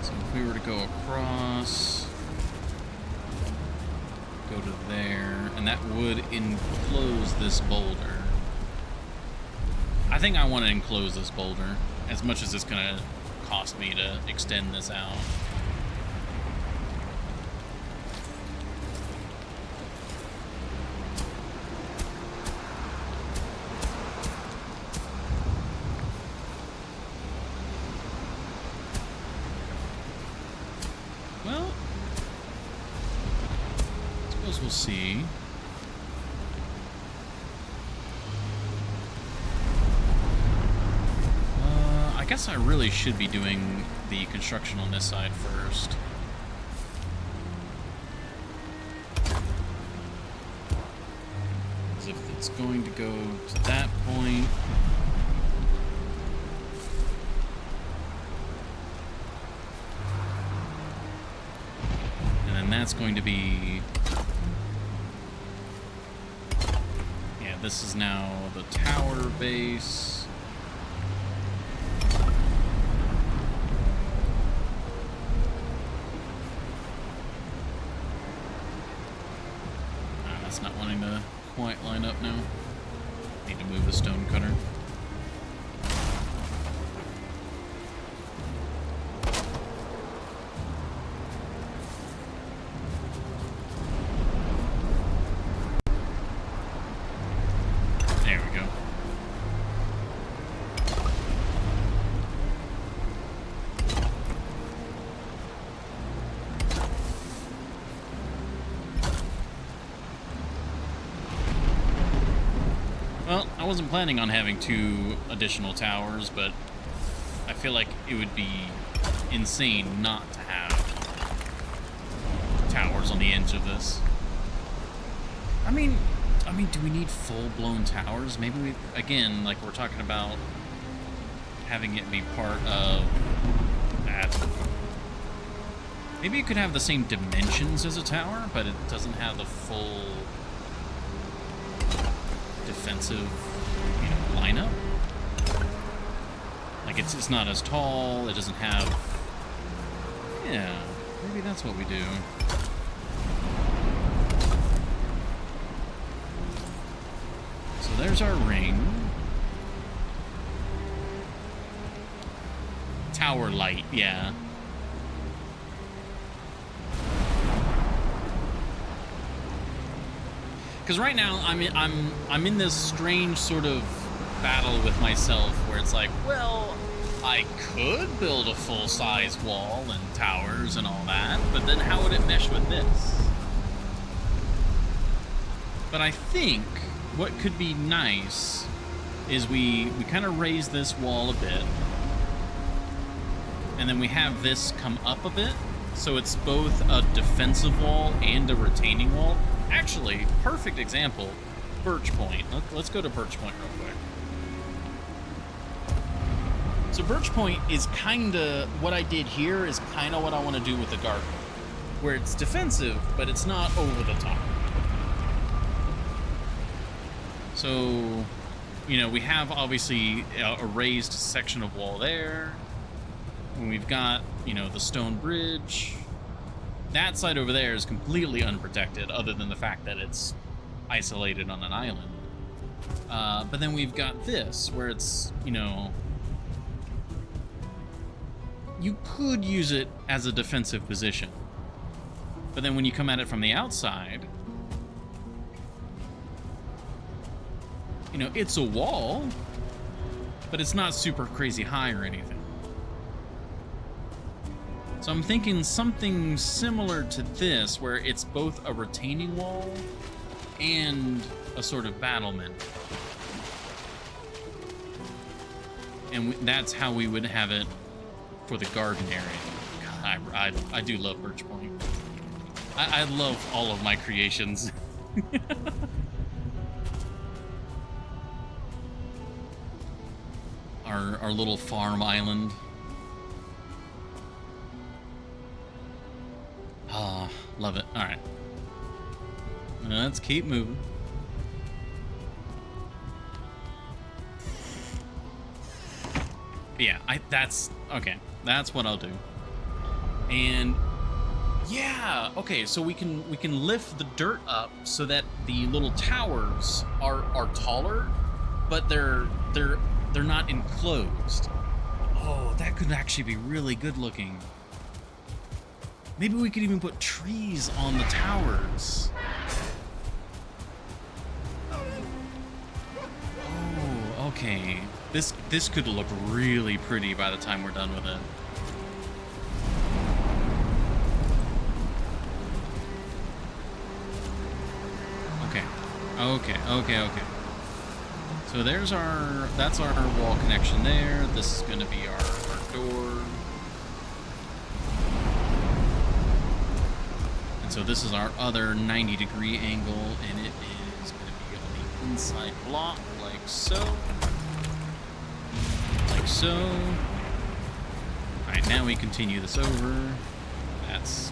So if we were to go across, go to there, and that would enclose this boulder. I think I want to enclose this boulder, as much as it's going to cost me to extend this out. Well, I suppose we'll see. I guess I really should be doing the construction on this side first. As if it's going to go to that point. And then that's going to be... Yeah, this is now the tower base. That's not wanting to quite line up now. Need to move the stone cutter. There we go. Well, I wasn't planning on having 2 additional towers, but I feel like it would be insane not to have towers on the edge of this. I mean, do we need full-blown towers? Maybe we, again, like we're talking about having it be part of that. Maybe it could have the same dimensions as a tower, but it doesn't have the full defensive, lineup. Like it's not as tall. It doesn't have. Yeah, maybe that's what we do. So there's our ring. Tower light, yeah. Because right now I'm in this strange sort of battle with myself where it's like, well, I could build a full-size wall and towers and all that, but then how would it mesh with this? But I think what could be nice is we kind of raise this wall a bit, and then we have this come up a bit, so it's both a defensive wall and a retaining wall. Actually, perfect example, Birch Point. Let's go to Birch Point real quick. So Birch Point is kind of, what I did here is kind of what I want to do with the garden, where it's defensive, but it's not over the top. So, we have obviously a raised section of wall there, and we've got, the stone bridge. That side over there is completely unprotected, other than the fact that it's isolated on an island. But then we've got this, where it's, you could use it as a defensive position. But then when you come at it from the outside, you know, it's a wall, but it's not super crazy high or anything. So I'm thinking something similar to this, where it's both a retaining wall and a sort of battlement. And that's how we would have it for the garden area. God, I do love Birch Point. I love all of my creations. Our little farm island. Ah, love it. All right. Let's keep moving. Yeah, that's okay. That's what I'll do. And yeah, okay, so we can lift the dirt up so that the little towers are taller, but they're not enclosed. Oh, that could actually be really good looking. Maybe we could even put trees on the towers. Oh, okay. This could look really pretty by the time we're done with it. Okay. So that's our wall connection there. This is gonna be our door. And so this is our other 90-degree angle, and it is gonna be on the inside block, like so. Like so. Alright, now we continue this over. That's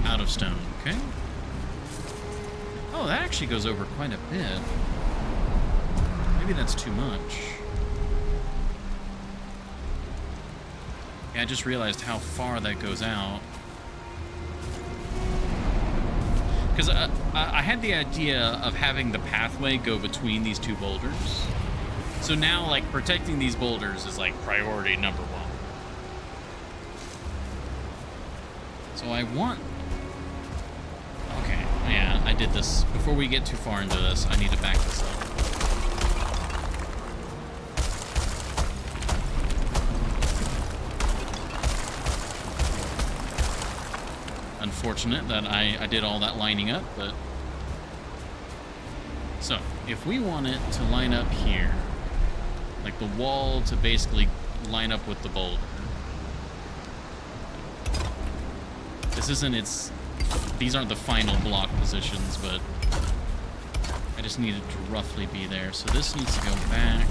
out of stone, okay? Oh, that actually goes over quite a bit. Maybe that's too much. Yeah, I just realized how far that goes out. Because I had the idea of having the pathway go between these two boulders. So now, like, protecting these boulders is, like, priority number one. So I want... Okay, yeah, I did this. Before we get too far into this, I need to back this up. Unfortunate that I did all that lining up, but... So, if we want it to line up here, like the wall to basically line up with the boulder. This isn't these aren't the final block positions, but I just needed to roughly be there. So this needs to go back.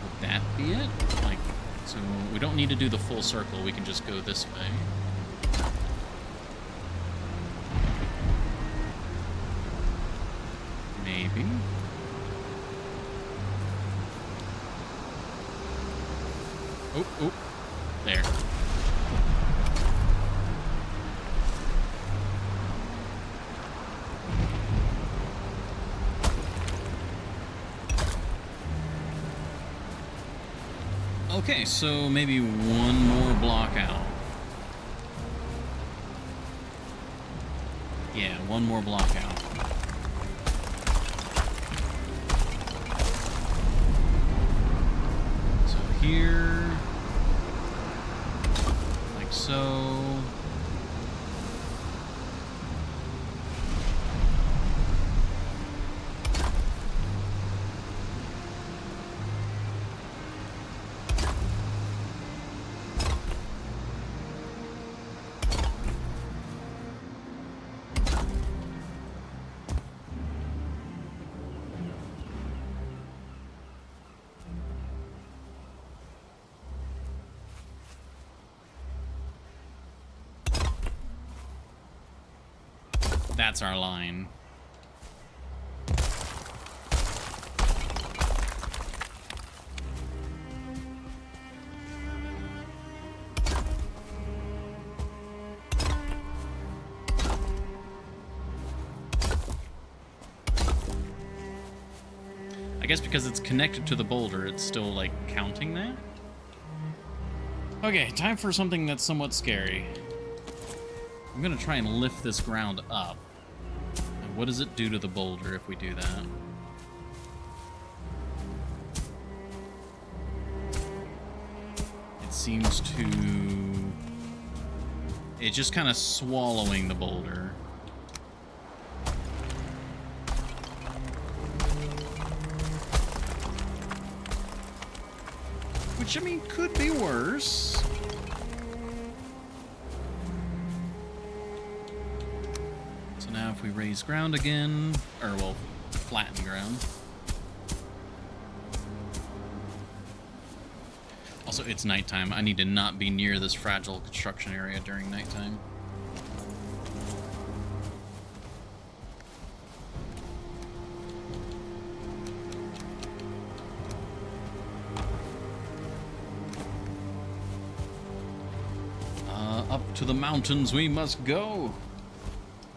Would that be it? Like, so we don't need to do the full circle. We can just go this way. Maybe. Oh, there. Okay, so maybe one more block out. Yeah, one more block out. So here, like so. That's our line. I guess because it's connected to the boulder, it's still, like, counting that? Okay, time for something that's somewhat scary. I'm gonna try and lift this ground up. And what does it do to the boulder if we do that? It seems to... It's just kind of swallowing the boulder. Which, I mean, could be worse. So now if we raise ground again, or, well, flatten ground. Also, it's nighttime. I need to not be near this fragile construction area during nighttime. Up to the mountains we must go.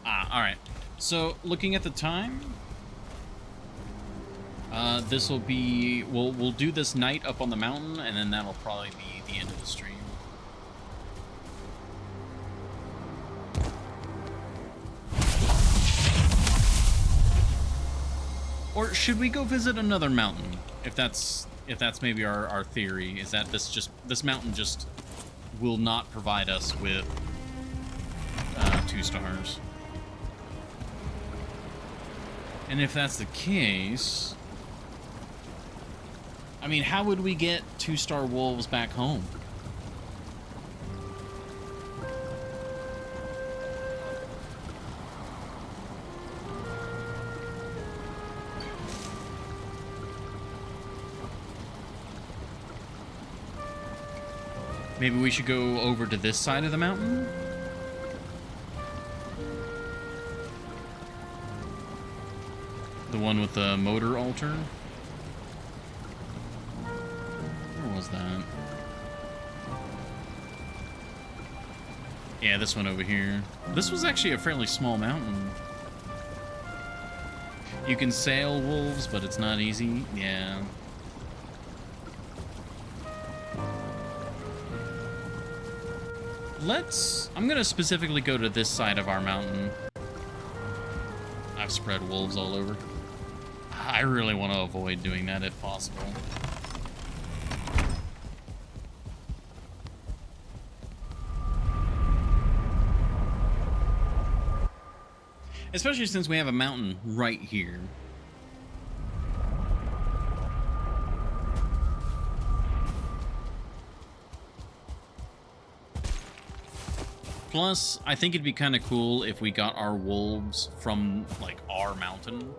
Alright. So, looking at the time, this will be... We'll do this night up on the mountain, and then that'll probably be the end of the stream. Or should we go visit another mountain? If that's maybe our theory, is that this mountain just will not provide us with 2 stars. And if that's the case, I mean, how would we get 2-star wolves back home? Maybe we should go over to this side of the mountain? The one with the motor altar? Where was that? Yeah, this one over here. This was actually a fairly small mountain. You can sail wolves, but it's not easy. Yeah. I'm gonna specifically go to this side of our mountain. I've spread wolves all over. I really want to avoid doing that if possible. Especially since we have a mountain right here. Plus, I think it'd be kind of cool if we got our wolves from, like, our mountain.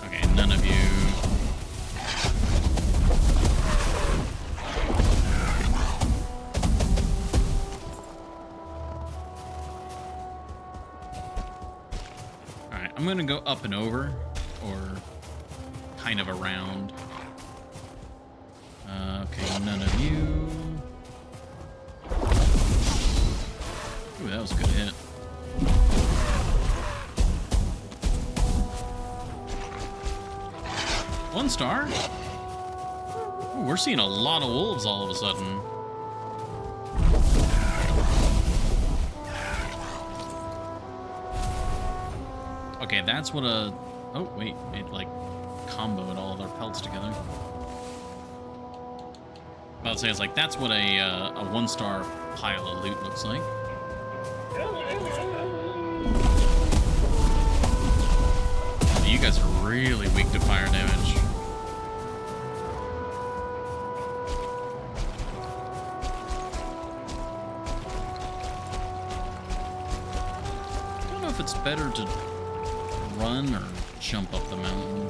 Okay, none of you. Alright, I'm gonna go up and over, or kind of around. Okay, none of you. Ooh, that was a good hit. 1 star? Ooh, we're seeing a lot of wolves all of a sudden. Okay, that's what a... Oh, wait, it, like, comboed all of their pelts together. I would say it's like, that's what a 1-star pile of loot looks like. You guys are really weak to fire damage. I don't know if it's better to run or jump up the mountain,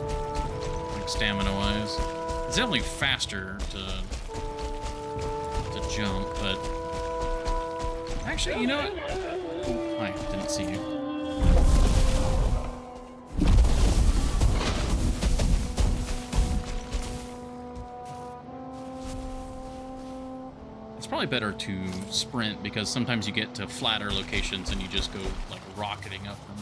like stamina-wise. It's definitely faster to jump, but actually, you know what? Oh, I didn't see you. probably better to sprint because sometimes you get to flatter locations and you just go like rocketing up them.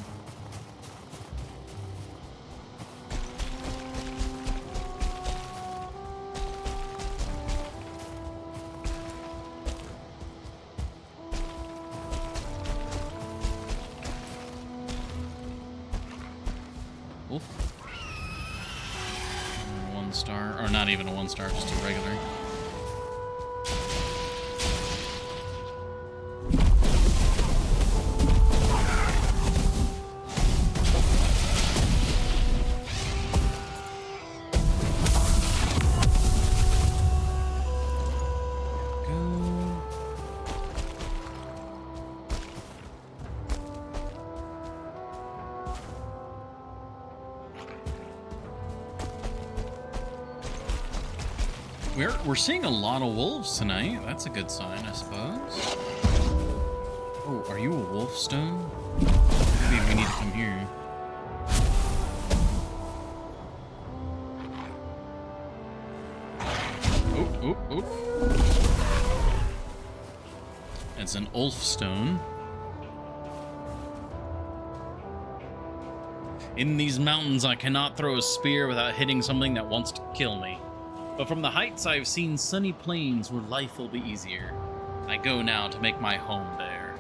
Oof. 1 star, or not even a 1 star, just a regular. We're seeing a lot of wolves tonight. That's a good sign, I suppose. Oh, are you a wolf stone? Maybe we need to come here. Oh, oh, oh. It's an Ulf stone. In these mountains, I cannot throw a spear without hitting something that wants to kill me. But from the heights I've seen sunny plains where life will be easier. I go now to make my home there.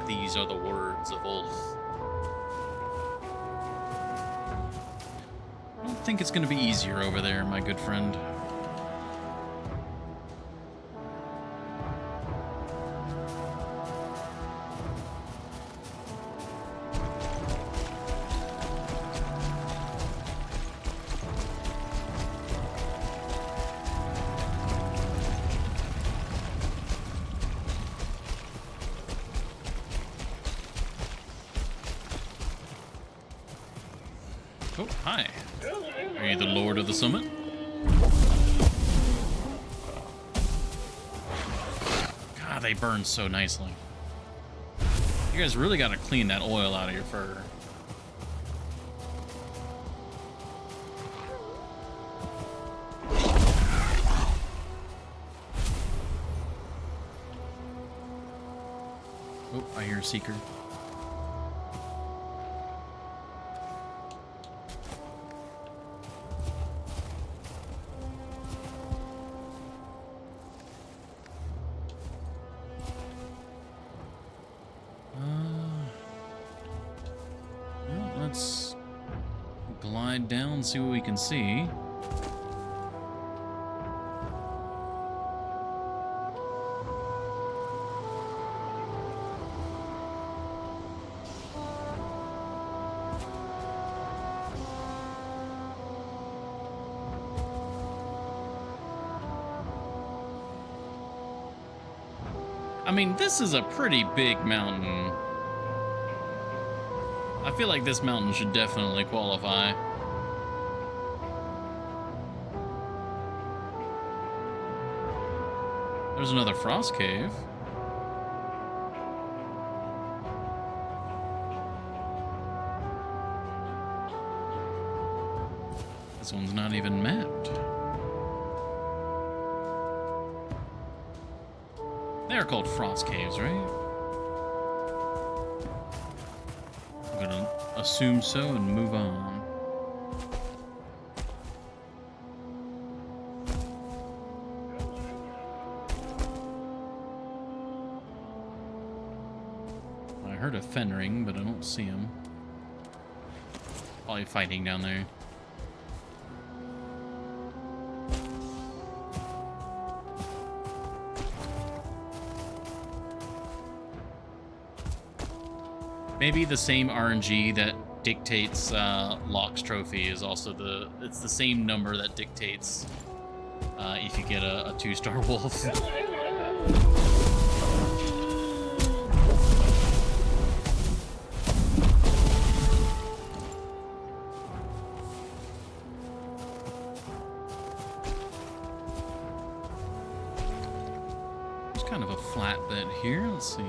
These are the words of Ulf. I don't think it's going to be easier over there, my good friend. Oh, hi. Are you the Lord of the Summit? God, they burn so nicely. You guys really got to clean that oil out of your fur. Oh, I hear a seeker. Let's glide down, see what we can see. I mean, this is a pretty big mountain. I feel like this mountain should definitely qualify. There's another frost cave. This one's not even mapped. They're called frost caves, right? I'm gonna assume so and move on. I heard a Fenring, but I don't see him. Probably fighting down there. Maybe the same RNG that dictates Locke's trophy is also it's the same number that dictates if you get a 2-star wolf. There's kind of a flat bed here. Let's see.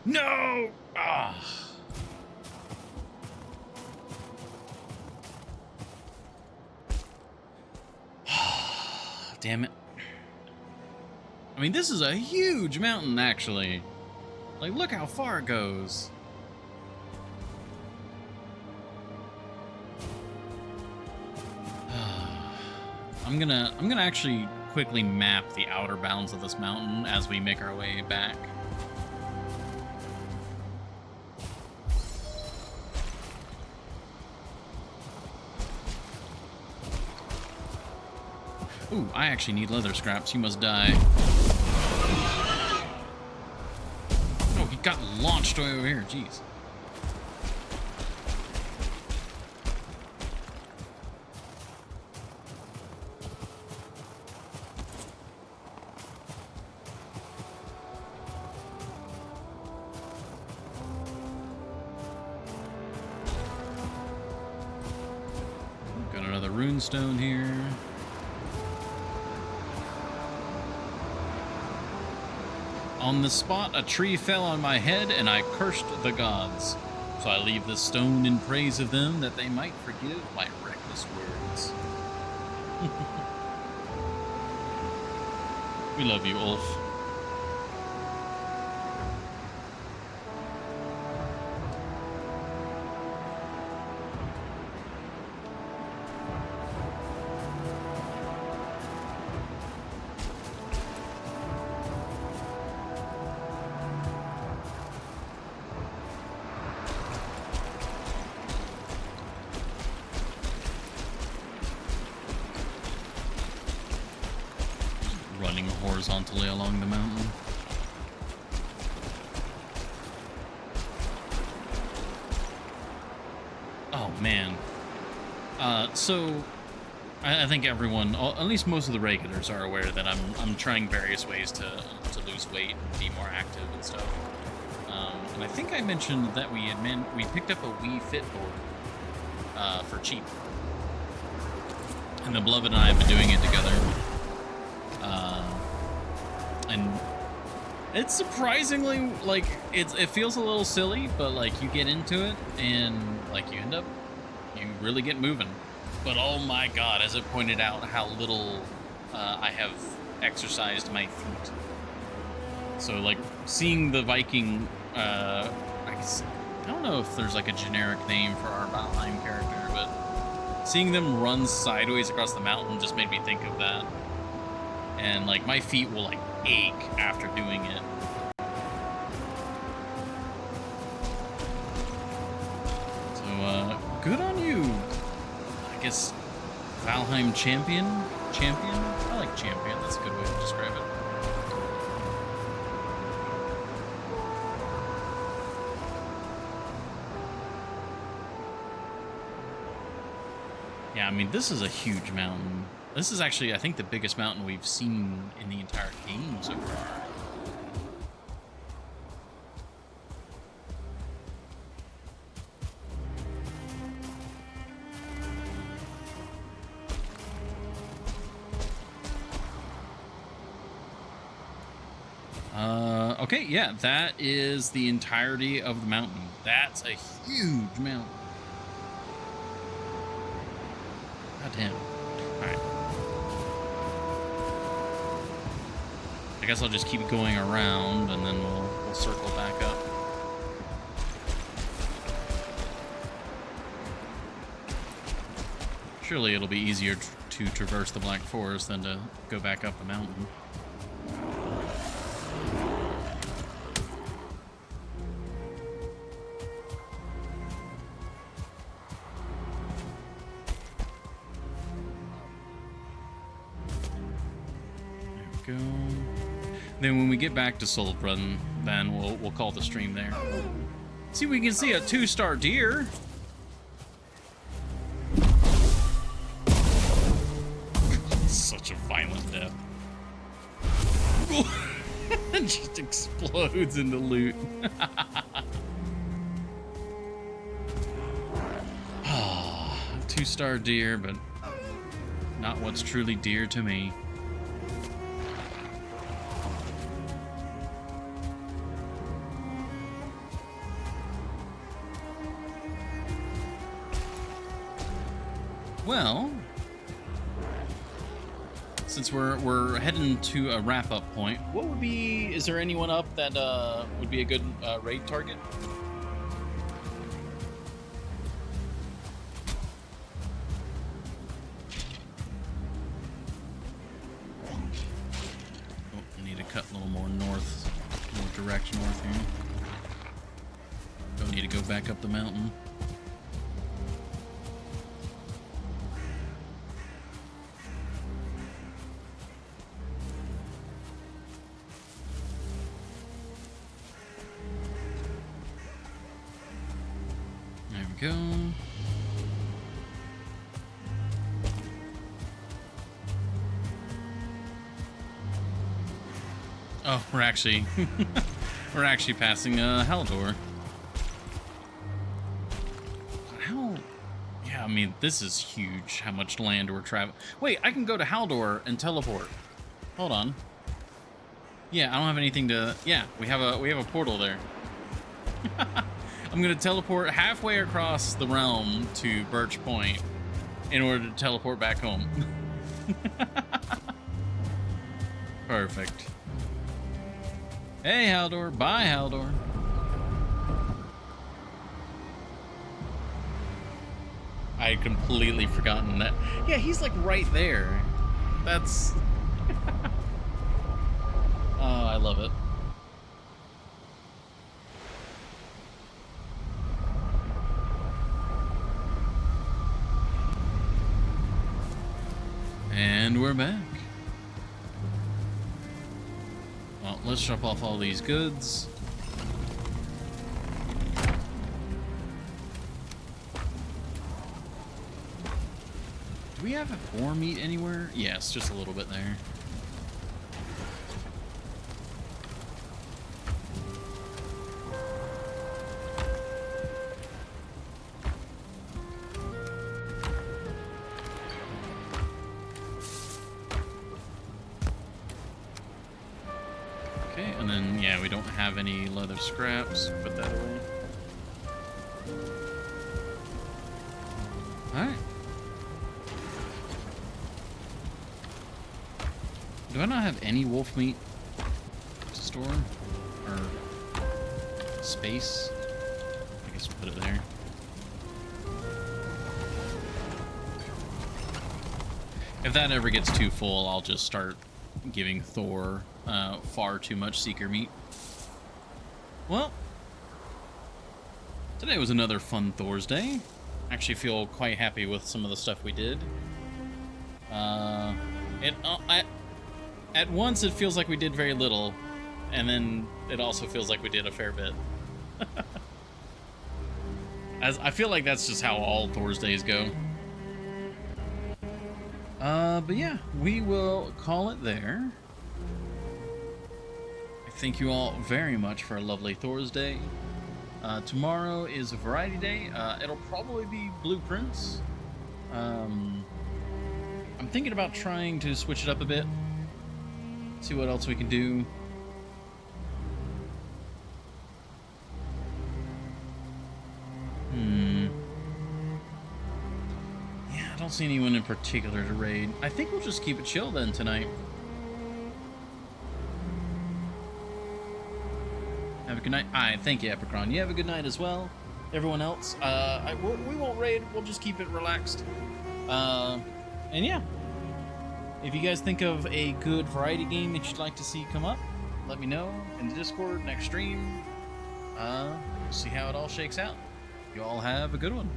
No! Ah. Damn it. I mean, this is a huge mountain, actually. Like, look how far it goes. I'm gonna actually quickly map the outer bounds of this mountain as we make our way back. Ooh, I actually need leather scraps. You must die. Oh, he got launched way over here. Jeez. Got another runestone here. On the spot, a tree fell on my head, and I cursed the gods. So I leave this stone in praise of them, that they might forgive my reckless words. We love you, Ulf. Running horizontally along the mountain. Oh man. So I think everyone, at least most of the regulars, are aware that I'm trying various ways to lose weight and be more active and stuff. And I think I mentioned that we picked up a Wii Fit board for cheap. And the Beloved and I have been doing it together. And it's surprisingly, like, it feels a little silly, but, like, you get into it, and, like, you really get moving. But, oh my god, as it pointed out, how little I have exercised my feet. So, like, seeing the Viking, I don't know if there's, like, a generic name for our Valheim character, but seeing them run sideways across the mountain just made me think of that. And, like, my feet will, like, ache after doing it. So, good on you. I guess Valheim champion? I like champion, that's a good way to describe it. Yeah, I mean, this is a huge mountain. This is actually, I think, the biggest mountain we've seen in the entire game so far. Okay, yeah, that is the entirety of the mountain. That's a huge mountain. God damn. Alright. I guess I'll just keep going around, and then we'll circle back up. Surely it'll be easier to traverse the Black Forest than to go back up the mountain. There we go. Then when we get back to Solbrunn, then we'll call the stream there. See, we can see a 2-star deer. Such a violent death. It just explodes into loot. Ah, 2-star deer, but not what's truly dear to me. Well, since we're heading to a wrap-up point, what would be? Is there anyone up that would be a good raid target? Oh, I need to cut a little more north, more direct north here. Don't need to go back up the mountain. There we go. Oh, we're actually we're actually passing Haldor. How? Yeah, I mean this is huge. How much land we're traveling? Wait, I can go to Haldor and teleport. Hold on. Yeah, I don't have anything to. Yeah, we have a portal there. I'm gonna teleport halfway across the realm to Birch Point in order to teleport back home. Perfect. Hey, Haldor. Bye, Haldor. I had completely forgotten that. Yeah, he's like right there. That's... Oh, I love it. And we're back. Well, let's drop off all these goods. Do we have a boar meat anywhere? Yes, just a little bit there. Okay, and then, yeah, we don't have any leather scraps. Put that away. Alright. Do I not have any wolf meat to store? Or space? I guess we'll put it there. If that ever gets too full, I'll just start giving Thor far too much seeker meat. Well, today was another fun Thor's Day. Actually feel quite happy with some of the stuff we did. At once it feels like we did very little, and then it also feels like we did a fair bit. As I feel like that's just how all Thor's Days go. But yeah, we will call it there. I thank you all very much for a lovely Thor's Day. Tomorrow is a variety day. It'll probably be blueprints. I'm thinking about trying to switch it up a bit. See what else we can do. Yeah, I don't see anyone in particular to raid. I think we'll just keep it chill then tonight. Have a good night. Thank you, Epicron. You have a good night as well. Everyone else, we won't raid. We'll just keep it relaxed. And yeah. If you guys think of a good variety game that you'd like to see come up, let me know in the Discord next stream. See how it all shakes out. You all have a good one.